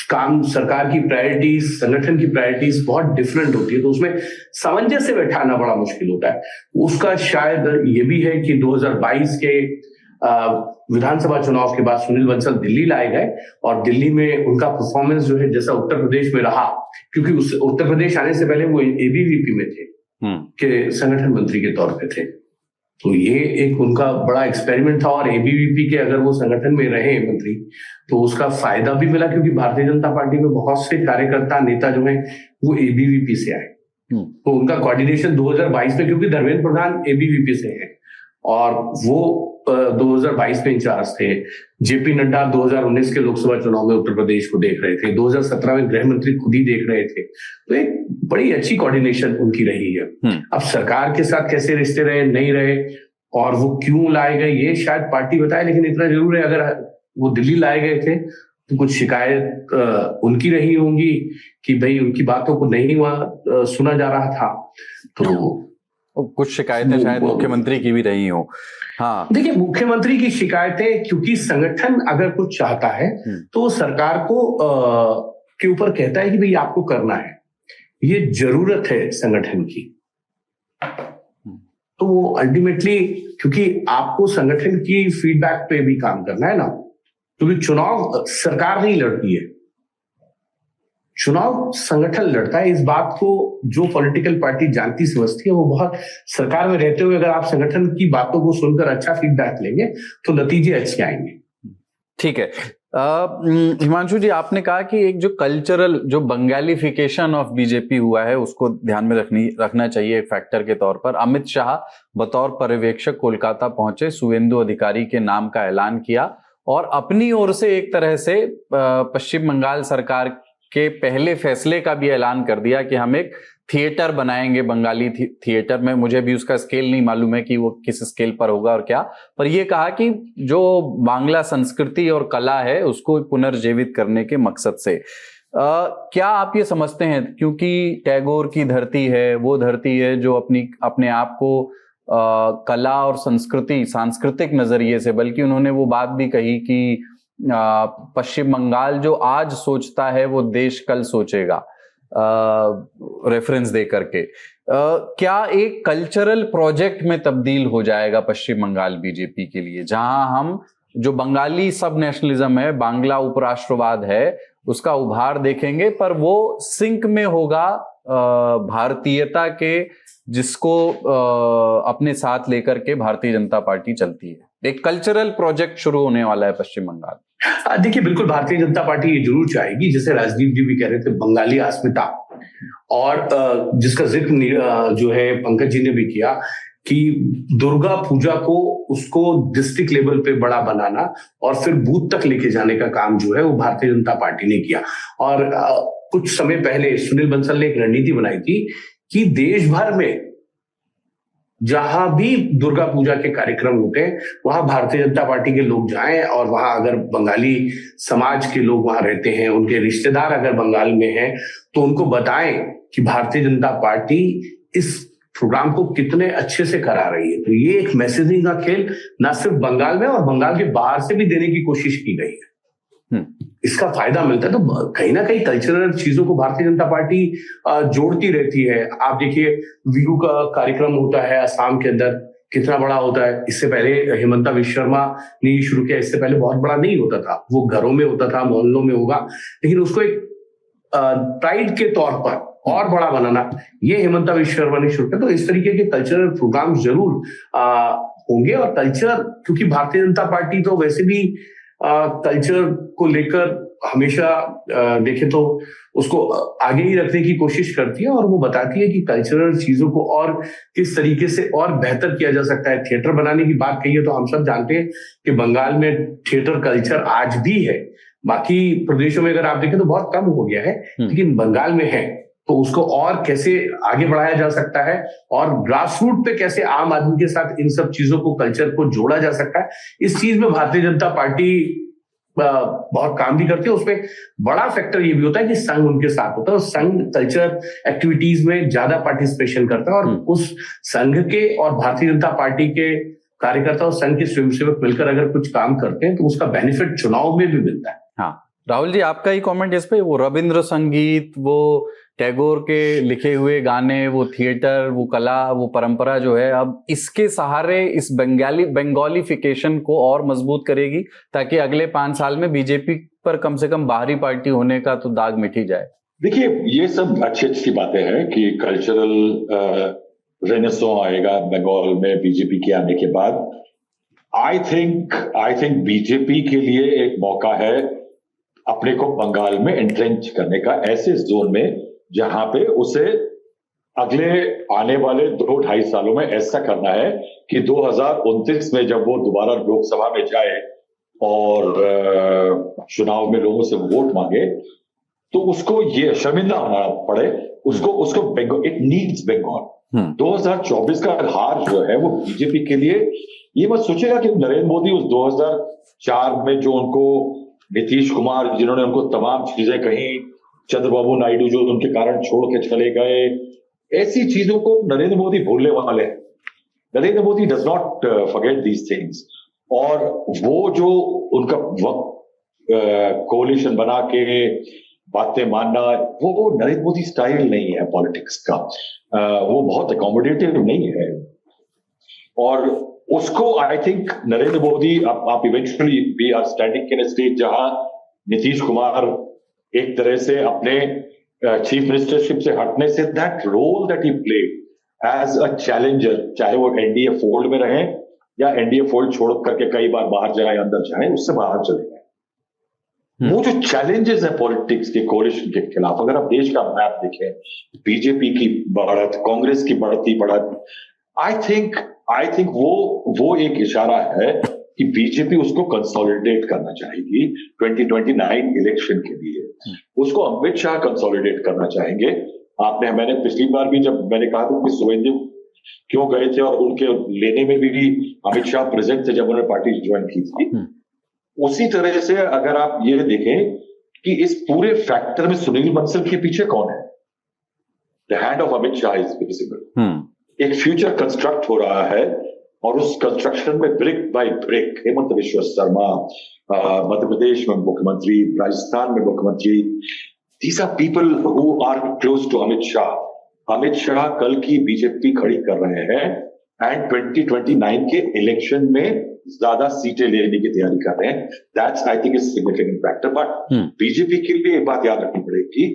काम, सरकार की प्रायोरिटीज, संगठन की प्रायोरिटीज बहुत डिफरेंट होती है, तो उसमें सामंजस्य बैठाना बड़ा मुश्किल होता है। उसका शायद ये भी है कि 2022 के विधानसभा चुनाव के बाद सुनील बंसल दिल्ली लाए गए, और दिल्ली में उनका परफॉर्मेंस जो है जैसा उत्तर प्रदेश में रहा, क्योंकि उस उत्तर प्रदेश आने से पहले वो ABVP में थे, के संगठन मंत्री के तौर पे थे, तो ये एक उनका बड़ा एक्सपेरिमेंट था, और एबीवीपी के अगर वो संगठन में रहे मंत्री तो उसका फायदा भी मिला, क्योंकि भारतीय जनता पार्टी में बहुत से कार्यकर्ता नेता जो हैं वो एबीवीपी से आए। तो उनका कोऑर्डिनेशन 2022 में, क्योंकि धर्मेंद्र प्रधान एबीवीपी से हैं और वो 2022 में इंचार्ज थे। जेपी नड्डा 2019 के लोकसभा चुनाव में उत्तर प्रदेश को देख रहे थे, 2017 में गृह मंत्री खुद ही देख रहे थे। तो एक बड़ी अच्छी कोऑर्डिनेशन उनकी रही है। अब सरकार के साथ कैसे रिश्ते रहे, नहीं रहे, और वो क्यों लाए गए ये शायद पार्टी बताए, लेकिन इतना जरूर है अगर वो दिल्ली लाए गए थे तो कुछ शिकायत उनकी रही होंगी कि भाई उनकी बातों को नहीं वहां सुना जा रहा था। तो कुछ शिकायतें शायद मुख्यमंत्री की भी रही हो। हाँ, देखिए, मुख्यमंत्री की शिकायतें, क्योंकि संगठन अगर कुछ चाहता है तो सरकार को के ऊपर कहता है कि भाई आपको करना है, ये जरूरत है संगठन की। तो वो अल्टीमेटली, क्योंकि आपको संगठन की फीडबैक पे भी काम करना है ना, क्योंकि चुनाव सरकार नहीं लड़ती है, चुनाव संगठन लड़ता है। इस बात को जो पॉलिटिकल पार्टी जानती समझती है, वो बहुत सरकार में रहते हुए अगर आप संगठन की बातों को सुनकर अच्छा फीडबैक लेंगे तो नतीजे अच्छे आएंगे। ठीक है। हिमांशु जी, आपने कहा कि एक जो कल्चरल, जो बंगालीफिकेशन ऑफ बीजेपी हुआ है उसको ध्यान में रखना चाहिए एक फैक्टर के तौर पर। अमित शाह बतौर पर्यवेक्षक कोलकाता पहुंचे, शुवेंदु अधिकारी के नाम का ऐलान किया और अपनी ओर से एक तरह से पश्चिम बंगाल सरकार के पहले फैसले का भी ऐलान कर दिया कि हम एक थिएटर बनाएंगे, बंगाली थिएटर में। मुझे भी उसका स्केल नहीं मालूम है कि वो किस स्केल पर होगा और क्या, पर ये कहा कि जो बांग्ला संस्कृति और कला है उसको पुनर्जीवित करने के मकसद से। क्या आप ये समझते हैं, क्योंकि टैगोर की धरती है, वो धरती है जो अपने आप को कला और सांस्कृतिक नजरिए से, बल्कि उन्होंने वो बात भी कही कि पश्चिम बंगाल जो आज सोचता है वो देश कल सोचेगा, रेफरेंस दे करके। क्या एक कल्चरल प्रोजेक्ट में तब्दील हो जाएगा पश्चिम बंगाल बीजेपी के लिए, जहां हम जो बंगाली सब नेशनलिज्म है, बांग्ला उपराष्ट्रवाद है, उसका उभार देखेंगे, पर वो सिंक में होगा भारतीयता के, जिसको अपने साथ लेकर के भारतीय जनता पार्टी चलती है। एक कल्चरल प्रोजेक्ट शुरू होने वाला है पश्चिम बंगाल। देखिए, बिल्कुल भारतीय जनता पार्टी ये जरूर चाहेगी, जैसे राजदीप जी भी कह रहे थे, बंगाली अस्मिता, और जिसका जिक्र जो है पंकज जी ने भी किया कि दुर्गा पूजा को उसको डिस्ट्रिक्ट लेवल पे बड़ा बनाना और फिर बूथ तक लेके जाने का काम जो है वो भारतीय जनता पार्टी ने किया। और कुछ समय पहले सुनील बंसल ने एक रणनीति बनाई थी कि देश भर में जहां भी दुर्गा पूजा के कार्यक्रम होते हैं वहां भारतीय जनता पार्टी के लोग जाएं, और वहां अगर बंगाली समाज के लोग वहां रहते हैं, उनके रिश्तेदार अगर बंगाल में हैं, तो उनको बताएं कि भारतीय जनता पार्टी इस प्रोग्राम को कितने अच्छे से करा रही है। तो ये एक मैसेजिंग का खेल ना सिर्फ बंगाल में और बंगाल के बाहर से भी देने की कोशिश की गई है। इसका फायदा मिलता है। तो कहीं ना कहीं कल्चरल चीजों को भारतीय जनता पार्टी जोड़ती रहती है। आप देखिए, बिहू का कार्यक्रम होता है असम के अंदर, कितना बड़ा होता है। इससे पहले हेमंता विश्व शर्मा ने शुरू किया, इससे पहले बहुत बड़ा नहीं होता था, वो घरों में होता था, मोहल्लों में होगा, लेकिन उसको एक प्राइड के तौर पर और बड़ा बनाना, ये हेमंता विश्व शर्मा ने शुरू किया। तो इस तरीके के कल्चरल प्रोग्राम जरूर होंगे। और कल्चर, क्योंकि भारतीय जनता पार्टी तो वैसे भी कल्चर को लेकर हमेशा देखे तो उसको आगे ही रखने की कोशिश करती है, और वो बताती है कि कल्चरल चीजों को और किस तरीके से और बेहतर किया जा सकता है। थिएटर बनाने की बात कही है तो हम सब जानते हैं कि बंगाल में थिएटर कल्चर आज भी है, बाकी प्रदेशों में अगर आप देखें तो बहुत कम हो गया है, लेकिन बंगाल में है। तो उसको और कैसे आगे बढ़ाया जा सकता है और ग्रास रूट पे कैसे आम आदमी के साथ इन सब चीजों को, कल्चर को जोड़ा जा सकता है, इस चीज में भारतीय जनता पार्टी बहुत काम भी करती है। उसमें बड़ा फैक्टर ये भी होता है कि संघ उनके साथ होता है, और संघ कल्चर एक्टिविटीज में ज्यादा पार्टिसिपेशन करता है, और उस संघ के और भारतीय जनता पार्टी के कार्यकर्ता और संघ के स्वयंसेवक मिलकर अगर कुछ काम करते हैं तो उसका बेनिफिट चुनाव में भी मिलता है। हाँ, राहुल जी, आपका ही कमेंट इस पे। वो रविंद्र संगीत, वो टैगोर के लिखे हुए गाने, वो थिएटर, वो कला, वो परंपरा जो है, अब इसके सहारे इस बंगालीफिकेशन को और मजबूत करेगी, ताकि अगले 5 साल में बीजेपी पर कम से कम बाहरी पार्टी होने का तो दाग मिट ही जाए। देखिए, ये सब अच्छी अच्छी बातें हैं कि कल्चरल रेनेसॉ आएगा बंगाल में बीजेपी के आने के बाद। आई थिंक बीजेपी के लिए एक मौका है अपने को बंगाल में एंट्रेंच करने का, ऐसे जोन में जहां पे उसे अगले आने वाले 2-2.5 सालों में ऐसा करना है कि 2029 में जब वो दोबारा लोकसभा में जाए और चुनाव में लोगों से वोट मांगे तो उसको ये शर्मिंदा होना पड़े, उसको बंगाल, इट नीड्स बंगाल। 2024 का हार जो है वो बीजेपी के लिए, ये मत सोचेगा कि नरेंद्र मोदी उस 2004 में जो उनको नीतीश कुमार जिन्होंने उनको तमाम चीजें कही, चंद्रबाबू नायडू जो उनके कारण छोड़ के चले गए, ऐसी चीजों को नरेंद्र मोदी भूलने वाले हैं। Narendra Modi does not forget these things. और वो जो उनका वक्त कोalition बना के बातें मानना, वो नरेंद्र मोदी स्टाइल नहीं है पॉलिटिक्स का। वो बहुत अकोमोडेटिव नहीं है और उसको आई थिंक नरेंद्र मोदी, आप eventually we are standing in a stage जहां नीतीश कुमार एक तरह से अपने चीफ मिनिस्टरशिप से हटने से that role that he played as a challenger, चाहे वो एनडीए फोल्ड में रहे या एनडीए फोल्ड छोड़ करके कई बार बाहर जाए, अंदर जाए, उससे बाहर चले गए। वो जो चैलेंजेस है पॉलिटिक्स के कोalition के खिलाफ, अगर आप देश का मैप देखें, बीजेपी की बढ़त, कांग्रेस की बढ़ती बढ़त, आई थिंक वो एक इशारा है कि बीजेपी उसको कंसोलिडेट करना चाहेगी 2029 इलेक्शन के लिए। उसको अमित शाह कंसोलिडेट करना चाहेंगे। मैंने पिछली बार भी जब मैंने कहा था कि शुभेंदु क्यों गए थे और उनके लेने में भी अमित शाह प्रेजेंट थे जब उन्होंने पार्टी ज्वाइन की थी, उसी तरह से अगर आप ये देखें कि इस पूरे फैक्टर में सुनील बंसल के पीछे कौन है, the hand of Amit Shah is visible. एक फ्यूचर कंस्ट्रक्ट हो रहा है और उस कंस्ट्रक्शन में brick by brick Himanta Biswa Sarma Madhya Pradesh में मुख्यमंत्री, राजस्थान में मुख्यमंत्री, these are people who are close to Amit Shah. Amit Shah कल की बीजेपी खड़ी कर रहे हैं एंड 2029 के इलेक्शन में ज्यादा सीटें लेने की तैयारी कर रहे हैं। That's I think is significant factor. But BJP के लिए एक बात याद रखनी पड़ेगी,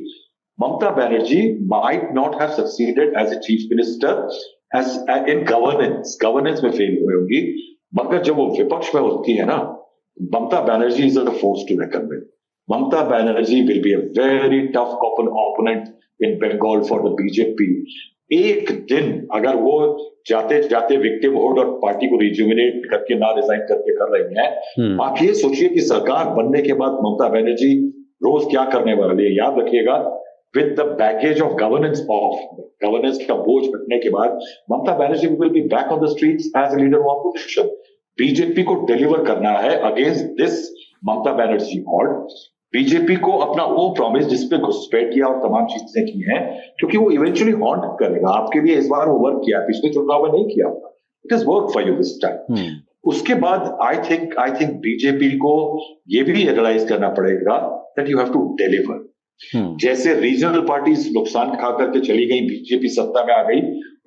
Mamata Banerjee might not have succeeded as a chief minister as in governance में फेल हुए होंगी, मगर जब वो विपक्ष में होती है ना, Mamata Banerjee is a force to reckon with. Mamata Banerjee will be a very tough opponent in Bengal for the BJP। एक दिन अगर वो जाते जाते विक्टिमहुड और पार्टी को रिज्यूमिनेट करके ना रिजाइन करके कर रही हैं, आप ये सोचिए कि सरकार बनने के बाद ममता बनर्जी रोज क्या करने वाली है। याद रखिएगा, with the baggage of governance का बोझ हटने के बाद Mamata Banerjee will be back on the streets as a leader of opposition. BJP को डिलीवर करना है against this Mamata Banerjee horde. BJP को अपना वो प्रॉमिस जिसपे घुसपैठिया और तमाम चीजें की हैं, क्योंकि वो इवेंचुअली हॉन्ट करेगा आपके लिए। इस बार वो वर्क किया, पिछले चुनाव में नहीं किया, it is work for you this time. उसके बाद आई थिंक बीजेपी को ये भी रियलाइज करना पड़ेगा that you have to deliver. जैसे रीजनल पार्टीज नुकसान खा करके चली गई, बीजेपी सत्ता में आ गई,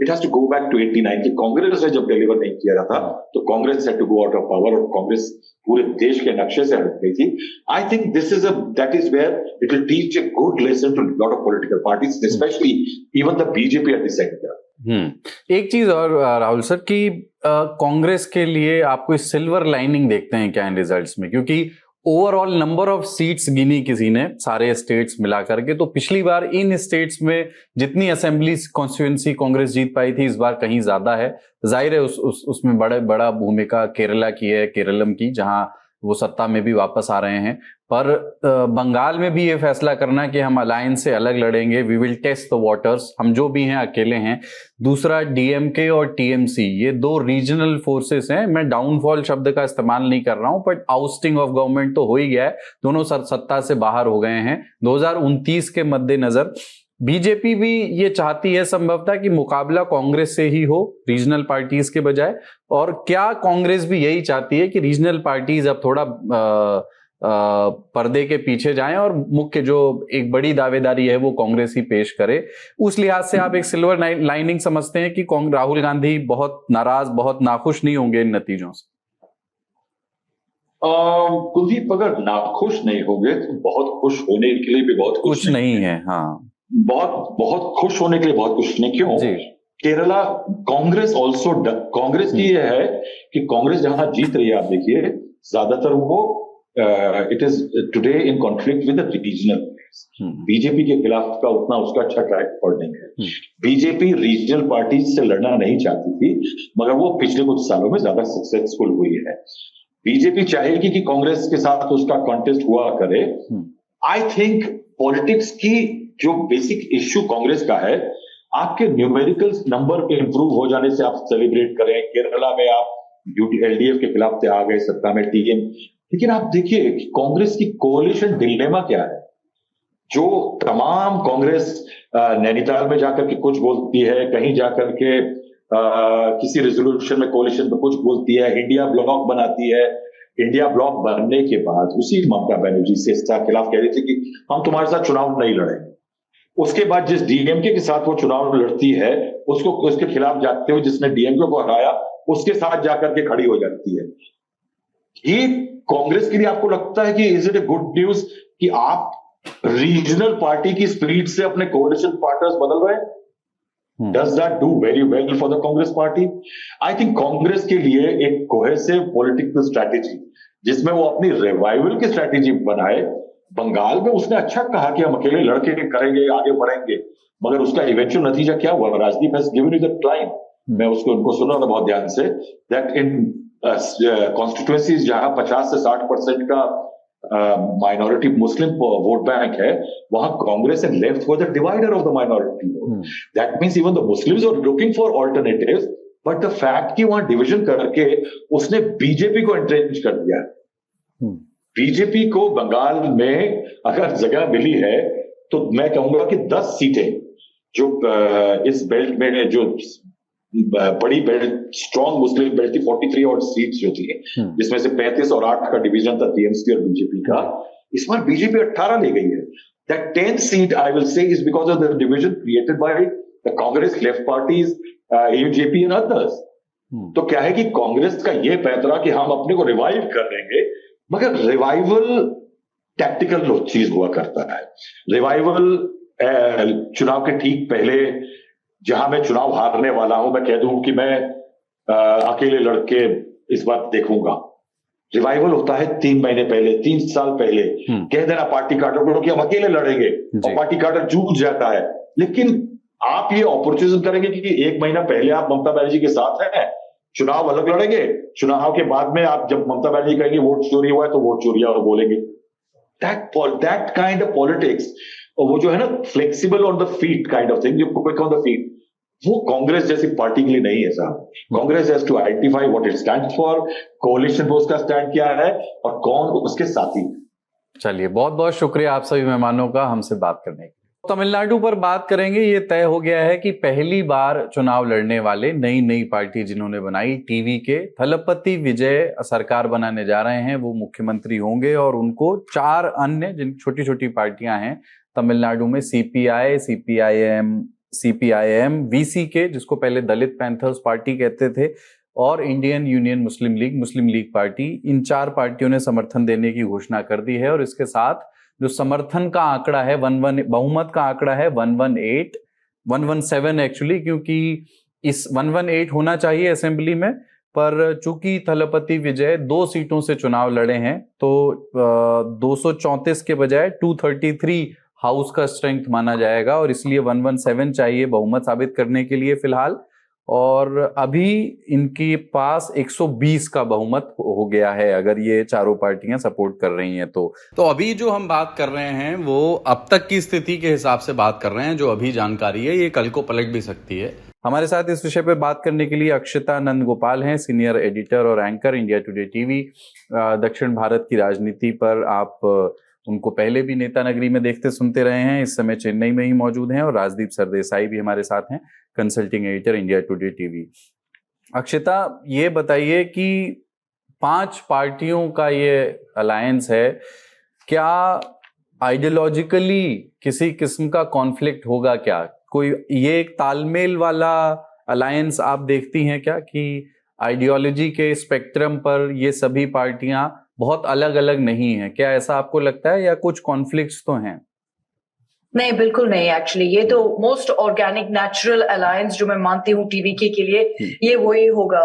it has to go back to 89 की कांग्रेस ने जब डिलीवर नहीं किया रहा था तो Congress had to go out of power और कांग्रेस पूरे देश के नक्शे से हट गई थी। I think that is where it will teach a good lesson to lot of political parties, especially even the BJP at the centre. एक चीज और राहुल सर कि कांग्रेस के लिए आप कोई सिल्वर लाइनिंग देखते हैं क्या इन रिजल्ट्स में? क्योंकि ओवरऑल नंबर ऑफ सीट्स गिनी किसी ने सारे स्टेट्स मिला करके, तो पिछली बार इन स्टेट्स में जितनी असेंबली कॉन्स्टिट्यूएंसी कांग्रेस जीत पाई थी, इस बार कहीं ज्यादा है। जाहिर है उसमें बड़ा भूमिका केरला की है, केरलम की, जहां वो सत्ता में भी वापस आ रहे हैं। पर बंगाल में भी ये फैसला करना कि हम अलायंस से अलग लड़ेंगे, we will test the waters, हम जो भी हैं अकेले हैं। दूसरा डीएमके और टीएमसी, ये दो रीजनल फोर्सेस हैं। मैं डाउनफॉल शब्द का इस्तेमाल नहीं कर रहा हूं, बट आउस्टिंग ऑफ गवर्नमेंट तो हो ही गया है, दोनों सत्ता से बाहर हो गए हैं। 2029 के मद्देनजर बीजेपी भी ये चाहती है संभवतः कि मुकाबला कांग्रेस से ही हो रीजनल पार्टीज के बजाय, और क्या कांग्रेस भी यही चाहती है कि रीजनल पार्टीज अब थोड़ा पर्दे के पीछे जाएं और मुख्य जो एक बड़ी दावेदारी है वो कांग्रेस ही पेश करे? उस लिहाज से आप एक सिल्वर लाइनिंग समझते हैं कि राहुल गांधी बहुत नाराज, बहुत नाखुश नहीं होंगे इन नतीजों से? कुलदीप, अगर नाखुश नहीं होंगे तो बहुत खुश होने के लिए भी बहुत कुछ नहीं है। हाँ, बहुत खुश होने के लिए बहुत कुछ नहीं। क्यों? केरला कांग्रेस की ये है कि कांग्रेस जहां जीत रही है, आप देखिए ज्यादातर वो it is today in conflict with the regional BJP के खिलाफ का उतना उसका अच्छा ट्रैक रिकॉर्ड नहीं है। बीजेपी रीजनल पार्टी से लड़ना नहीं चाहती थी, मगर वो पिछले कुछ सालों में ज्यादा सक्सेसफुल हुई है। बीजेपी चाहेगी कि कांग्रेस के साथ उसका कॉन्टेस्ट हुआ करे। आई थिंक पॉलिटिक्स की जो बेसिक इश्यू कांग्रेस का है, आपके न्यूमेरिकल नंबर इंप्रूव हो जाने से आप सेलिब्रेट करें। केरला में आप एलडीएफ के खिलाफ आ गए सत्ता में, टीएम, लेकिन आप देखिए कांग्रेस की कोalition डिलेमा क्या है। जो तमाम कांग्रेस नैनीताल में जाकर के कुछ बोलती है, कहीं जाकर के किसी रेजोल्यूशन में कोalition में कुछ बोलती है, इंडिया ब्लॉक बनाती है। इंडिया ब्लॉक बनने के बाद उसी ममता बनर्जी से इसका खिलाफ कह रही थी कि हम तुम्हारे साथ चुनाव नहीं लड़ेंगे। उसके बाद जिस डीएमके के साथ वो चुनाव लड़ती है, उसको उसके खिलाफ जाते हुए जिसने डीएमके को हराया उसके साथ जाकर के खड़ी हो जाती है। ये कांग्रेस के लिए आपको लगता है कि is it a good news कि आप रीजनल पार्टी की स्पीड से अपने कोalition पार्टनर्स बदल रहे हैं? Does that do very well for the Congress party? I think Congress के लिए एक कोहेसिव पॉलिटिकल स्ट्रैटेजी जिसमें वो अपनी रिवाइवल की स्ट्रैटेजी बनाए। बंगाल में उसने अच्छा कहा कि हम अकेले लड़के करेंगे, आगे बढ़ेंगे, मगर उसका इवेंचुअल नतीजा क्या हुआ? Rajdeep has given you the climb. मैं उनको सुना था बहुत ध्यान से, दैट इन कॉन्स्टिट्यूएंसीज जहां 50 से 60% का माइनॉरिटी मुस्लिम वोट बैंक है, वहां Congress and left was the divider of the minority vote. That means even the Muslims are looking for alternatives, but the fact कि वहां डिवीजन करके उसने बीजेपी को एंट्रेंच कर दिया। बीजेपी को बंगाल में अगर जगह मिली है तो मैं कहूंगा कि 10 सीटें जो इस बेल्ट में जो बड़ी बेल्ट स्ट्रॉन्ग मुस्लिम बेल्ट थी, 43 और सीट्स जो थी, जिसमें से 35 और 8 का डिवीजन था टीएमसी और बीजेपी का, इस बार बीजेपी 18 ले गई है। That 10th seat I will say is because of the division created by the Congress left parties, UJP and others. तो क्या है कि कांग्रेस का ये पैतरा कि हम अपने को रिवाइव कर लेंगे, मगर रिवाइवल टैक्टिकल चीज हुआ करता है। रिवाइवल चुनाव के ठीक पहले, जहां मैं चुनाव हारने वाला हूं, मैं कह दूं कि मैं अकेले लड़के इस बार देखूंगा। रिवाइवल होता है 3 महीने पहले, 3 साल पहले कह देना पार्टी कार्डर को कि हम अकेले लड़ेंगे, और पार्टी कार्डर जीत जाता है। लेकिन आप ये अपॉर्चुनिज्म करेंगे कि 1 महीना पहले आप ममता बनर्जी के साथ हैं, चुनाव अलग लड़ेंगे, चुनाव के बाद में आप जब ममता बनर्जी कहेंगे वोट चोरी हुआ है तो वोट चोरी और बोलेंगे। दैट काइंड ऑफ पॉलिटिक्स, और वो जो है ना flexible on the feet kind of thing, जो क्विक ऑन द फीट, वो कांग्रेस जैसी पार्टी के लिए नहीं है साहब। Congress has to identify what it stands for, coalition में उसका स्टैंड क्या है और कौन उसके साथी। चलिए, बहुत बहुत शुक्रिया आप सभी मेहमानों का हमसे बात करने के लिए। तमिलनाडु पर बात करेंगे। ये तय हो गया है कि पहली बार चुनाव लड़ने वाले नई पार्टी जिन्होंने बनाई, टीवी के थलपति विजय सरकार बनाने जा रहे हैं, वो मुख्यमंत्री होंगे, और उनको 4 अन्य जिन छोटी छोटी पार्टियां हैं तमिलनाडु में, सीपीआई, सीपीआईएम, वीसीके जिसको पहले दलित पैंथर्स पार्टी कहते थे, और इंडियन यूनियन मुस्लिम लीग पार्टी, इन 4 पार्टियों ने समर्थन देने की घोषणा कर दी है। और इसके साथ जो समर्थन का आंकड़ा है, बहुमत का आंकड़ा है 117 एक्चुअली, क्योंकि इस 118 होना चाहिए असेंबली में, पर चूंकि थलपति विजय 2 सीटों से चुनाव लड़े हैं तो 234 के बजाय 233 हाउस का स्ट्रेंथ माना जाएगा, और इसलिए 117 चाहिए बहुमत साबित करने के लिए फिलहाल। और अभी इनके पास 120 का बहुमत हो गया है अगर ये चारों पार्टियां सपोर्ट कर रही हैं तो अभी जो हम बात कर रहे हैं वो अब तक की स्थिति के हिसाब से बात कर रहे हैं। जो अभी जानकारी है ये कल को पलट भी सकती है। हमारे साथ इस विषय पर बात करने के लिए अक्षता नंदगोपाल हैं, सीनियर एडिटर और एंकर इंडिया टुडे टीवी। दक्षिण भारत की राजनीति पर आप उनको पहले भी नेता नगरी में देखते सुनते रहे हैं, इस समय चेन्नई में ही मौजूद हैं। और राजदीप सरदेसाई भी हमारे साथ हैं, consulting editor India Today TV. Akshata, ये बताइए कि 5 पार्टियों का ये अलायंस है, क्या आइडियोलॉजिकली किसी किस्म का कॉन्फ्लिक्ट होगा क्या? कोई ये एक तालमेल वाला अलायंस आप देखती हैं क्या, कि आइडियोलॉजी के स्पेक्ट्रम पर ये सभी पार्टियां बहुत अलग अलग नहीं हैं? क्या ऐसा आपको लगता है, या कुछ कॉन्फ्लिक्ट्स तो हैं? नहीं, बिल्कुल नहीं। एक्चुअली ये तो मोस्ट ऑर्गेनिक नेचुरल अलायंस जो मैं मानती हूँ टीवीके के लिए, ये वही होगा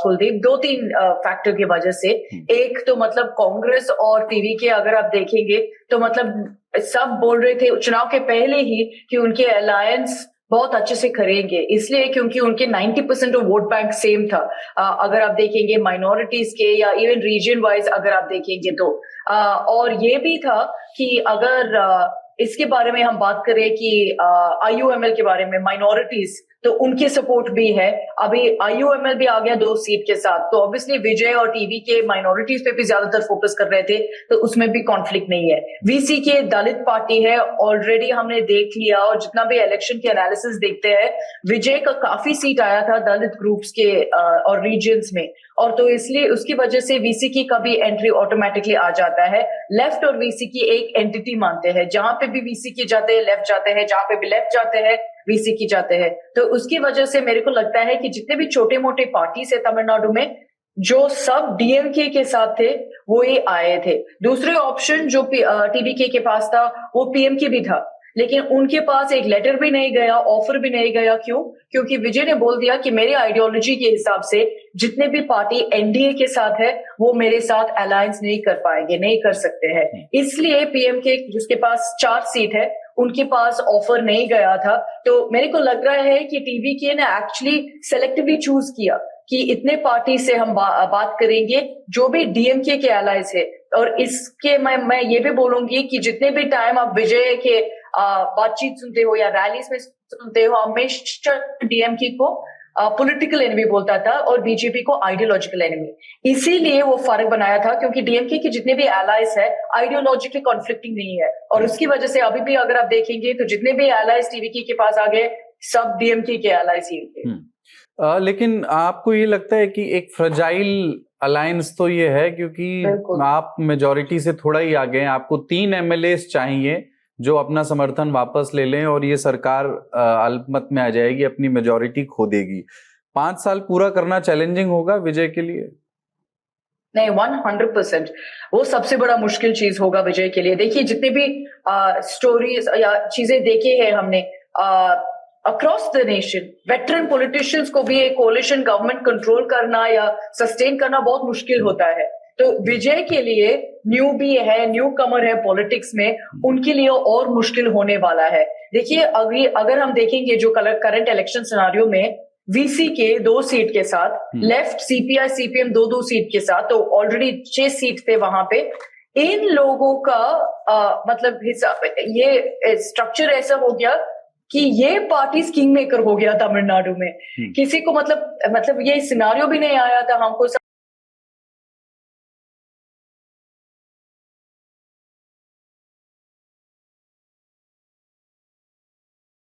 कुलदीप। 2-3 फैक्टर की वजह से। एक तो मतलब कांग्रेस और टीवीके अगर आप देखेंगे तो मतलब सब बोल रहे थे चुनाव के पहले ही कि उनके अलायंस बहुत अच्छे से करेंगे, इसलिए क्योंकि उनके 90% ऑफ वोट बैंक सेम था। अगर आप देखेंगे माइनॉरिटीज के या इवन रीजन वाइज अगर आप देखेंगे तो और ये भी था कि अगर इसके बारे में हम बात करें कि IUML के बारे में माइनॉरिटीज, तो उनके सपोर्ट भी है। अभी IUML भी आ गया 2 सीट के साथ, तो ऑब्वियसली विजय और टीवी के माइनॉरिटीज पे भी ज्यादातर फोकस कर रहे थे, तो उसमें भी कॉन्फ्लिक्ट नहीं है। VC के दलित पार्टी है, ऑलरेडी हमने देख लिया, और जितना भी इलेक्शन के एनालिसिस देखते हैं, विजय का काफी सीट आया था दलित ग्रुप्स के और रीजन्स में, और तो इसलिए उसकी वजह से VC की कभी एंट्री ऑटोमेटिकली आ जाता है। लेफ्ट और VC की एक एंटिटी मानते हैं, जहां पे भी VC की जाते हैं लेफ्ट जाते हैं, जहां पे भी लेफ्ट जाते हैं VC की जाते हैं। तो उसकी वजह से मेरे को लगता है कि जितने भी छोटे मोटे पार्टीज है तमिलनाडु में, जो सब DMK के साथ थे वो ही आए थे। दूसरे ऑप्शन जो TVK के पास था वो PMK भी था, लेकिन उनके पास एक लेटर भी नहीं गया, ऑफर भी नहीं गया। क्यों? क्योंकि विजय ने बोल दिया कि मेरी आइडियोलॉजी के हिसाब से जितने भी पार्टी NDA के साथ है वो मेरे साथ अलायंस नहीं कर पाएंगे, नहीं कर सकते हैं। इसलिए PMK जिसके पास 4 सीट है उनके पास ऑफर नहीं गया था। तो मेरे को लग रहा है कि TVK ने एक्चुअली सेलेक्टिवली चूज किया कि इतने पार्टी से हम बात करेंगे जो भी DMK के एलाइज है। और इसके मैं ये भी बोलूंगी कि जितने भी टाइम आप विजय के बातचीत सुनते हो या रैलीज में सुनते हो, हमेशा DMK को पॉलिटिकल एनिमी बोलता था और बीजेपी को आइडियोलॉजिकल एनिमी। इसीलिए वो फर्क बनाया था, क्योंकि DMK के जितने भी एलाइज है आइडियोलॉजिकली कॉन्फ्लिक्टिंग नहीं है, और उसकी वजह से अभी भी अगर आप देखेंगे तो जितने भी एलाइज TVK के पास आ गए सब DMK के एलाइज ही थे। लेकिन आपको ये लगता है कि एक फ्रजाइल अलायंस तो ये है, क्योंकि आप मेजॉरिटी से थोड़ा ही आगे हैं, आपको 3 MLAs चाहिए जो अपना समर्थन वापस ले लें और ये सरकार अल्पमत में आ जाएगी, अपनी मेजॉरिटी खो देगी। 5 साल पूरा करना चैलेंजिंग होगा विजय के लिए? नहीं, 100% वो सबसे बड़ा मुश्किल चीज होगा विजय के लिए। देखिए जितने भी स्टोरीज या चीजें देखे हैं हमने across the nation, veteran politicians को भी एक कोलिशन गवर्नमेंट कंट्रोल करना या सस्टेन करना बहुत मुश्किल होता है। तो विजय के लिए न्यू भी है, न्यू कमर है पॉलिटिक्स में, उनके लिए और मुश्किल होने वाला है। देखिए अगर हम देखेंगे जो करंट इलेक्शन सिनारियो में VC के 2 सीट के साथ, लेफ्ट CPI CPM 2 सीट के साथ, तो ऑलरेडी 6 सीट थे वहां पे। इन लोगों का मतलब हिसाब, ये स्ट्रक्चर ऐसा हो गया कि ये पार्टी किंग मेकर हो गया तमिलनाडु में। किसी को मतलब ये सिनारियो भी नहीं आया था हमको।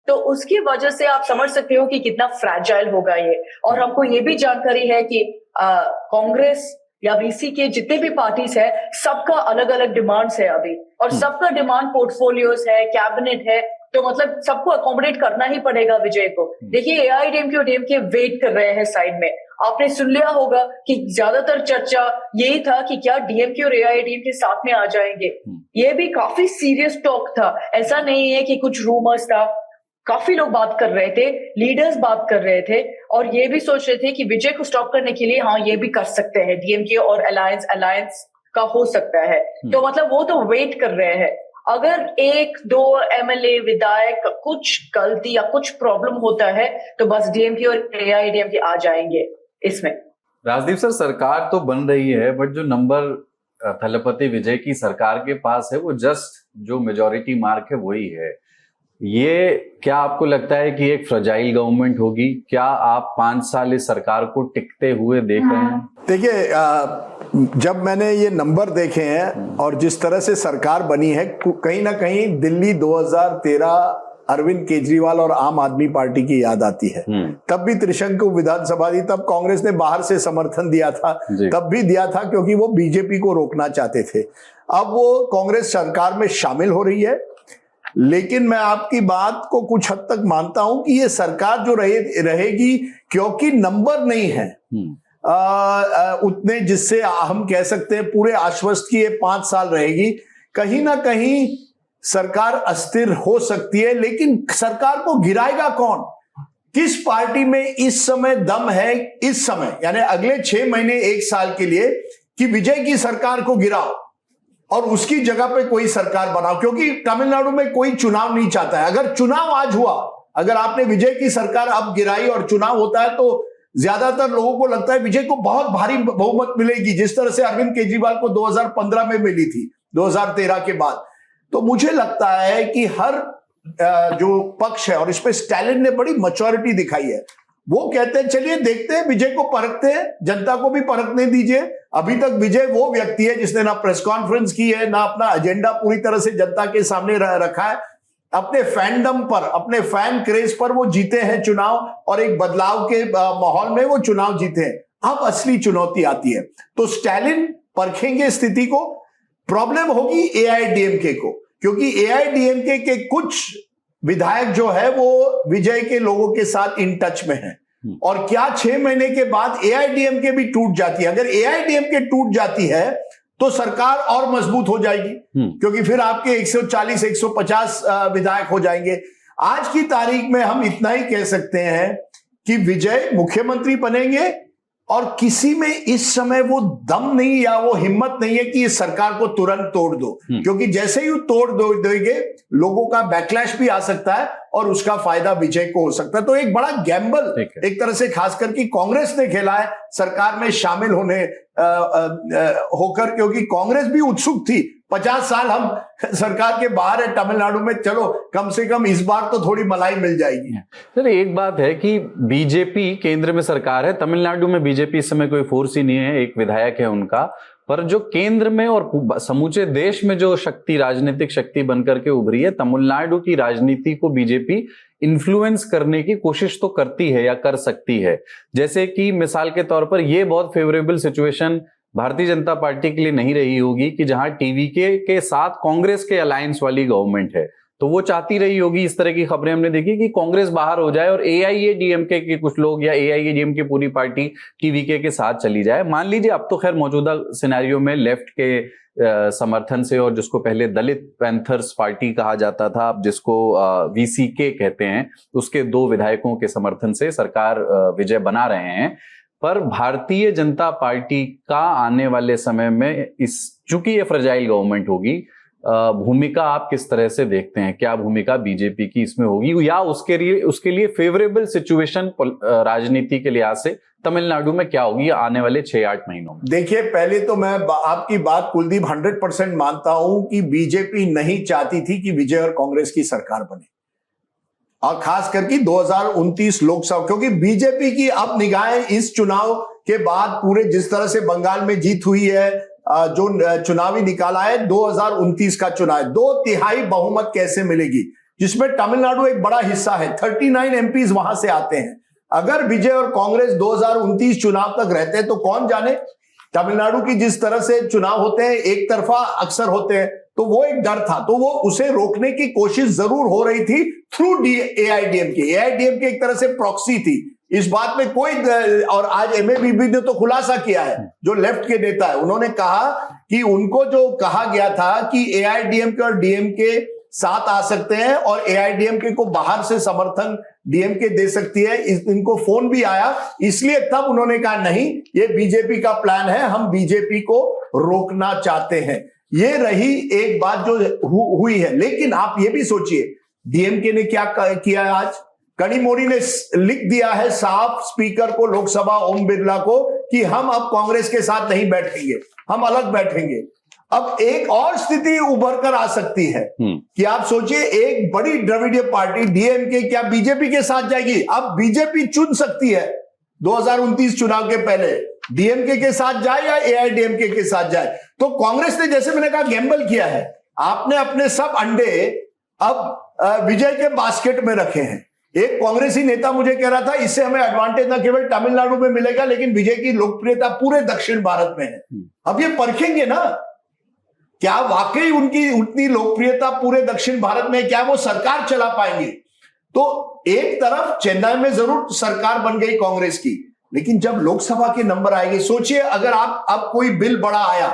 तो उसकी वजह से आप समझ सकते हो कि कितना फ्रैजाइल होगा ये। और हमको ये भी जानकारी है कि कांग्रेस या VC के जितने भी पार्टीज है सबका अलग अलग डिमांड्स है अभी, और सबका डिमांड पोर्टफोलियोज है, कैबिनेट है, तो मतलब सबको अकोमोडेट करना ही पड़ेगा विजय को। देखिए AIADMK और DMK वेट कर रहे हैं साइड में। आपने सुन लिया होगा कि ज्यादातर चर्चा यही था कि क्या DMK और AIADMK साथ में आ जाएंगे। ये भी काफी सीरियस टॉक था, ऐसा नहीं है कि कुछ रूमर्स था। काफी लोग बात कर रहे थे, लीडर्स बात कर रहे थे, और ये भी सोच रहे थे कि विजय को स्टॉप करने के लिए हाँ ये भी कर सकते हैं, DMK और अलायंस का हो सकता है। तो मतलब वो तो वेट कर रहे हैं। अगर 1-2 MLA विधायक कुछ गलती या कुछ प्रॉब्लम होता है तो बस DMK और AIADMK आ जाएंगे इसमें। राजदीप सर, सरकार तो बन रही है, बट जो नंबर थलपति विजय की सरकार के पास है वो जस्ट जो मेजॉरिटी मार्क है वही है। ये क्या आपको लगता है कि एक फ्रजाइल गवर्नमेंट होगी? क्या आप 5 साल इस सरकार को टिकते हुए देख रहे हैं? देखिए जब मैंने ये नंबर देखे हैं और जिस तरह से सरकार बनी है, कहीं ना कहीं दिल्ली 2013 अरविंद केजरीवाल और आम आदमी पार्टी की याद आती है। तब भी त्रिशंकु विधानसभा थी, तब कांग्रेस ने बाहर से समर्थन दिया था, तब भी दिया था क्योंकि वो बीजेपी को रोकना चाहते थे। अब वो कांग्रेस सरकार में शामिल हो रही है, लेकिन मैं आपकी बात को कुछ हद तक मानता हूं कि ये सरकार जो रहेगी, क्योंकि नंबर नहीं है उतने जिससे हम कह सकते हैं पूरे आश्वस्त की ये 5 साल रहेगी। कहीं ना कहीं सरकार अस्थिर हो सकती है, लेकिन सरकार को गिराएगा कौन? किस पार्टी में इस समय दम है, इस समय यानी अगले 6 महीने 1 साल के लिए, कि विजय की सरकार को गिराओ और उसकी जगह पे कोई सरकार बनाओ? क्योंकि तमिलनाडु में कोई चुनाव नहीं चाहता है। अगर चुनाव आज हुआ, अगर आपने विजय की सरकार अब गिराई और चुनाव होता है, तो ज्यादातर लोगों को लगता है विजय को बहुत भारी बहुमत मिलेगी, जिस तरह से अरविंद केजरीवाल को 2015 में मिली थी, 2013 के बाद। तो मुझे लगता है कि हर जो पक्ष है, और इस पे स्टैलिन ने बड़ी मैच्योरिटी दिखाई है, वो कहते हैं चलिए देखते हैं, विजय को परखते हैं, जनता को भी परखने दीजिए। अभी तक विजय वो व्यक्ति है जिसने ना प्रेस कॉन्फ्रेंस की है, ना अपना एजेंडा पूरी तरह से जनता के सामने रखा है। अपने फैंडम पर, अपने फैन क्रेज पर वो जीते हैं चुनाव, और एक बदलाव के माहौल में वो चुनाव जीते हैं। अब असली चुनौती आती है, तो स्टैलिन परखेंगे स्थिति को। प्रॉब्लम होगी एआईडीएमके को, क्योंकि एआईडीएमके के कुछ विधायक जो है वो विजय के लोगों के साथ इन टच में हैं। और क्या 6 महीने के बाद एआईडीएमके भी टूट जाती है? अगर एआईडीएमके टूट जाती है तो सरकार और मजबूत हो जाएगी, क्योंकि फिर आपके 140 150 विधायक हो जाएंगे। आज की तारीख में हम इतना ही कह सकते हैं कि विजय मुख्यमंत्री बनेंगे, और किसी में इस समय वो दम नहीं या वो हिम्मत नहीं है कि इस सरकार को तुरंत तोड़ दो, क्योंकि जैसे ही तोड़ दोगे लोगों का बैकलैश भी आ सकता है और उसका फायदा विजय को हो सकता है। तो एक बड़ा गैम्बल एक तरह से खास करके कांग्रेस ने खेला है सरकार में शामिल होने होकर, क्योंकि कांग्रेस भी उत्सुक थी। 50 साल हम सरकार के बाहर है तमिलनाडु में, चलो कम से कम इस बार तो थोड़ी मलाई मिल जाएगी। सर एक बात है कि बीजेपी केंद्र में सरकार है, तमिलनाडु में बीजेपी इस समय कोई फोर्स ही नहीं है, एक विधायक है उनका, पर जो केंद्र में और समूचे देश में जो शक्ति, राजनीतिक शक्ति बनकर के उभरी है, तमिलनाडु की राजनीति को बीजेपी इन्फ्लुएंस करने की कोशिश तो करती है या कर सकती है। जैसे कि मिसाल के तौर पर ये बहुत favourable situation Bharatiya Janata party के लिए नहीं रही होगी कि जहां टीवीके के साथ कांग्रेस के अलायंस वाली गवर्नमेंट है, तो वो चाहती रही होगी, इस तरह की खबरें हमने देखी कि कांग्रेस बाहर हो जाए और एआईएडीएमके के कुछ लोग या एआईएडीएमके पूरी पार्टी टीवीके के साथ चली जाए। मान लीजिए अब तो खैर मौजूदा सिनेरियो में लेफ्ट के समर्थन से, और जिसको पहले दलित पैंथर्स पार्टी कहा जाता था, अब जिसको वीसीके कहते हैं, उसके 2 विधायकों के समर्थन से सरकार विजय बना रहे हैं। पर भारतीय जनता पार्टी का आने वाले समय में चूंकि ये फ्रेजाइल गवर्नमेंट होगी, भूमिका आप किस तरह से देखते हैं? क्या भूमिका बीजेपी की इसमें होगी, या उसके लिए फेवरेबल सिचुएशन राजनीति के लिहाज से तमिलनाडु में क्या होगी आने वाले 6-8 महीनों में? देखिए, पहले तो मैं आपकी बात कुलदीप 100% मानता हूं कि बीजेपी नहीं चाहती थी कि विजय और कांग्रेस की सरकार बने, और खास करके 2029 लोकसभा, क्योंकि बीजेपी की अब निगाहें इस चुनाव के बाद पूरे जिस तरह से बंगाल में जीत हुई है, जो चुनावी निकाला है 2029 का चुनाव है, 2/3 बहुमत कैसे मिलेगी, जिसमें तमिलनाडु एक बड़ा हिस्सा है, 39 एमपीज वहां से आते हैं। अगर विजय और कांग्रेस 2029 चुनाव तक रहते हैं तो कौन जाने, तमिलनाडु की जिस तरह से चुनाव होते हैं एक तरफा अक्सर होते हैं, तो वो एक डर था, तो वो उसे रोकने की कोशिश जरूर हो रही थी थ्रू एआईडीएमके। एआईडीएमके एक तरह से प्रॉक्सी थी, इस बात में कोई, और आज एमएबीबी ने तो खुलासा किया है, जो लेफ्ट के नेता है, उन्होंने कहा कि उनको जो कहा गया था कि एआईडीएमके और डीएमके साथ आ सकते हैं और एआईडीएमके को बाहर से समर्थन डीएमके दे सकती है, इनको फोन भी आया, इसलिए तब उन्होंने कहा नहीं, ये बीजेपी का प्लान है, हम बीजेपी को रोकना चाहते हैं। ये रही एक बात जो हुई है। लेकिन आप ये भी सोचिए, डीएमके ने क्या किया है आज? कनिमोड़ी ने लिख दिया है साफ स्पीकर को, लोकसभा ओम बिरला को, कि हम अब कांग्रेस के साथ नहीं बैठेंगे, हम अलग बैठेंगे। अब एक और स्थिति उभर कर आ सकती है कि आप सोचिए, एक बड़ी द्रविड़ीय पार्टी डीएमके क्या बीजेपी के साथ जाएगी? अब बीजेपी चुन सकती है 2029 चुनाव के पहले डीएमके के साथ जाए या एआईडीएमके के साथ जाए। तो कांग्रेस ने, जैसे मैंने कहा, गैम्बल किया है, आपने अपने सब अंडे अब विजय के बास्केट में रखे हैं। एक कांग्रेसी नेता मुझे कह रहा था, इससे हमें एडवांटेज न केवल तमिलनाडु में मिलेगा, लेकिन विजय की लोकप्रियता पूरे दक्षिण भारत में है। अब ये परखेंगे ना, क्या वाकई उनकी उतनी लोकप्रियता पूरे दक्षिण भारत में, क्या वो सरकार चला पाएंगे? तो एक तरफ चेन्नई में जरूर सरकार बन गई कांग्रेस की, लेकिन जब लोकसभा के नंबर आएंगे, सोचिए अगर आप अब कोई बिल बड़ा आया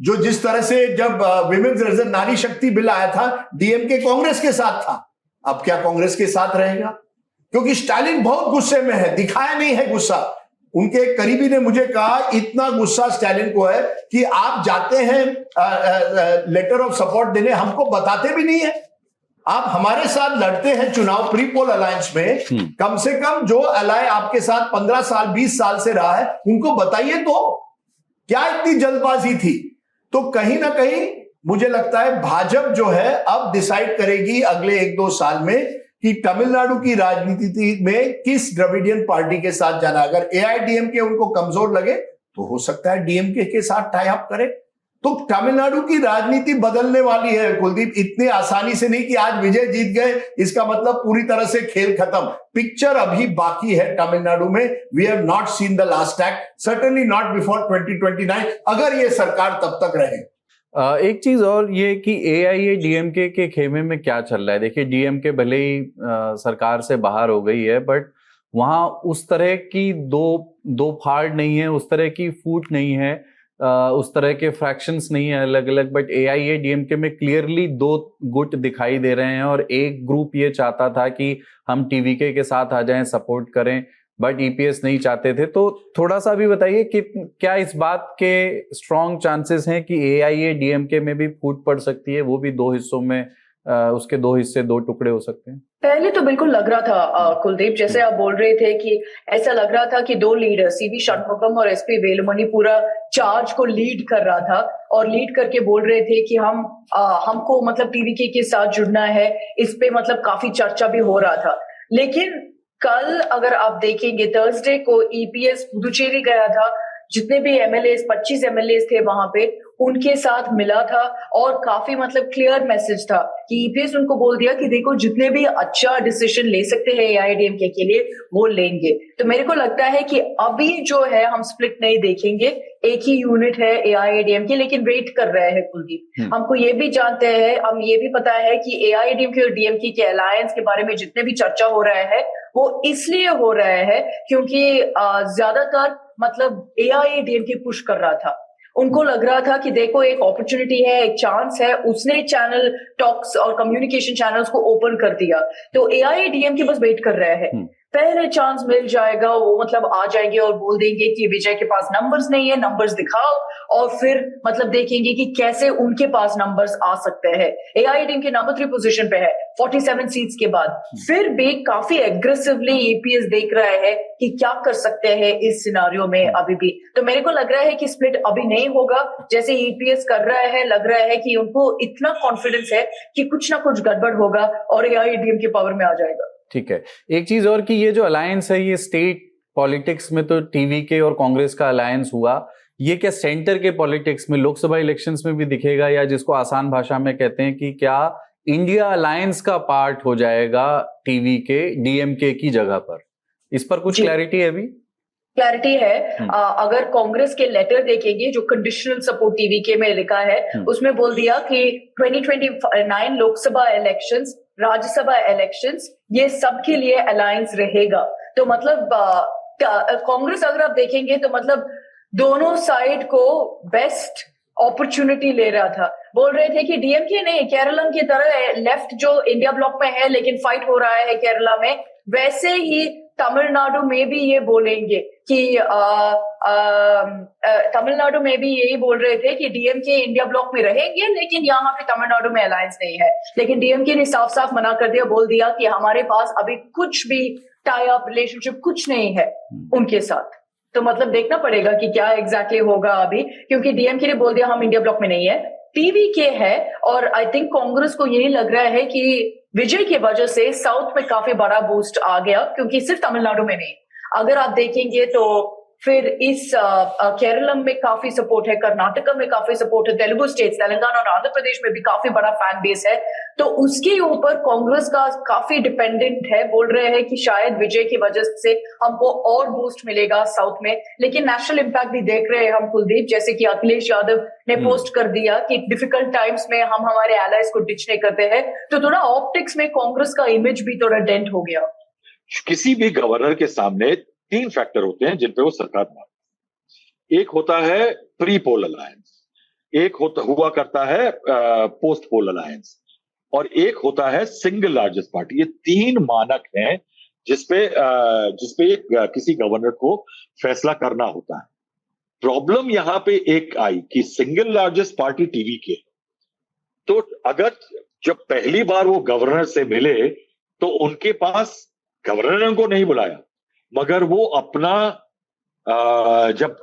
जो जिस तरह से जब विमेन्स रिजर्व नारी शक्ति बिल आया था, डीएमके कांग्रेस के साथ था, अब क्या कांग्रेस के साथ रहेगा? क्योंकि स्टालिन बहुत गुस्से में है, दिखाया नहीं है गुस्सा। उनके एक करीबी ने मुझे कहा इतना गुस्सा स्टालिन को है कि आप जाते हैं लेटर ऑफ सपोर्ट देने, हमको बताते भी नहीं है। आप हमारे साथ लड़ते हैं चुनाव प्री पोल अलायंस में, कम से कम जो अलाय आपके साथ 15 साल 20 साल से रहा है उनको बताइए तो, क्या इतनी जल्दबाजी थी? तो कहीं ना कहीं मुझे लगता है भाजपा जो है अब डिसाइड करेगी अगले 1-2 साल में कि तमिलनाडु की राजनीति में किस द्रविडियन पार्टी के साथ जाना। अगर एआईडीएमके उनको कमजोर लगे तो हो सकता है डीएमके के साथ टाई अप करे। तो तमिलनाडु की राजनीति बदलने वाली है कुलदीप, इतनी आसानी से नहीं कि आज विजय जीत गए इसका मतलब पूरी तरह से खेल खत्म। पिक्चर अभी बाकी है तमिलनाडु में। We have not seen the last act, certainly not before 2029, अगर ये सरकार तब तक रहे। एक चीज और ये कि एआईएडीएमके के खेमे में क्या चल रहा है। देखिए, डीएमके भले ही सरकार से बाहर हो गई है, बट वहां उस तरह की दो फाड़ नहीं है, उस तरह की फूट नहीं है, उस तरह के फ्रैक्शंस नहीं है अलग अलग। बट एआईएडीएमके में क्लियरली 2 गुट दिखाई दे रहे हैं, और एक ग्रुप ये चाहता था कि हम टीवीके के साथ आ जाएं, सपोर्ट करें, बट ईपीएस नहीं चाहते थे। तो थोड़ा सा भी बताइए कि क्या इस बात के स्ट्रॉन्ग चांसेस हैं कि एआईएडीएमके में भी फूट पड़ सकती है, वो भी 2 हिस्सों में, उसके 2 हिस्से 2 टुकड़े हो सकते हैं? पहले तो बिल्कुल लग रहा था कुलदीप, जैसे आप बोल रहे थे कि ऐसा लग रहा था कि 2 लीडर सीवी षणमुगम और एसपी वेलुमणि पूरा चार्ज को लीड कर रहा था, और लीड करके बोल रहे थे कि हमको मतलब टीवीके के साथ जुड़ना है। इस पे मतलब काफी चर्चा भी हो रहा था। लेकिन कल अगर आप देखेंगे, थर्सडे को ईपीएस पुदुचेरी गया था, जितने भी एमएलए 25 एमएलए थे वहां पे, उनके साथ मिला था, और काफी मतलब क्लियर मैसेज था कि ईपीएस उनको बोल दिया कि देखो जितने भी अच्छा डिसीजन ले सकते हैं एआईडीएमके के लिए वो लेंगे। तो मेरे को लगता है कि अभी जो है हम स्प्लिट नहीं देखेंगे, एक ही यूनिट है एआईडीएमके, लेकिन वेट कर रहे हैं कुलदीप। हमको ये भी जानते हैं, हम ये भी पता है कि एआईडीएमके और डीएमके के अलायंस के बारे में जितने भी चर्चा हो रहा है वो इसलिए हो रहा है क्योंकि ज्यादातर मतलब एआईडीएमके पुश कर रहा था। उनको लग रहा था कि देखो एक अपॉर्चुनिटी है, एक चांस है, उसने चैनल टॉक्स और कम्युनिकेशन चैनल्स को ओपन कर दिया। तो एआईडीएमके बस वेट कर रहे हैं, पहले चांस मिल जाएगा वो मतलब आ जाएंगे और बोल देंगे कि विजय के पास नंबर्स नहीं है, नंबर्स दिखाओ, और फिर मतलब देखेंगे कि कैसे उनके पास नंबर्स आ सकते हैं। एआईडीएमके नंबर 3 पोजीशन पे है 47 सीट्स के बाद। फिर भी काफी एग्रेसिवली ईपीएस देख रहा है कि क्या कर सकते हैं इस सिनारियो में अभी भी। तो मेरे को लग रहा है कि स्प्लिट अभी नहीं होगा, जैसे ईपीएस कर रहा है, लग रहा है कि उनको इतना कॉन्फिडेंस है कि कुछ ना कुछ गड़बड़ होगा और एआईडीएमके पावर में आ जाएगा। ठीक है, एक चीज और कि ये जो अलायंस है, ये स्टेट पॉलिटिक्स में तो टीवीके और कांग्रेस का अलायंस हुआ, ये क्या सेंटर के पॉलिटिक्स में लोकसभा इलेक्शंस में भी दिखेगा, या जिसको आसान भाषा में कहते हैं कि क्या इंडिया अलायंस का पार्ट हो जाएगा टीवीके डीएमके की जगह पर? इस पर कुछ क्लैरिटी है अभी? क्लैरिटी है। अगर कांग्रेस के लेटर देखेंगे जो कंडीशनल सपोर्ट टीवीके में लिखा है, उसमें बोल दिया कि 2029 लोकसभा इलेक्शंस, राज्यसभा इलेक्शंस, ये सबके लिए अलायंस रहेगा। तो मतलब कांग्रेस अगर आप देखेंगे तो मतलब दोनों साइड को बेस्ट अपॉर्चुनिटी ले रहा था। बोल रहे थे कि डीएमके नहीं, केरलम की तरह लेफ्ट जो इंडिया ब्लॉक में है लेकिन फाइट हो रहा है केरला में, वैसे ही तमिलनाडु में भी ये बोलेंगे कि तमिलनाडु में भी यही बोल रहे थे कि डीएमके इंडिया ब्लॉक में रहेंगे लेकिन यहाँ पे तमिलनाडु में अलायंस नहीं है। लेकिन डीएमके ने साफ साफ मना कर दिया, बोल दिया कि हमारे पास अभी कुछ भी टाई अप रिलेशनशिप कुछ नहीं है उनके साथ। तो मतलब देखना पड़ेगा कि क्या एग्जैक्टली होगा अभी, क्योंकि डीएमके ने बोल दिया हम इंडिया ब्लॉक में नहीं है, टीवीके है। और आई थिंक कांग्रेस को यही लग रहा है कि विजय की वजह से साउथ में काफी बड़ा बूस्ट आ गया, क्योंकि सिर्फ तमिलनाडु में नहीं, अगर आप देखेंगे तो फिर इस केरलम में काफी सपोर्ट है, कर्नाटका में काफी सपोर्ट है, तेलुगु स्टेट्स, तेलंगाना और आंध्र प्रदेश में भी काफी बड़ा फैन बेस है। तो उसके ऊपर कांग्रेस का काफी डिपेंडेंट है। बोल रहे हैं कि शायद विजय की वजह से हमको और बूस्ट मिलेगा साउथ में। लेकिन नेशनल इंपैक्ट भी देख रहे हैं हम कुलदीप, जैसे कि अखिलेश यादव ने पोस्ट कर दिया कि डिफिकल्ट टाइम्स में हम हमारे एलाइज को डिच नहीं करते हैं। तो थोड़ा ऑप्टिक्स में कांग्रेस का इमेज भी थोड़ा डेंट हो गया। किसी भी गवर्नर के सामने 3 फैक्टर होते हैं जिन पे वो सरकार मारती है। एक होता है प्री पोल अलायंस, एक हुआ करता है पोस्ट पोल अलायंस, और एक होता है सिंगल लार्जेस्ट पार्टी। ये 3 मानक हैं जिसपे किसी गवर्नर को फैसला करना होता है। प्रॉब्लम यहां पे एक आई कि सिंगल लार्जेस्ट पार्टी टीवी के, तो अगर जब पहली बार वो गवर्नर से मिले तो उनके पास, गवर्नर ने उनको नहीं बुलाया, मगर वो अपना जब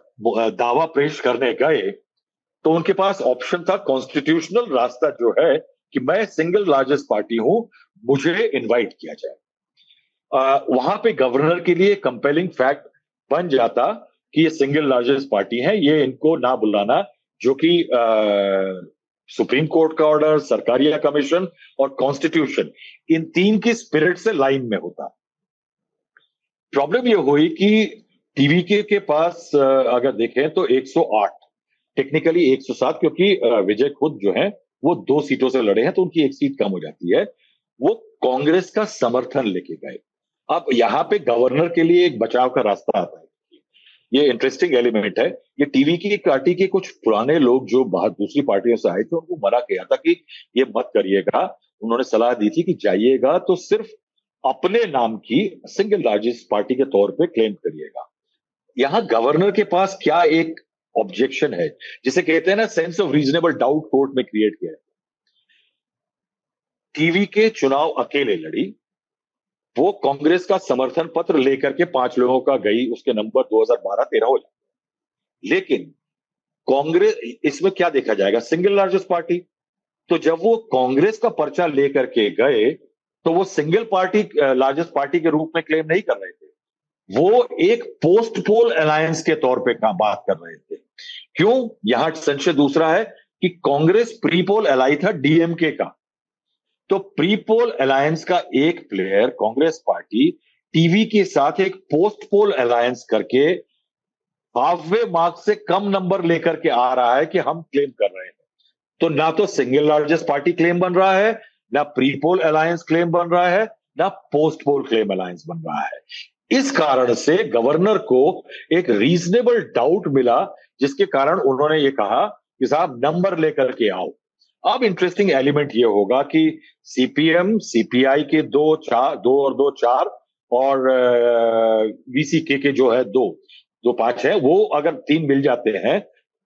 दावा पेश करने गए तो उनके पास ऑप्शन था, कॉन्स्टिट्यूशनल रास्ता जो है कि मैं सिंगल लार्जेस्ट पार्टी हूं, मुझे इनवाइट किया जाए। वहां पे गवर्नर के लिए कंपेलिंग फैक्ट बन जाता कि ये सिंगल लार्जेस्ट पार्टी है, ये इनको ना बुलाना, जो कि सुप्रीम कोर्ट का ऑर्डर, सरकारिया कमीशन और कॉन्स्टिट्यूशन, इन 3 की स्पिरिट से लाइन में होता। प्रॉब्लम ये हुई कि टीवीके के पास अगर देखें तो 108, टेक्निकली 107, क्योंकि विजय खुद जो है वो 2 सीटों से लड़े हैं तो उनकी 1 सीट कम हो जाती है। वो कांग्रेस का समर्थन लेके गए। अब यहां पे गवर्नर के लिए एक बचाव का रास्ता आता है। ये इंटरेस्टिंग एलिमेंट है। ये टीवी की पार्टी के कुछ पुराने लोग जो बाहर दूसरी पार्टियों से आए थे उनको मना किया था कि ये मत करिएगा। उन्होंने सलाह दी थी कि जाइएगा तो सिर्फ अपने नाम की सिंगल लार्जेस्ट पार्टी के तौर पे क्लेम करिएगा। यहां गवर्नर के पास क्या एक ऑब्जेक्शन है, जिसे कहते हैं ना sense of reasonable doubt, court में क्रिएट किया है। टीवी के चुनाव अकेले लड़ी, वो कांग्रेस का समर्थन पत्र लेकर के 5 लोगों का गई, उसके नंबर 2012-13 हो जाते। लेकिन कांग्रेस, इसमें क्या देखा जाएगा, सिंगल लार्जेस्ट पार्टी। तो जब वो कांग्रेस का पर्चा लेकर के गए तो वो सिंगल पार्टी लार्जेस्ट पार्टी के रूप में क्लेम नहीं कर रहे थे, वो एक पोस्ट पोल अलायंस के तौर पे बात कर रहे थे। क्यों? यहां संशय दूसरा है कि कांग्रेस प्री पोल एलाई था डीएमके का, तो प्री पोल अलायंस का एक प्लेयर कांग्रेस पार्टी टीवी के साथ एक पोस्ट पोल अलायंस करके हाफवे मार्क से कम नंबर लेकर के आ रहा है कि हम क्लेम कर रहे हैं। तो ना तो सिंगल लार्जेस्ट पार्टी क्लेम बन रहा है, ना प्री पोल अलायंस क्लेम बन रहा है, ना पोस्ट पोल क्लेम अलायंस बन रहा है। इस कारण से गवर्नर को एक रीजनेबल डाउट मिला, जिसके कारण उन्होंने ये कहा कि साहब नंबर लेकर के आओ। अब इंटरेस्टिंग एलिमेंट ये होगा कि सीपीएम सीपीआई के 2 और 2 4 और वीसीके के जो है 2 5 है, वो अगर 3 मिल जाते हैं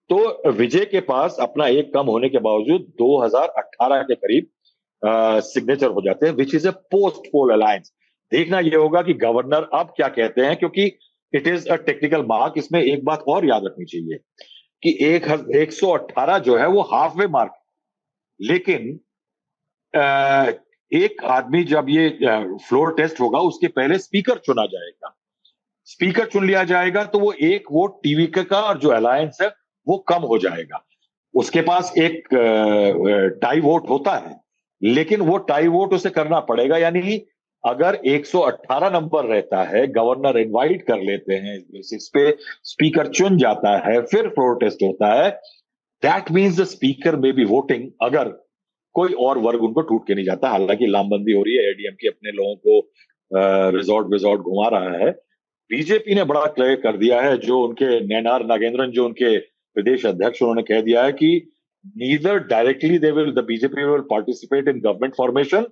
तो विजय के पास अपना एक कम होने के बावजूद 2018 के करीब सिग्नेचर हो जाते हैं, which is a post poll alliance. देखना यह होगा कि गवर्नर अब क्या कहते हैं, क्योंकि it is a technical mark. इसमें एक बात और याद रखनी चाहिए कि 118 जो है वो हाफ वे मार्क, लेकिन एक आदमी जब ये फ्लोर टेस्ट होगा उसके पहले स्पीकर चुना जाएगा। स्पीकर चुन लिया जाएगा तो वो एक वोट टीवी का और जो अलायंस है वो कम हो जाएगा। उसके पास एक टाई वोट होता है, लेकिन वो टाई वोट उसे करना पड़ेगा। यानी अगर 118 नंबर रहता है, गवर्नर इनवाइट कर लेते हैं, इस बेसिस पे स्पीकर चुन जाता है, फिर फ्लोर टेस्ट होता है, that means the speaker may be voting, अगर कोई और वर्ग उनको टूट के नहीं जाता। हालांकि लामबंदी हो रही है, एडीएमके अपने लोगों को रिजॉर्ट घुमा रहा है। बीजेपी ने बड़ा क्लियर कर दिया है, जो उनके नैनार नागेंद्रन जो उनके प्रदेश अध्यक्ष, उन्होंने कह दिया है कि neither directly the BJP will participate in government formation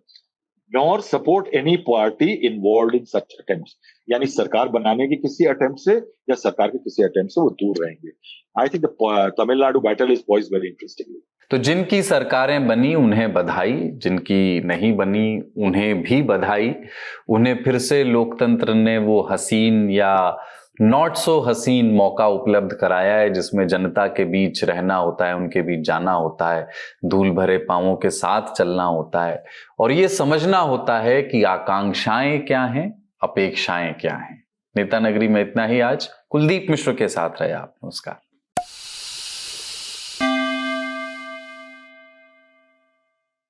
nor support any party involved in such attempts. यानी सरकार बनाने के किसी अटेम्प्ट से या सरकार के किसी अटेम्प्ट से वो दूर रहेंगे। I think the Tamil Nadu battle is poised very interestingly. तो जिनकी सरकारें बनी उन्हें बधाई, जिनकी नहीं बनी उन्हें भी बधाई। उन्हें फिर से लोकतंत्र ने वो हसीन या नॉट सो हसीन मौका उपलब्ध कराया है, जिसमें जनता के बीच रहना होता है, उनके बीच जाना होता है, धूल भरे पांवों के साथ चलना होता है, और ये समझना होता है कि आकांक्षाएं क्या हैं, अपेक्षाएं क्या हैं। नेता नगरी में इतना ही आज। कुलदीप मिश्र के साथ रहे आप। नमस्कार।